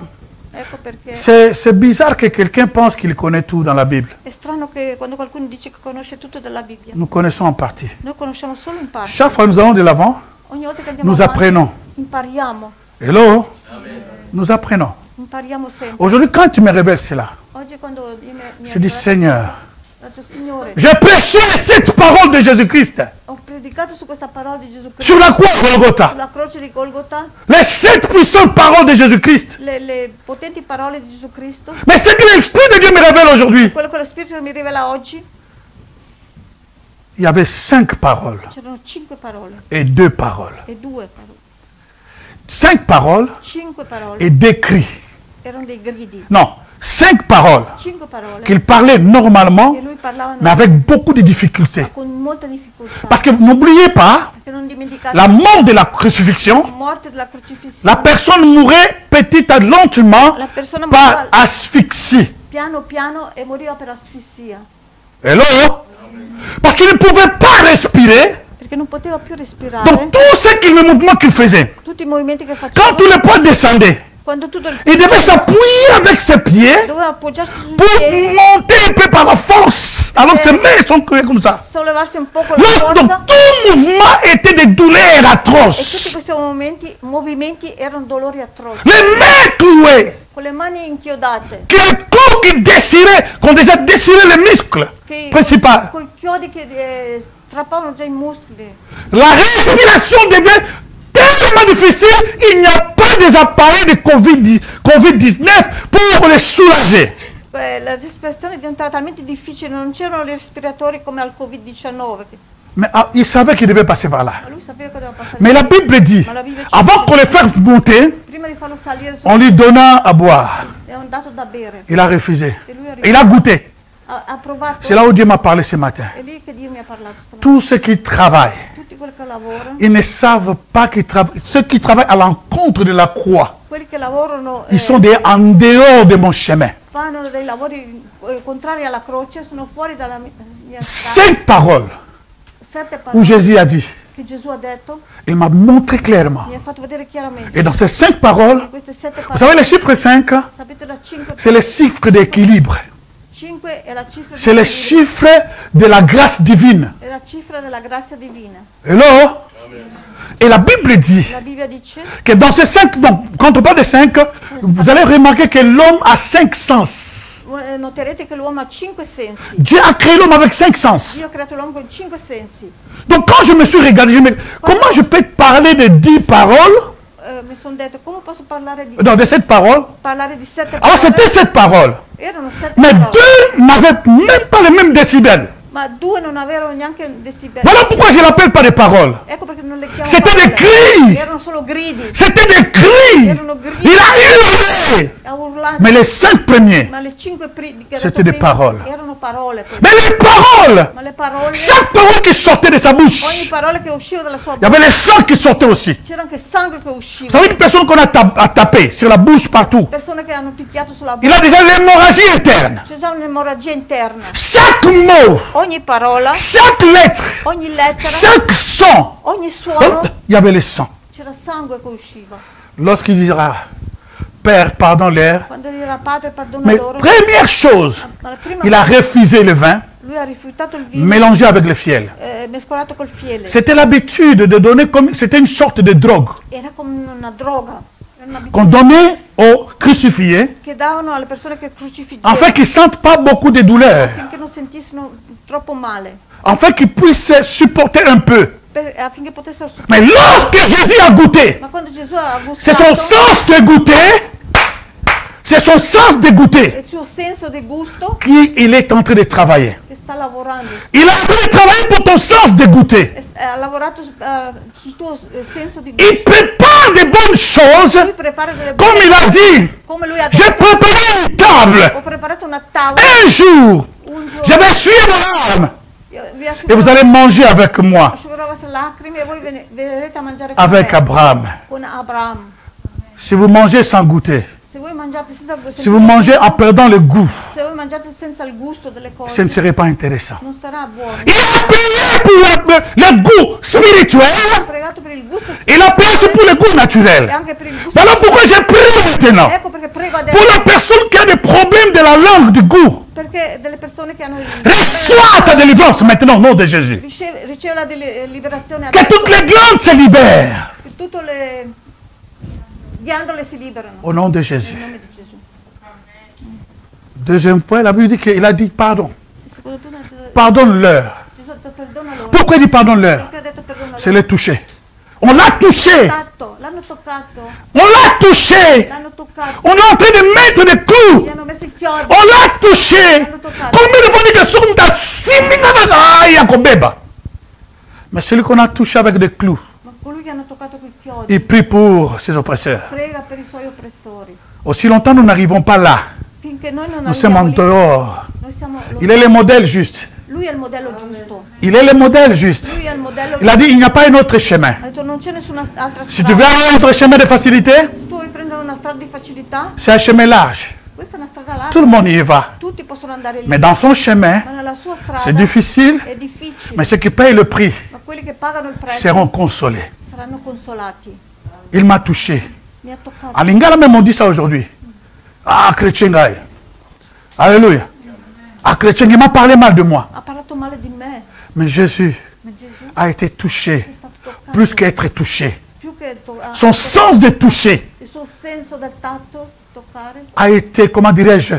Speaker 1: Ecco perché
Speaker 2: c'est bizarre que quelqu'un pense qu'il connaît tout dans la Bible.
Speaker 1: è strano che quando qualcuno dice che conosce tutto della Bibbia,
Speaker 2: Nous connaissons en partie.
Speaker 1: noi conosciamo solo in parte.
Speaker 2: Chaque fois que nous allons de l'avant,
Speaker 1: Ogni volta che andiamo
Speaker 2: nous
Speaker 1: avanti,
Speaker 2: apprenons.
Speaker 1: impariamo.
Speaker 2: Hello? Nous apprenons.
Speaker 1: Impariamo sempre.
Speaker 2: Aujourd'hui, quand tu me révèles cela,
Speaker 1: Oggi quando io mi
Speaker 2: je dis Seigneur,
Speaker 1: faccio, Signore,
Speaker 2: j'ai prêché cette parole de Jésus-Christ
Speaker 1: ho predicato su questa parola di Gesù Cristo
Speaker 2: sur la croix Golgotha.
Speaker 1: sulla croce di Golgotha,
Speaker 2: Les 7 puissantes paroles de Jésus-Christ.
Speaker 1: le potenti parole di Gesù Cristo,
Speaker 2: Mais ce que l'Esprit de Dieu me révèle aujourd'hui,
Speaker 1: quello che lo Spirito mi rivela oggi,
Speaker 2: il y avait 5 paroles
Speaker 1: c'erano 5 parole
Speaker 2: et 2 paroles.
Speaker 1: e 2 parole.
Speaker 2: 5 paroles
Speaker 1: 5 parole
Speaker 2: et des cris.
Speaker 1: erano dei gridi,
Speaker 2: Non, 5 paroles
Speaker 1: 5 parole
Speaker 2: qu'il parlait normalement,
Speaker 1: che lui parlava
Speaker 2: mais avec beaucoup de difficultés.
Speaker 1: con molta difficoltà.
Speaker 2: Parce que n'oubliez pas,
Speaker 1: Perché non dimenticate
Speaker 2: la mort de la crucifixion,
Speaker 1: la morte della crocifissione,
Speaker 2: la personne mourait petit à lentement
Speaker 1: la persona
Speaker 2: par
Speaker 1: moriva
Speaker 2: asphyxie.
Speaker 1: piano piano e moriva per asfissia,
Speaker 2: Hello? Parce qu'il ne pouvait pas respirer.
Speaker 1: perché non poteva più respirare.
Speaker 2: Donc tout ce qu'il, le mouvement qu'il faisait,
Speaker 1: Tutti i movimenti che
Speaker 2: quand
Speaker 1: faceva,
Speaker 2: tout le poids descendait,
Speaker 1: quando tutto il
Speaker 2: il devait s'appuyer avec ses pieds
Speaker 1: doveva appoggiarsi sui
Speaker 2: pour
Speaker 1: piedi,
Speaker 2: monter un peu par la force. Alors ses mains sont créées comme ça.
Speaker 1: sollevarsi un po' con la
Speaker 2: Donc
Speaker 1: forza,
Speaker 2: tout mouvement était des douleurs
Speaker 1: e tutti
Speaker 2: atroces.
Speaker 1: questi movimenti erano dolori atroci,
Speaker 2: Les mains clouées,
Speaker 1: con le mani inchiodate,
Speaker 2: que le clous qui déchiraient, qu'on déjà déchiré les muscles principaux.
Speaker 1: con i chiodi che strappavano già i muscoli.
Speaker 2: La respiration devient tellement difficile, il n'y a pas des appareils de Covid-19 pour les soulager.
Speaker 1: La respirazione diventava talmente difficile, non c'erano respiratori come al Covid-19.
Speaker 2: Mais il savait qu'il devait passer par là.
Speaker 1: Ma lui sapeva che doveva passare.
Speaker 2: Mais la Bible dit,
Speaker 1: Ma la Bible ci
Speaker 2: avant
Speaker 1: dice,
Speaker 2: qu'on le fasse monter,
Speaker 1: prima di farlo salire
Speaker 2: on lui donna à boire.
Speaker 1: gli hanno dato da bere.
Speaker 2: Il a refusé.
Speaker 1: E lui ha
Speaker 2: Il a goûté.
Speaker 1: ha provato.
Speaker 2: C'est là où Dieu m'a parlé ce matin.
Speaker 1: È lì che Dio mi ha parlato stamattina.
Speaker 2: Tous ceux qui travaillent,
Speaker 1: Tutti quelli che lavorano,
Speaker 2: ils ne savent pas qu'ils travaillent. Ceux qui travaillent à l'encontre de la croix,
Speaker 1: quelli che lavorano
Speaker 2: ils sont en dehors de mon chemin.
Speaker 1: fanno dei lavori contrari alla croce, sono fuori dalla mia strada.
Speaker 2: 5 paroles
Speaker 1: 7
Speaker 2: où
Speaker 1: parole
Speaker 2: Jésus a dit,
Speaker 1: che Gesù ha detto,
Speaker 2: il m'a montré clairement.
Speaker 1: mi ha fatto vedere chiaramente.
Speaker 2: Et dans ces 5 paroles,
Speaker 1: E queste 7
Speaker 2: vous
Speaker 1: parole,
Speaker 2: savez, le chiffre 5,
Speaker 1: sapete la 5
Speaker 2: c'est le chiffre d'équilibre.
Speaker 1: 5 è la cifra
Speaker 2: C'est le chiffre de la grâce divine.
Speaker 1: è la cifra della grazia divina.
Speaker 2: Hello? Et la Bible dit
Speaker 1: La Bibbia dice
Speaker 2: que dans ces 5, donc, quand on parle de 5, vous allez remarquer que l'homme a 5 sens.
Speaker 1: noterete che l'uomo ha 5 sensi.
Speaker 2: Dieu a créé l'homme avec 5 sens.
Speaker 1: Dio ha creato l'uomo con 5 sensi.
Speaker 2: Donc quand je me suis regardé, comment je peux parler de 10 paroles,
Speaker 1: Mi sono detto come posso parlare di
Speaker 2: non, de 7 paroles?
Speaker 1: 7
Speaker 2: Alors
Speaker 1: parole.
Speaker 2: c'était 7 paroles.
Speaker 1: Erano 7
Speaker 2: Mais
Speaker 1: parole.
Speaker 2: 2 n'avaient même pas les mêmes décibels.
Speaker 1: Ma 2 non avevano neanche un decibello.
Speaker 2: Voilà pourquoi je ne l'appelle pas des paroles.
Speaker 1: Ecco perché non le chiamo
Speaker 2: C'était
Speaker 1: parole.
Speaker 2: des cris.
Speaker 1: Erano solo gridi.
Speaker 2: C'était des cris.
Speaker 1: Erano gridi.
Speaker 2: Il a hurlé.
Speaker 1: Ha urlato.
Speaker 2: Mais les 5 premiers,
Speaker 1: Ma le 5 che
Speaker 2: C'était des paroles.
Speaker 1: erano parole.
Speaker 2: mais les paroles,
Speaker 1: Ma le parole,
Speaker 2: chaque parole qui sortait de sa
Speaker 1: ogni
Speaker 2: bouche,
Speaker 1: parola che usciva dalla sua
Speaker 2: il y avait
Speaker 1: bocca,
Speaker 2: les sangs qui sortaient aussi.
Speaker 1: c'era anche sangue che
Speaker 2: Vous
Speaker 1: usciva.
Speaker 2: savez, une personne qu'on a tapé sur la bouche partout,
Speaker 1: Persone che hanno picchiato sulla
Speaker 2: il
Speaker 1: bocca.
Speaker 2: a déjà l'hémorragie interne.
Speaker 1: C'è già un'emorragia interna.
Speaker 2: Chaque mot,
Speaker 1: Ogni parola,
Speaker 2: chaque lettre,
Speaker 1: ogni lettera,
Speaker 2: chaque son,
Speaker 1: ogni suono,
Speaker 2: il y avait le sang.
Speaker 1: c'era sangue che usciva.
Speaker 2: Lorsqu'il dira, Père, pardonne-leur,
Speaker 1: Quando dirà Padre perdona
Speaker 2: mais
Speaker 1: loro,
Speaker 2: première chose,
Speaker 1: ma la prima
Speaker 2: il a refusé le vin
Speaker 1: lui ha rifiutato il vino
Speaker 2: mélangé avec le fiel.
Speaker 1: mescolato col fiele.
Speaker 2: C'était l'habitude de donner comme, c'était une sorte de drogue
Speaker 1: Era come una droga, era un'abitudine
Speaker 2: qu'on donnait aux crucifiés
Speaker 1: che davano alle persone che crocifiggevano
Speaker 2: afin qu'ils ne sentent pas beaucoup de douleur,
Speaker 1: affinché non sentissero troppo male,
Speaker 2: afin qu'ils puissent supporter un peu.
Speaker 1: affinché potessero
Speaker 2: Mais lorsque Jésus a goûté,
Speaker 1: Ma quando Gesù ha
Speaker 2: c'est son
Speaker 1: gustato
Speaker 2: sens de goûter, c'est son sens de goûter
Speaker 1: il suo senso del gusto
Speaker 2: qu'il est en train de travailler.
Speaker 1: che sta lavorando.
Speaker 2: Il est en train de travailler pour ton sens de goûter.
Speaker 1: Ha lavorato sul tuo senso di
Speaker 2: Il
Speaker 1: gusto.
Speaker 2: prépare de bonnes choses,
Speaker 1: Lui prepara delle
Speaker 2: comme il a dit.
Speaker 1: come lui ha
Speaker 2: J'ai
Speaker 1: detto.
Speaker 2: préparé une table.
Speaker 1: Ho preparato una tavola
Speaker 2: Un jour,
Speaker 1: un
Speaker 2: je
Speaker 1: giorno.
Speaker 2: vais suivre vos larmes
Speaker 1: Vi
Speaker 2: et vous allez manger avec moi,
Speaker 1: asciugherò le vostre lacrime e voi verrete a mangiare con
Speaker 2: avec
Speaker 1: me,
Speaker 2: Abraham.
Speaker 1: con Abraham.
Speaker 2: Si vous mangez sans goûter,
Speaker 1: Se voi mangiate senza
Speaker 2: si vous mangez en perdant le goût,
Speaker 1: se voi mangiate senza il gusto delle
Speaker 2: ce ne
Speaker 1: cose,
Speaker 2: serait pas intéressant.
Speaker 1: non sarà buono.
Speaker 2: Il a payé pour le goût spirituel,
Speaker 1: Ho pregato per il gusto
Speaker 2: il a payé aussi pour le goût
Speaker 1: e
Speaker 2: naturel.
Speaker 1: anche per il gusto.
Speaker 2: Voilà pourquoi j'ai prié maintenant.
Speaker 1: Ecco perché prego adesso,
Speaker 2: Pour la personne qui a des problèmes de la langue du goût,
Speaker 1: perché delle persone che hanno
Speaker 2: reçois ta délivrance maintenant au nom de Jésus.
Speaker 1: riceve la liberazione
Speaker 2: Que
Speaker 1: adesso,
Speaker 2: toutes les glandes se libèrent.
Speaker 1: che tutte le Preghiandole si liberano.
Speaker 2: Au nom de Jésus.
Speaker 1: Nel nome di Gesù.
Speaker 2: Deuxième point, la Bible dit qu'il a dit pardon.
Speaker 1: Il secondo punto è detto,
Speaker 2: Pardonne-leur.
Speaker 1: Gesù ha detto perdona loro.
Speaker 2: Pourquoi il dit pardonne-leur?
Speaker 1: Perché ha detto perdona
Speaker 2: C'est
Speaker 1: loro?
Speaker 2: les toucher. On l'a touché.
Speaker 1: L'hanno toccato.
Speaker 2: On l'a touché.
Speaker 1: L'hanno toccato.
Speaker 2: On est en train de mettre des clous.
Speaker 1: Gli hanno messo i chiodi.
Speaker 2: On l'a touché.
Speaker 1: L'hanno toccato.
Speaker 2: Combien de fois dit que son da simina kobeba. Mais celui qu'on a touché avec des clous,
Speaker 1: Ma colui che hanno toccato quei chiodi
Speaker 2: il prie pour ses oppresseurs.
Speaker 1: prega per i suoi oppressori.
Speaker 2: Aussi longtemps nous n'arrivons pas là,
Speaker 1: Finché noi non
Speaker 2: nous sommes en
Speaker 1: arriviamo lì,
Speaker 2: dehors.
Speaker 1: noi siamo
Speaker 2: Il est le modèle juste.
Speaker 1: Lui è il modello giusto.
Speaker 2: Il est le modèle juste.
Speaker 1: Lui è il modello
Speaker 2: Il a dit il n'y a pas un autre chemin.
Speaker 1: Ha detto non c'è nessuna altra
Speaker 2: Si tu veux
Speaker 1: strada.
Speaker 2: avoir un autre chemin de facilité,
Speaker 1: Se tu vuoi prendere una strada di facilità,
Speaker 2: c'est un chemin large.
Speaker 1: questa è una strada
Speaker 2: Tout
Speaker 1: larga.
Speaker 2: le monde y va.
Speaker 1: Tutti possono andare lì.
Speaker 2: Mais dans son chemin,
Speaker 1: Ma nella sua strada
Speaker 2: c'est difficile,
Speaker 1: è difficile.
Speaker 2: mais ceux qui payent le prix
Speaker 1: Ma quelli che pagano il prezzo
Speaker 2: seront consolés.
Speaker 1: saranno consolati.
Speaker 2: Il m'a touché.
Speaker 1: Mi ha toccato.
Speaker 2: En Lingala même on dit ça aujourd'hui. Ah, chrétien, gars. Alléluia. Ah, chrétien, il m'a parlé mal de moi.
Speaker 1: Ha parlato male di me.
Speaker 2: Mais Jésus
Speaker 1: Ma Gesù
Speaker 2: a été touché,
Speaker 1: è stato toccato.
Speaker 2: plus qu'être touché.
Speaker 1: Più che
Speaker 2: Son sens de toucher
Speaker 1: il suo senso del tatto, toccare,
Speaker 2: a été, comment dirais-je,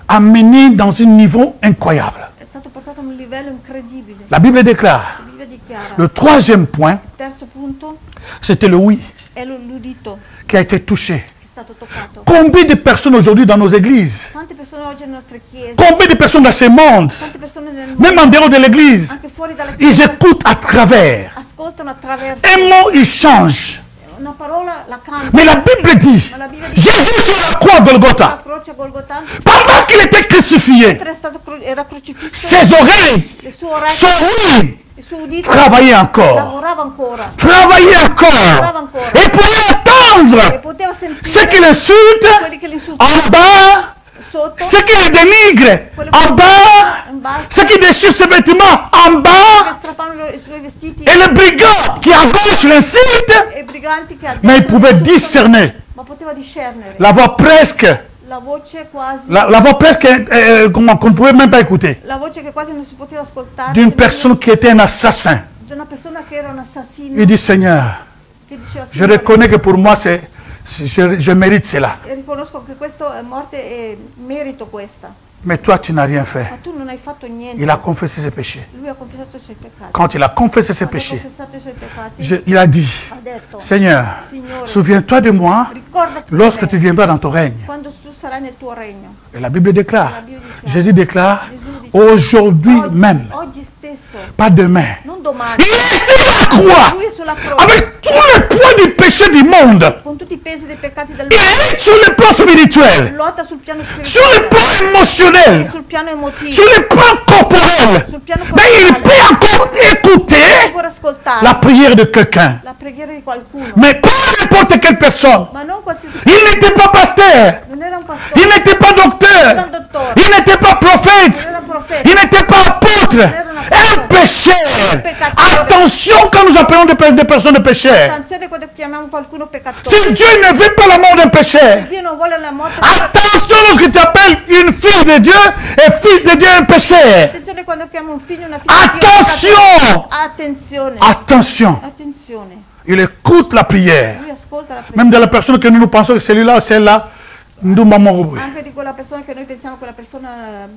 Speaker 2: amené dans un niveau incroyable.
Speaker 1: è stato portato a un livello incredibile.
Speaker 2: La Bible déclare.
Speaker 1: La Bibbia dichiara.
Speaker 2: Le troisième point,
Speaker 1: Il terzo punto
Speaker 2: c'était le oui
Speaker 1: è l'udito
Speaker 2: qui a été touché.
Speaker 1: che è stato toccato.
Speaker 2: Combien de personnes aujourd'hui dans nos églises,
Speaker 1: Tante persone oggi nelle nostre chiese,
Speaker 2: combien de personnes dans ce monde,
Speaker 1: tante persone nel mondo,
Speaker 2: même en dehors de l'église,
Speaker 1: anche fuori dalla
Speaker 2: ils
Speaker 1: chiesa,
Speaker 2: écoutent à travers.
Speaker 1: ascoltano attraverso
Speaker 2: Un mot, il change.
Speaker 1: una parola, la cantano.
Speaker 2: Mais la Bible dit,
Speaker 1: Ma la Bibbia dice
Speaker 2: Jésus sur la croix de
Speaker 1: la
Speaker 2: Golgotha,
Speaker 1: croce a Golgotha,
Speaker 2: pendant qu'il était crucifié,
Speaker 1: mentre era crocifisso,
Speaker 2: ses oreilles,
Speaker 1: le sue orecchie,
Speaker 2: son oui,
Speaker 1: il suo udito
Speaker 2: travaillaient encore.
Speaker 1: lavorava ancora
Speaker 2: Travaillaient encore. Et pour
Speaker 1: e
Speaker 2: entendre
Speaker 1: poteva
Speaker 2: ceux
Speaker 1: sentire
Speaker 2: qui l'insultent
Speaker 1: quelli che l'insultavano
Speaker 2: en bas,
Speaker 1: sotto,
Speaker 2: ceux qui le dénigrent en bas,
Speaker 1: in basso,
Speaker 2: ceux qui déchirent ses vêtements en
Speaker 1: che
Speaker 2: bas,
Speaker 1: strappavano i suoi vestiti
Speaker 2: et le brigand qui à gauche l'insulte,
Speaker 1: e i briganti che a
Speaker 2: mais il
Speaker 1: destra
Speaker 2: pouvait
Speaker 1: insultano,
Speaker 2: discerner
Speaker 1: ma poteva discernere
Speaker 2: la voix presque,
Speaker 1: la voce quasi,
Speaker 2: la voix presque qu'on ne pouvait même pas écouter,
Speaker 1: la voce che quasi non si poteva ascoltare
Speaker 2: d'une
Speaker 1: se
Speaker 2: personne qui était un assassin.
Speaker 1: di una persona che era un assassino,
Speaker 2: Il dit, Seigneur,
Speaker 1: che diceva
Speaker 2: je
Speaker 1: Signore,
Speaker 2: reconnais que pour moi, je mérite cela.
Speaker 1: riconosco che questa è morte e merito questa,
Speaker 2: Mais toi, tu n'as rien fait.
Speaker 1: ma tu non hai fatto niente.
Speaker 2: Il a confessé ses péchés.
Speaker 1: Lui ha confessato i suoi peccati.
Speaker 2: Quand il a confessé ses
Speaker 1: Quando ha
Speaker 2: péchés,
Speaker 1: confessato i suoi peccati,
Speaker 2: il a dit,
Speaker 1: ha detto,
Speaker 2: Seigneur,
Speaker 1: Signore,
Speaker 2: souviens-toi de moi
Speaker 1: ricordati di
Speaker 2: lorsque
Speaker 1: me
Speaker 2: tu viendras dans ton règne.
Speaker 1: quando tu sarai nel tuo regno.
Speaker 2: Et la Bible déclare,
Speaker 1: La Bibbia dichiara,
Speaker 2: Jésus déclare,
Speaker 1: Gesù dice,
Speaker 2: aujourd'hui même,
Speaker 1: oggi stesso,
Speaker 2: pas demain,
Speaker 1: non domani,
Speaker 2: il est sur la croix,
Speaker 1: lui è sulla croce,
Speaker 2: avec tous les poids du péché du monde.
Speaker 1: con tutti i pesi dei peccati del
Speaker 2: Il
Speaker 1: mondo,
Speaker 2: est sur le plan spirituel,
Speaker 1: lotta sul piano
Speaker 2: sur le
Speaker 1: spirituale,
Speaker 2: plan
Speaker 1: e
Speaker 2: émotionnel,
Speaker 1: sul piano emotivo,
Speaker 2: sur le plan corporel.
Speaker 1: sul piano
Speaker 2: Mais il
Speaker 1: corporale,
Speaker 2: peut encore écouter
Speaker 1: ancora ascoltare
Speaker 2: la prière de quelqu'un.
Speaker 1: la preghiera di qualcuno,
Speaker 2: Mais pas n'importe quelle personne.
Speaker 1: ma non qualsiasi
Speaker 2: Il n'était pas pasteur.
Speaker 1: non era un pastore,
Speaker 2: Il n'était pas
Speaker 1: non era un
Speaker 2: docteur.
Speaker 1: dottore,
Speaker 2: Il n'était pas
Speaker 1: non
Speaker 2: prophète.
Speaker 1: era un profeta,
Speaker 2: Il n'était pas apôtre. Un pécheur. Attention quand nous appelons des personnes pécheurs.
Speaker 1: attenzione quando chiamiamo qualcuno peccatore,
Speaker 2: Si Dieu ne veut pas la mort d'un pécheur,
Speaker 1: Dio non vuole la morte,
Speaker 2: attention lorsque tu appelles une fille de Dieu et fils de Dieu un pécheur.
Speaker 1: attenzione quando chiamo un figlio e una figlia di Dio
Speaker 2: Attention.
Speaker 1: peccatore. Attenzione,
Speaker 2: Attention.
Speaker 1: attenzione,
Speaker 2: Il écoute la prière.
Speaker 1: lui ascolta la preghiera,
Speaker 2: Même de la personne que nous pensons que celui-là, celle-là, nous m'amoureux.
Speaker 1: anche di quella persona che noi pensiamo quella persona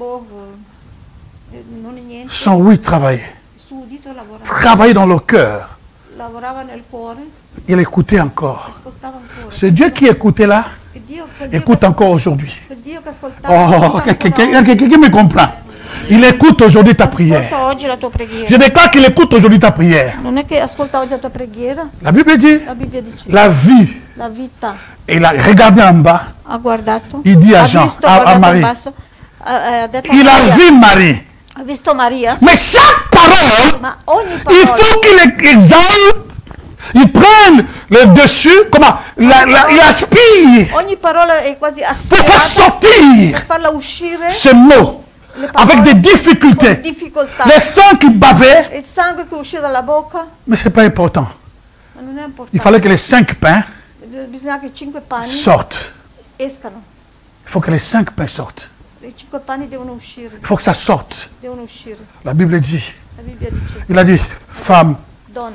Speaker 1: non è niente,
Speaker 2: Son oui travailler.
Speaker 1: il suo udito lavorava,
Speaker 2: Travailler dans le cœur.
Speaker 1: lavorava nel cuore,
Speaker 2: Il écoutait encore.
Speaker 1: ascoltava ancora.
Speaker 2: C'est Dieu qui écoutait là,
Speaker 1: E quel Dio
Speaker 2: écoute encore aujourd'hui.
Speaker 1: quel Dio che ascoltava,
Speaker 2: Oh,
Speaker 1: ascolta
Speaker 2: quelqu'un me comprend. Il écoute aujourd'hui ta prière.
Speaker 1: ascolta oggi la tua
Speaker 2: Je
Speaker 1: preghiera.
Speaker 2: déclare qu'il écoute aujourd'hui ta prière.
Speaker 1: Non è che ascolta oggi la tua preghiera,
Speaker 2: La Bible dit,
Speaker 1: la Bibbia dice,
Speaker 2: la vie,
Speaker 1: la vita
Speaker 2: et il a regardé en bas,
Speaker 1: ha guardato,
Speaker 2: il dit à
Speaker 1: ha
Speaker 2: Jean,
Speaker 1: visto,
Speaker 2: à
Speaker 1: guardato in
Speaker 2: Marie,
Speaker 1: basso, ha detto a
Speaker 2: il a
Speaker 1: Maria,
Speaker 2: vu Marie.
Speaker 1: ha visto Maria,
Speaker 2: Mais chaque parole,
Speaker 1: ma ogni
Speaker 2: il
Speaker 1: parola,
Speaker 2: faut qu'il exalte, il prenne le dessus, comment, il aspire
Speaker 1: ogni parola è quasi
Speaker 2: pour faire
Speaker 1: aspirata
Speaker 2: sortir
Speaker 1: per farla uscire,
Speaker 2: ce mot
Speaker 1: le parole
Speaker 2: avec des
Speaker 1: con
Speaker 2: difficultés.
Speaker 1: difficoltà,
Speaker 2: Les sangs qui bavaient,
Speaker 1: il sangue che usciva dalla bocca,
Speaker 2: mais ce n'est pas important.
Speaker 1: ma non è
Speaker 2: Il
Speaker 1: importante,
Speaker 2: fallait que les 5 pains
Speaker 1: bisogna che i 5 panni
Speaker 2: sortent.
Speaker 1: escano,
Speaker 2: Il faut que les 5 pains sortent.
Speaker 1: i 5 panni devono uscire,
Speaker 2: Il faut que ça sorte.
Speaker 1: devono uscire,
Speaker 2: La Bible dit,
Speaker 1: la Bibbia dice,
Speaker 2: il a dit, femme.
Speaker 1: donna,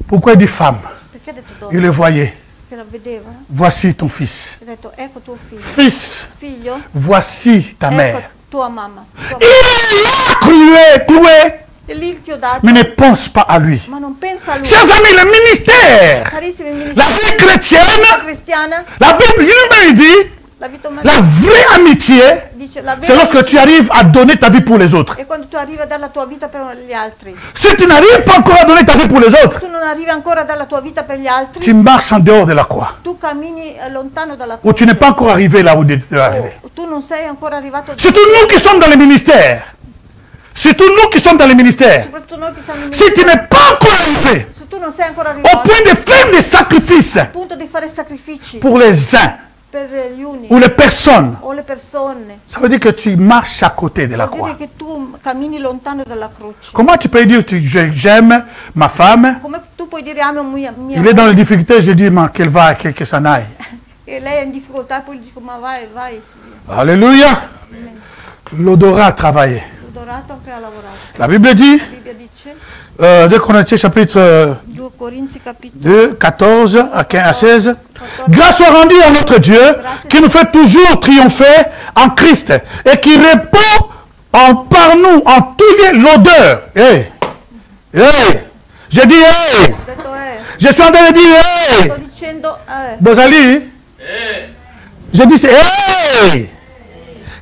Speaker 2: Pourquoi il dit femme?
Speaker 1: perché ha detto donna?
Speaker 2: Il le voyait.
Speaker 1: che la vedeva,
Speaker 2: voici ton fils.
Speaker 1: ha detto, ecco tuo figlio.
Speaker 2: Fils,
Speaker 1: Figlio,
Speaker 2: voici ta
Speaker 1: ecco
Speaker 2: mère.
Speaker 1: tua mamma.
Speaker 2: Il l'a cloué,
Speaker 1: E lì il chiodato,
Speaker 2: mais ne pense pas à lui.
Speaker 1: ma non pensa a lui.
Speaker 2: Chers amis, le ministère,
Speaker 1: Carissimi
Speaker 2: la
Speaker 1: ministri,
Speaker 2: vie chrétienne,
Speaker 1: cristiana,
Speaker 2: la Bible lui-même dit,
Speaker 1: la vita umana
Speaker 2: la vraie amitié,
Speaker 1: dice la
Speaker 2: c'est
Speaker 1: vera
Speaker 2: lorsque tu arrives à donner ta vie pour les autres.
Speaker 1: è quando tu arrivi a dare la tua vita per gli altri.
Speaker 2: Si tu n'arrives pas encore à donner ta vie pour les autres,
Speaker 1: Tu non arrivi ancora a dare la tua vita per gli altri,
Speaker 2: tu marches en dehors de la croix.
Speaker 1: tu cammini lontano dalla
Speaker 2: Ou tu n'es pas encore arrivé là où tu es arrivé.
Speaker 1: Tu non sei ancora arrivato.
Speaker 2: Surtout nous qui sommes dans les ministères. Surtout nous qui sommes dans les ministères.
Speaker 1: Soprattutto noi che siamo in
Speaker 2: Si tu n'es pas encore arrivé
Speaker 1: se tu non sei ancora
Speaker 2: au
Speaker 1: arrivato
Speaker 2: point de faire des sacrifices
Speaker 1: al punto di fare sacrifici
Speaker 2: pour les uns
Speaker 1: per gli uni
Speaker 2: ou les personnes,
Speaker 1: o le persone,
Speaker 2: ça veut dire que tu marches à côté de la
Speaker 1: vuol
Speaker 2: croix.
Speaker 1: dire che tu cammini lontano dalla croce.
Speaker 2: Comment tu peux dire j'aime ma femme,
Speaker 1: Come tu puoi dire amo mia
Speaker 2: il est dans les difficultés, je dis qu'elle va, que ça n'aille.
Speaker 1: e lei è in difficoltà, poi gli dico ma vai, figlio.
Speaker 2: Alléluia. L'odorat a travaillé.
Speaker 1: L'odorato anche ha lavorato.
Speaker 2: La Bible dit,
Speaker 1: La Bibbia dice,
Speaker 2: 2 Corinthiens chapitre
Speaker 1: 2 Corinzi capitolo
Speaker 2: 2, 14 à 15 à 16. Grâce soit rendue à notre Dieu qui nous fait toujours triompher en Christ et qui répand par nous en tout lieu l'odeur. Hey. Hey. Je dis hey.
Speaker 1: ho detto
Speaker 2: Je suis en train de dire hey.
Speaker 1: sto dicendo
Speaker 2: Bozali. Je dis c'est hey.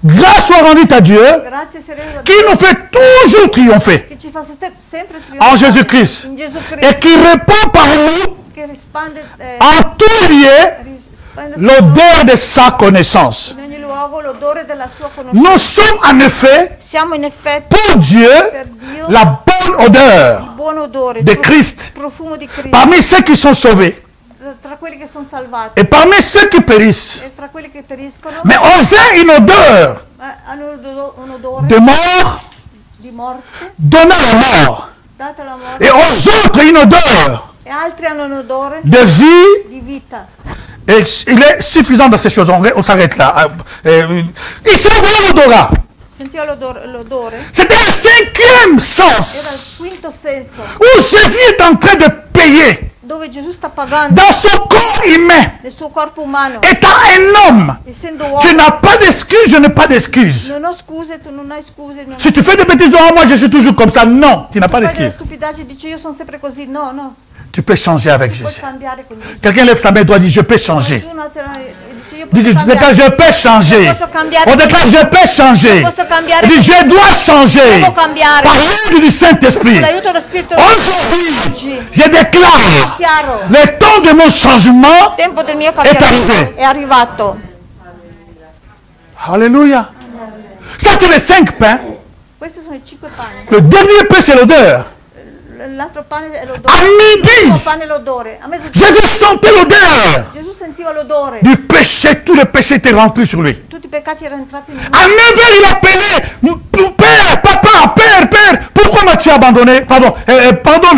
Speaker 2: Grâce soit rendue à Dieu
Speaker 1: grazie sereno a
Speaker 2: qui
Speaker 1: Dio
Speaker 2: nous fait toujours triompher
Speaker 1: che ci fa sempre
Speaker 2: en
Speaker 1: trionfare
Speaker 2: Jésus-Christ
Speaker 1: in Gesù
Speaker 2: et
Speaker 1: Cristo,
Speaker 2: qui répand par nous
Speaker 1: che rispande
Speaker 2: en tout lieu
Speaker 1: rispande
Speaker 2: l'odeur de sa connaissance.
Speaker 1: in ogni luogo l'odore della sua conoscenza.
Speaker 2: Nous sommes en effet
Speaker 1: Siamo in effetti
Speaker 2: pour Dieu
Speaker 1: per Dio
Speaker 2: la bonne odeur
Speaker 1: il buon odore,
Speaker 2: de
Speaker 1: il
Speaker 2: Christ
Speaker 1: profumo di Cristo,
Speaker 2: parmi ceux qui sont sauvés
Speaker 1: tra quelli che sono salvati
Speaker 2: et parmi ceux qui périssent.
Speaker 1: e tra quelli che periscono,
Speaker 2: Mais on a une odeur
Speaker 1: hanno un odore
Speaker 2: de mort
Speaker 1: di morte,
Speaker 2: donnant la mort
Speaker 1: data la morte,
Speaker 2: et aux autres une odeur
Speaker 1: e altri hanno un odore
Speaker 2: de vie.
Speaker 1: di vita.
Speaker 2: Et il est suffisant dans ces choses. On s'arrête là. Ici, on voit l'odorat.
Speaker 1: Sentiva l'odore,
Speaker 2: C'était le cinquième
Speaker 1: era il
Speaker 2: sens
Speaker 1: quinto senso,
Speaker 2: où Jésus est en train de payer
Speaker 1: dove Gesù sta pagando
Speaker 2: dans son corps humain.
Speaker 1: nel suo corpo umano,
Speaker 2: Étant un homme,
Speaker 1: essendo
Speaker 2: tu
Speaker 1: uomo.
Speaker 2: n'as pas d'excuse, je n'ai pas d'excuse.
Speaker 1: Non ho scuse, tu non hai scuse, non
Speaker 2: Si tu fais des bêtises, oh, moi je suis toujours comme ça. Non, tu n'as pas
Speaker 1: fai delle
Speaker 2: d'excuse.
Speaker 1: stupidaggini, dici io sono sempre così. No, no,
Speaker 2: Tu peux changer avec
Speaker 1: puoi
Speaker 2: Jésus.
Speaker 1: cambiare con Gesù.
Speaker 2: Quelqu'un lève sa main et doit dire je peux changer.
Speaker 1: Gesù non ce l'ha- dice io
Speaker 2: Dis,
Speaker 1: posso
Speaker 2: déclare
Speaker 1: cambiare.
Speaker 2: je peux changer.
Speaker 1: Posso cambiare.
Speaker 2: On déclare je peux changer.
Speaker 1: Posso cambiare.
Speaker 2: Dis je dois changer.
Speaker 1: Devo cambiare.
Speaker 2: Par l'aide du Saint-Esprit.
Speaker 1: Con l'aiuto dello Spirito
Speaker 2: Aujourd'hui,
Speaker 1: oggi
Speaker 2: je déclare
Speaker 1: chiaro.
Speaker 2: le temps de mon changement.
Speaker 1: Il tempo del mio
Speaker 2: arrivé.
Speaker 1: cambiamento è arrivato.
Speaker 2: Alléluia. Ça, c'est les 5 pains.
Speaker 1: Questi sono i 5 pani.
Speaker 2: Le dernier pain, c'est l'odeur.
Speaker 1: L'altro pane è
Speaker 2: À
Speaker 1: l'odore. Il primo
Speaker 2: midi,
Speaker 1: pane è l'odore. A mezzogiorno
Speaker 2: Jésus sentait l'odeur
Speaker 1: Gesù sentiva l'odore.
Speaker 2: du péché. Tout le péché était rempli sur lui.
Speaker 1: Tutti i peccati erano entrati in lui.
Speaker 2: À 9h, il appelait Père, papa, Père, pourquoi m'as-tu abandonné? Pardon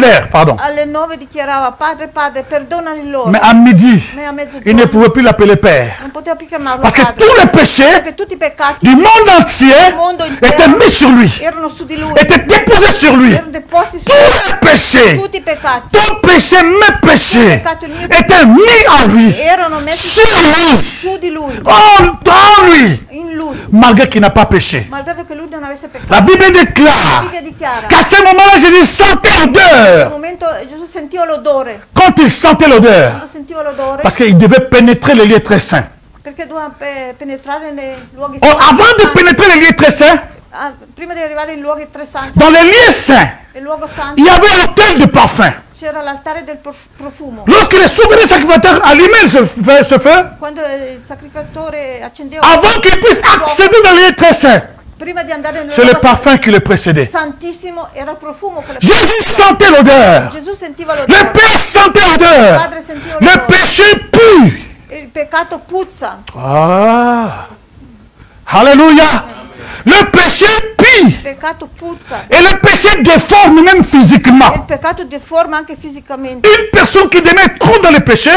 Speaker 2: l'air, pardon.
Speaker 1: Alle 9 dichiarava Padre, perdonali loro.
Speaker 2: Mais à midi,
Speaker 1: Ma a
Speaker 2: il ne
Speaker 1: mezzogiorno
Speaker 2: pouvait plus l'appeler Père.
Speaker 1: non poteva più chiamarlo
Speaker 2: Parce que
Speaker 1: padre.
Speaker 2: tous les péchés
Speaker 1: Perché tutti i peccati
Speaker 2: du monde entier
Speaker 1: del mondo
Speaker 2: étaient
Speaker 1: intero
Speaker 2: mis sur lui,
Speaker 1: erano su di lui.
Speaker 2: étaient déposés sur lui.
Speaker 1: Erano deposti su
Speaker 2: Tous les péchés,
Speaker 1: tutti i peccati.
Speaker 2: ton péché, mes péchés, étaient mis en lui,
Speaker 1: Erano messi
Speaker 2: sur lui,
Speaker 1: su di lui,
Speaker 2: en lui,
Speaker 1: in lui,
Speaker 2: malgré qu'il n'a pas péché.
Speaker 1: malgrado che lui non avesse peccato.
Speaker 2: La Bible
Speaker 1: La
Speaker 2: déclare
Speaker 1: Bibbia dichiara
Speaker 2: qu'à ce moment-là, Jésus sentait
Speaker 1: in
Speaker 2: l'odeur.
Speaker 1: quel momento Gesù sentiva l'odore.
Speaker 2: Quand il sentait l'odeur,
Speaker 1: Quando sentiva l'odore,
Speaker 2: parce qu'il devait pénétrer les lieux très saints.
Speaker 1: perché doveva penetrare nei luoghi
Speaker 2: Oh, avant de
Speaker 1: santi.
Speaker 2: pénétrer les lieux très saints,
Speaker 1: Prima di arrivare in luoghi tre santi,
Speaker 2: dans les lieux saints,
Speaker 1: nel luogo santo,
Speaker 2: il y avait l'autel de parfum.
Speaker 1: c'era l'altare del profumo.
Speaker 2: Lorsque les souverains sacrificateurs allumaient ce feu,
Speaker 1: Quando il sacrificatore accendeva,
Speaker 2: avant qu'ils puissent accéder dans les lieux très saints,
Speaker 1: prima di andare nel
Speaker 2: c'est le
Speaker 1: luogo
Speaker 2: parfum qui le précédait.
Speaker 1: santissimo, era il profumo che
Speaker 2: Jésus sentait l'odeur.
Speaker 1: Gesù sentiva
Speaker 2: Le
Speaker 1: l'odore.
Speaker 2: Père sentait
Speaker 1: Il
Speaker 2: l'odeur.
Speaker 1: Padre sentiva
Speaker 2: Le
Speaker 1: l'odore.
Speaker 2: péché pue.
Speaker 1: Il peccato puzza.
Speaker 2: Ah. Alléluia. Le péché pue.
Speaker 1: Il peccato puzza.
Speaker 2: Et le péché déforme même
Speaker 1: E il
Speaker 2: physiquement.
Speaker 1: peccato deforma anche fisicamente.
Speaker 2: Une personne qui demet trop dans le péché,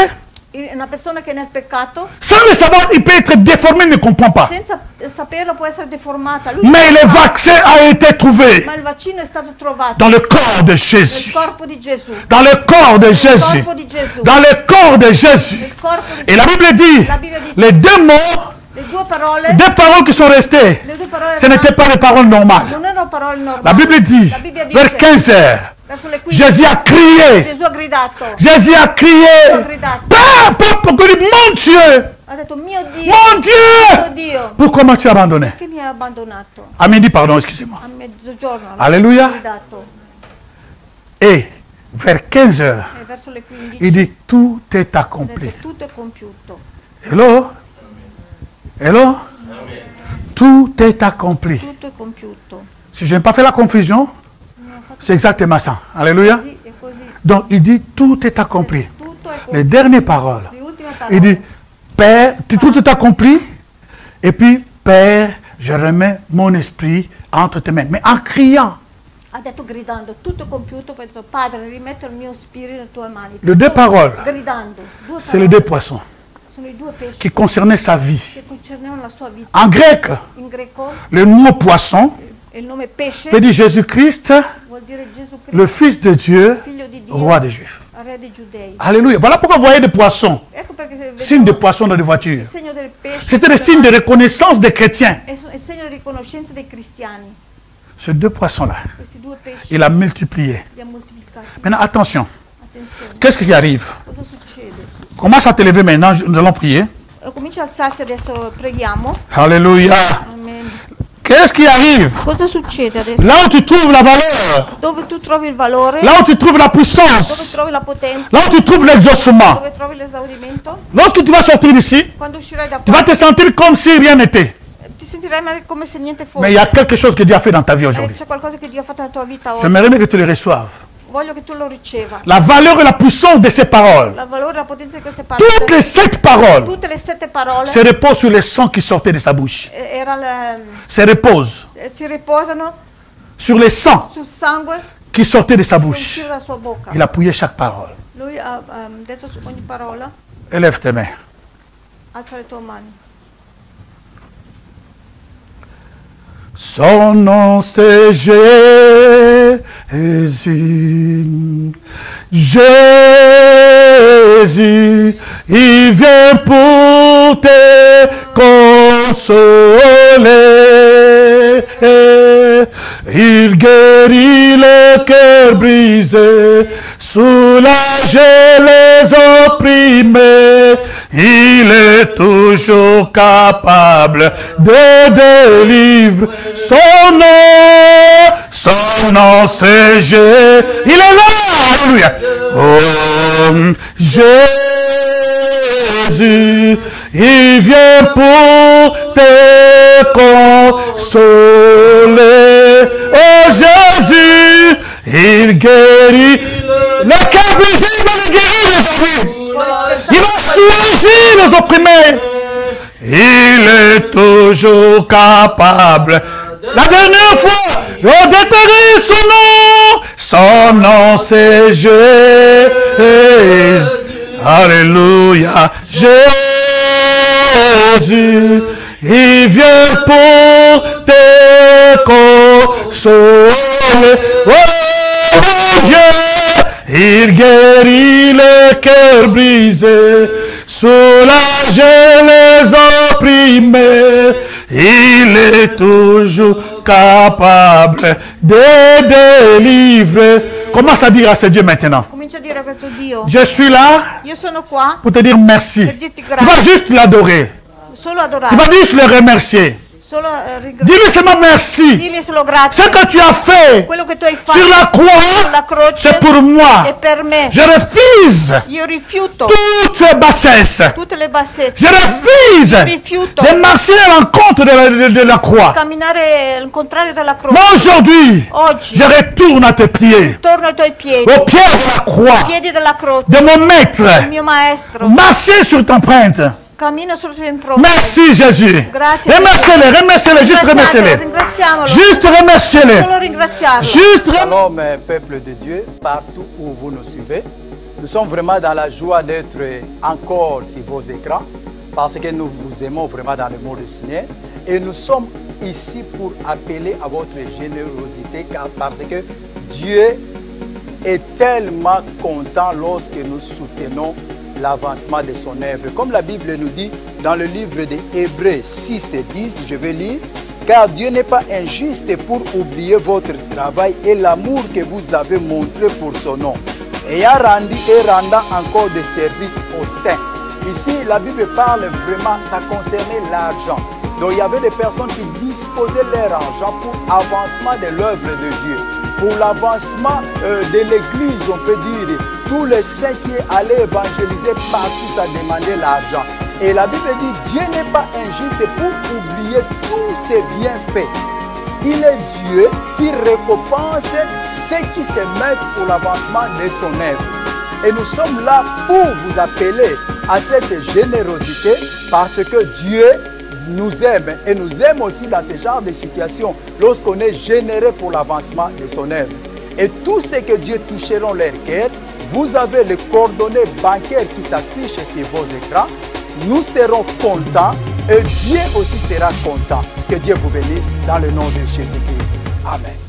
Speaker 1: Una persona che è nel peccato,
Speaker 2: sans le savoir, il peut être déformé, il ne comprend pas.
Speaker 1: senza saperlo può essere deformata. Lui
Speaker 2: Mais le vaccin a été trouvé
Speaker 1: ma il vaccino è stato trovato
Speaker 2: dans le corps de
Speaker 1: nel
Speaker 2: Jésus.
Speaker 1: corpo di Gesù.
Speaker 2: Dans le corps de Jésus.
Speaker 1: corpo di Gesù.
Speaker 2: Dans le corps de Jésus.
Speaker 1: Nel corpo di
Speaker 2: Et la Bible dit,
Speaker 1: La Bibbia dice,
Speaker 2: les deux mots,
Speaker 1: le due parole,
Speaker 2: deux paroles qui sont restées,
Speaker 1: le due parole
Speaker 2: ce n'étaient pas des paroles normales.
Speaker 1: non erano parole normali.
Speaker 2: La Bible dit,
Speaker 1: La Bibbia dice,
Speaker 2: vers 15 heures,
Speaker 1: verso le 15,
Speaker 2: Jésus a crié.
Speaker 1: Gesù ha gridato.
Speaker 2: Jésus a crié.
Speaker 1: gridato.
Speaker 2: Papa, mon Dieu,
Speaker 1: Ha detto, mio Dio,
Speaker 2: mon
Speaker 1: mio
Speaker 2: Dieu,
Speaker 1: Dio,
Speaker 2: pourquoi m'as-tu abandonné?
Speaker 1: che mi hai abbandonato?
Speaker 2: À midi, pardon, excusez-moi.
Speaker 1: A mezzogiorno.
Speaker 2: Alléluia.
Speaker 1: Ha gridato.
Speaker 2: Et vers 15 heures,
Speaker 1: E verso le 15
Speaker 2: il dit, tout est
Speaker 1: ha
Speaker 2: accompli.
Speaker 1: detto, tutto è compiuto.
Speaker 2: Hello? Hello? Tout est accompli.
Speaker 1: Tutto è compiuto.
Speaker 2: Si je n'ai pas fait la confusion,
Speaker 1: Non ho fatto
Speaker 2: c'est exactement ça. Alléluia.
Speaker 1: così e così.
Speaker 2: Donc, il dit, tout est accompli.
Speaker 1: Tutto è
Speaker 2: Les
Speaker 1: compiuto.
Speaker 2: dernières paroles.
Speaker 1: Le ultime
Speaker 2: Il dit,
Speaker 1: parole.
Speaker 2: Père, tout est accompli. Et puis, Père, je remets mon esprit entre tes mains. Mais en criant.
Speaker 1: Ha detto gridando, tutto è compiuto, poi ha detto, Padre, rimetto il mio spirito nelle tue mani.
Speaker 2: Le deux paroles,
Speaker 1: Gridando, due
Speaker 2: c'est les
Speaker 1: parole.
Speaker 2: deux poissons
Speaker 1: Sono i due pesci
Speaker 2: qui concernaient sa vie.
Speaker 1: che concernevano la sua vita.
Speaker 2: En grec,
Speaker 1: In greco
Speaker 2: le mot poisson
Speaker 1: il nome pesce
Speaker 2: veut dire Jésus-Christ,
Speaker 1: vuol dire Gesù
Speaker 2: le
Speaker 1: Cristo,
Speaker 2: Fils de Dieu,
Speaker 1: figlio di Dio,
Speaker 2: roi des Juifs.
Speaker 1: re dei giudei.
Speaker 2: Alléluia. Voilà pourquoi vous voyez des poissons,
Speaker 1: Ecco perché se
Speaker 2: signes de
Speaker 1: vediamo
Speaker 2: poissons dans les voitures.
Speaker 1: il segno del pesce.
Speaker 2: C'était des signes de reconnaissance des chrétiens.
Speaker 1: È il segno di riconoscenza dei cristiani.
Speaker 2: Ces deux poissons-là,
Speaker 1: Questi due pesci
Speaker 2: il a multiplié.
Speaker 1: li ha moltiplicati.
Speaker 2: Maintenant, attention.
Speaker 1: Attenzione,
Speaker 2: Qu'est-ce qui arrive?
Speaker 1: cosa succede?
Speaker 2: Commence à te lever maintenant, nous allons prier.
Speaker 1: Comincia a alzarsi adesso, preghiamo.
Speaker 2: Alléluia.
Speaker 1: Amen.
Speaker 2: Qu'est-ce qui arrive?
Speaker 1: Cosa succede adesso?
Speaker 2: Là où tu trouves la valeur,
Speaker 1: Dove tu trovi il valore,
Speaker 2: là où tu trouves la
Speaker 1: dove
Speaker 2: puissance,
Speaker 1: trovi la potenza,
Speaker 2: là où tu trouves l'exaucement,
Speaker 1: dove trovi l'esaurimento,
Speaker 2: lorsque tu vas sortir d'ici,
Speaker 1: quando uscirai da
Speaker 2: tu vas
Speaker 1: qua
Speaker 2: te sentir comme si rien n'était.
Speaker 1: ti sentirai magari come se niente
Speaker 2: Mais il y a
Speaker 1: fosse.
Speaker 2: quelque chose que Dieu a fait dans ta vie aujourd'hui.
Speaker 1: C'è qualcosa che Dio ha fatto nella tua vita oggi.
Speaker 2: J'aimerais bien que tu le reçoives.
Speaker 1: Voglio che tu lo riceva.
Speaker 2: La valeur et la puissance de ces paroles,
Speaker 1: La valore e la potenza di queste
Speaker 2: toutes
Speaker 1: parole,
Speaker 2: les 7 paroles,
Speaker 1: tutte le 7 parole
Speaker 2: se reposent sur le sang qui sortait de sa bouche. Se reposent
Speaker 1: si riposano
Speaker 2: sur le sang
Speaker 1: sul sangue
Speaker 2: qui sortait de sa
Speaker 1: che
Speaker 2: bouche.
Speaker 1: usciva dalla sua bocca.
Speaker 2: Il a appuyé chaque parole.
Speaker 1: Lui ha detto su ogni parola,
Speaker 2: Élève tes mains.
Speaker 1: alza le tue mani.
Speaker 2: Son nom c'est Jésus. Jésus, il vient pour te consoler. Il guérit le cœur brisé, soulager les opprimés. Il est toujours capable de délivrer. Son nom c'est Jésus. Il est là, alléluia. Oh, Jésus, il vient pour te consoler. Oh Jésus, il guérit le cœur brisé, il va le guérir les opprimés. Il va soulager les opprimés. Il est toujours capable. La dernière fois, on déclarait son nom. Son nom c'est Jésus. Alléluia. Jésus, il vient pour te consoler. Oh mon Dieu, il guérit le cœur brisé, soulager les opprimés. Il est toujours capable de délivrer. Commence à dire à ce Dieu maintenant.
Speaker 1: Comincia a dire a questo Dio,
Speaker 2: Je suis là
Speaker 1: io sono qua
Speaker 2: pour te dire merci.
Speaker 1: per dirti
Speaker 2: Tu vas
Speaker 1: grazie,
Speaker 2: juste l'adorer.
Speaker 1: solo
Speaker 2: Tu
Speaker 1: adorare,
Speaker 2: vas juste le remercier.
Speaker 1: solo ringraziare,
Speaker 2: Dis-lui seulement merci.
Speaker 1: digli solo grazie.
Speaker 2: Ce que tu as fait
Speaker 1: Quello che tu hai
Speaker 2: sur la
Speaker 1: fatto
Speaker 2: croix,
Speaker 1: sulla croce
Speaker 2: c'est pour moi.
Speaker 1: è per me.
Speaker 2: Je refuse
Speaker 1: Io rifiuto
Speaker 2: toute bassesse.
Speaker 1: tutte le bassezze,
Speaker 2: Je refuse
Speaker 1: rifiuto
Speaker 2: de marcher à l'encontre de la croix.
Speaker 1: camminare al contrario della croce.
Speaker 2: Mais aujourd'hui,
Speaker 1: Oggi
Speaker 2: je retourne à tes pieds,
Speaker 1: torno ai tuoi piedi,
Speaker 2: aux pieds de la croix,
Speaker 1: piedi della croce,
Speaker 2: de mon maître.
Speaker 1: il mio maestro.
Speaker 2: Marcher sur ta empreinte.
Speaker 1: Cammino sulle tue impronte.
Speaker 2: Merci Jésus.
Speaker 1: Grazie.
Speaker 2: Remerciez-le, remerciez-le, juste remerciez-le.
Speaker 1: Ringraziamolo.
Speaker 2: Juste remerciez-le.
Speaker 1: Solo ringraziarlo.
Speaker 2: Juste remerciez-le.
Speaker 3: Shalom, peuple de Dieu, partout où vous nous suivez. Nous sommes vraiment dans la joie d'être encore sur vos écrans parce que nous vous aimons vraiment dans le mot du Seigneur. Et nous sommes ici pour appeler à votre générosité parce que Dieu est tellement content lorsque nous soutenons l'avancement de son œuvre. Comme la Bible nous dit dans le livre des Hébreux 6 et 10, je vais lire, car Dieu n'est pas injuste pour oublier votre travail et l'amour que vous avez montré pour son nom, ayant rendu et rendant encore des services aux saints. Ici, la Bible parle vraiment, ça concernait l'argent. Donc il y avait des personnes qui disposaient leur argent pour l'avancement de l'œuvre de Dieu, pour l'avancement de l'Église, on peut dire. Tous les saints qui allaient évangéliser partout, ça demandait l'argent. Et la Bible dit, Dieu n'est pas injuste pour oublier tous ses bienfaits. Il est Dieu qui récompense ceux qui se mettent pour l'avancement de son œuvre. Et nous sommes là pour vous appeler à cette générosité parce que Dieu nous aime et nous aime aussi dans ce genre de situation lorsqu'on est généreux pour l'avancement de son œuvre. Et tout ce que Dieu toucheront leur cœur, vous avez les coordonnées bancaires qui s'affichent sur vos écrans. Nous serons contents et Dieu aussi sera content. Que Dieu vous bénisse dans le nom de Jésus-Christ. Amen.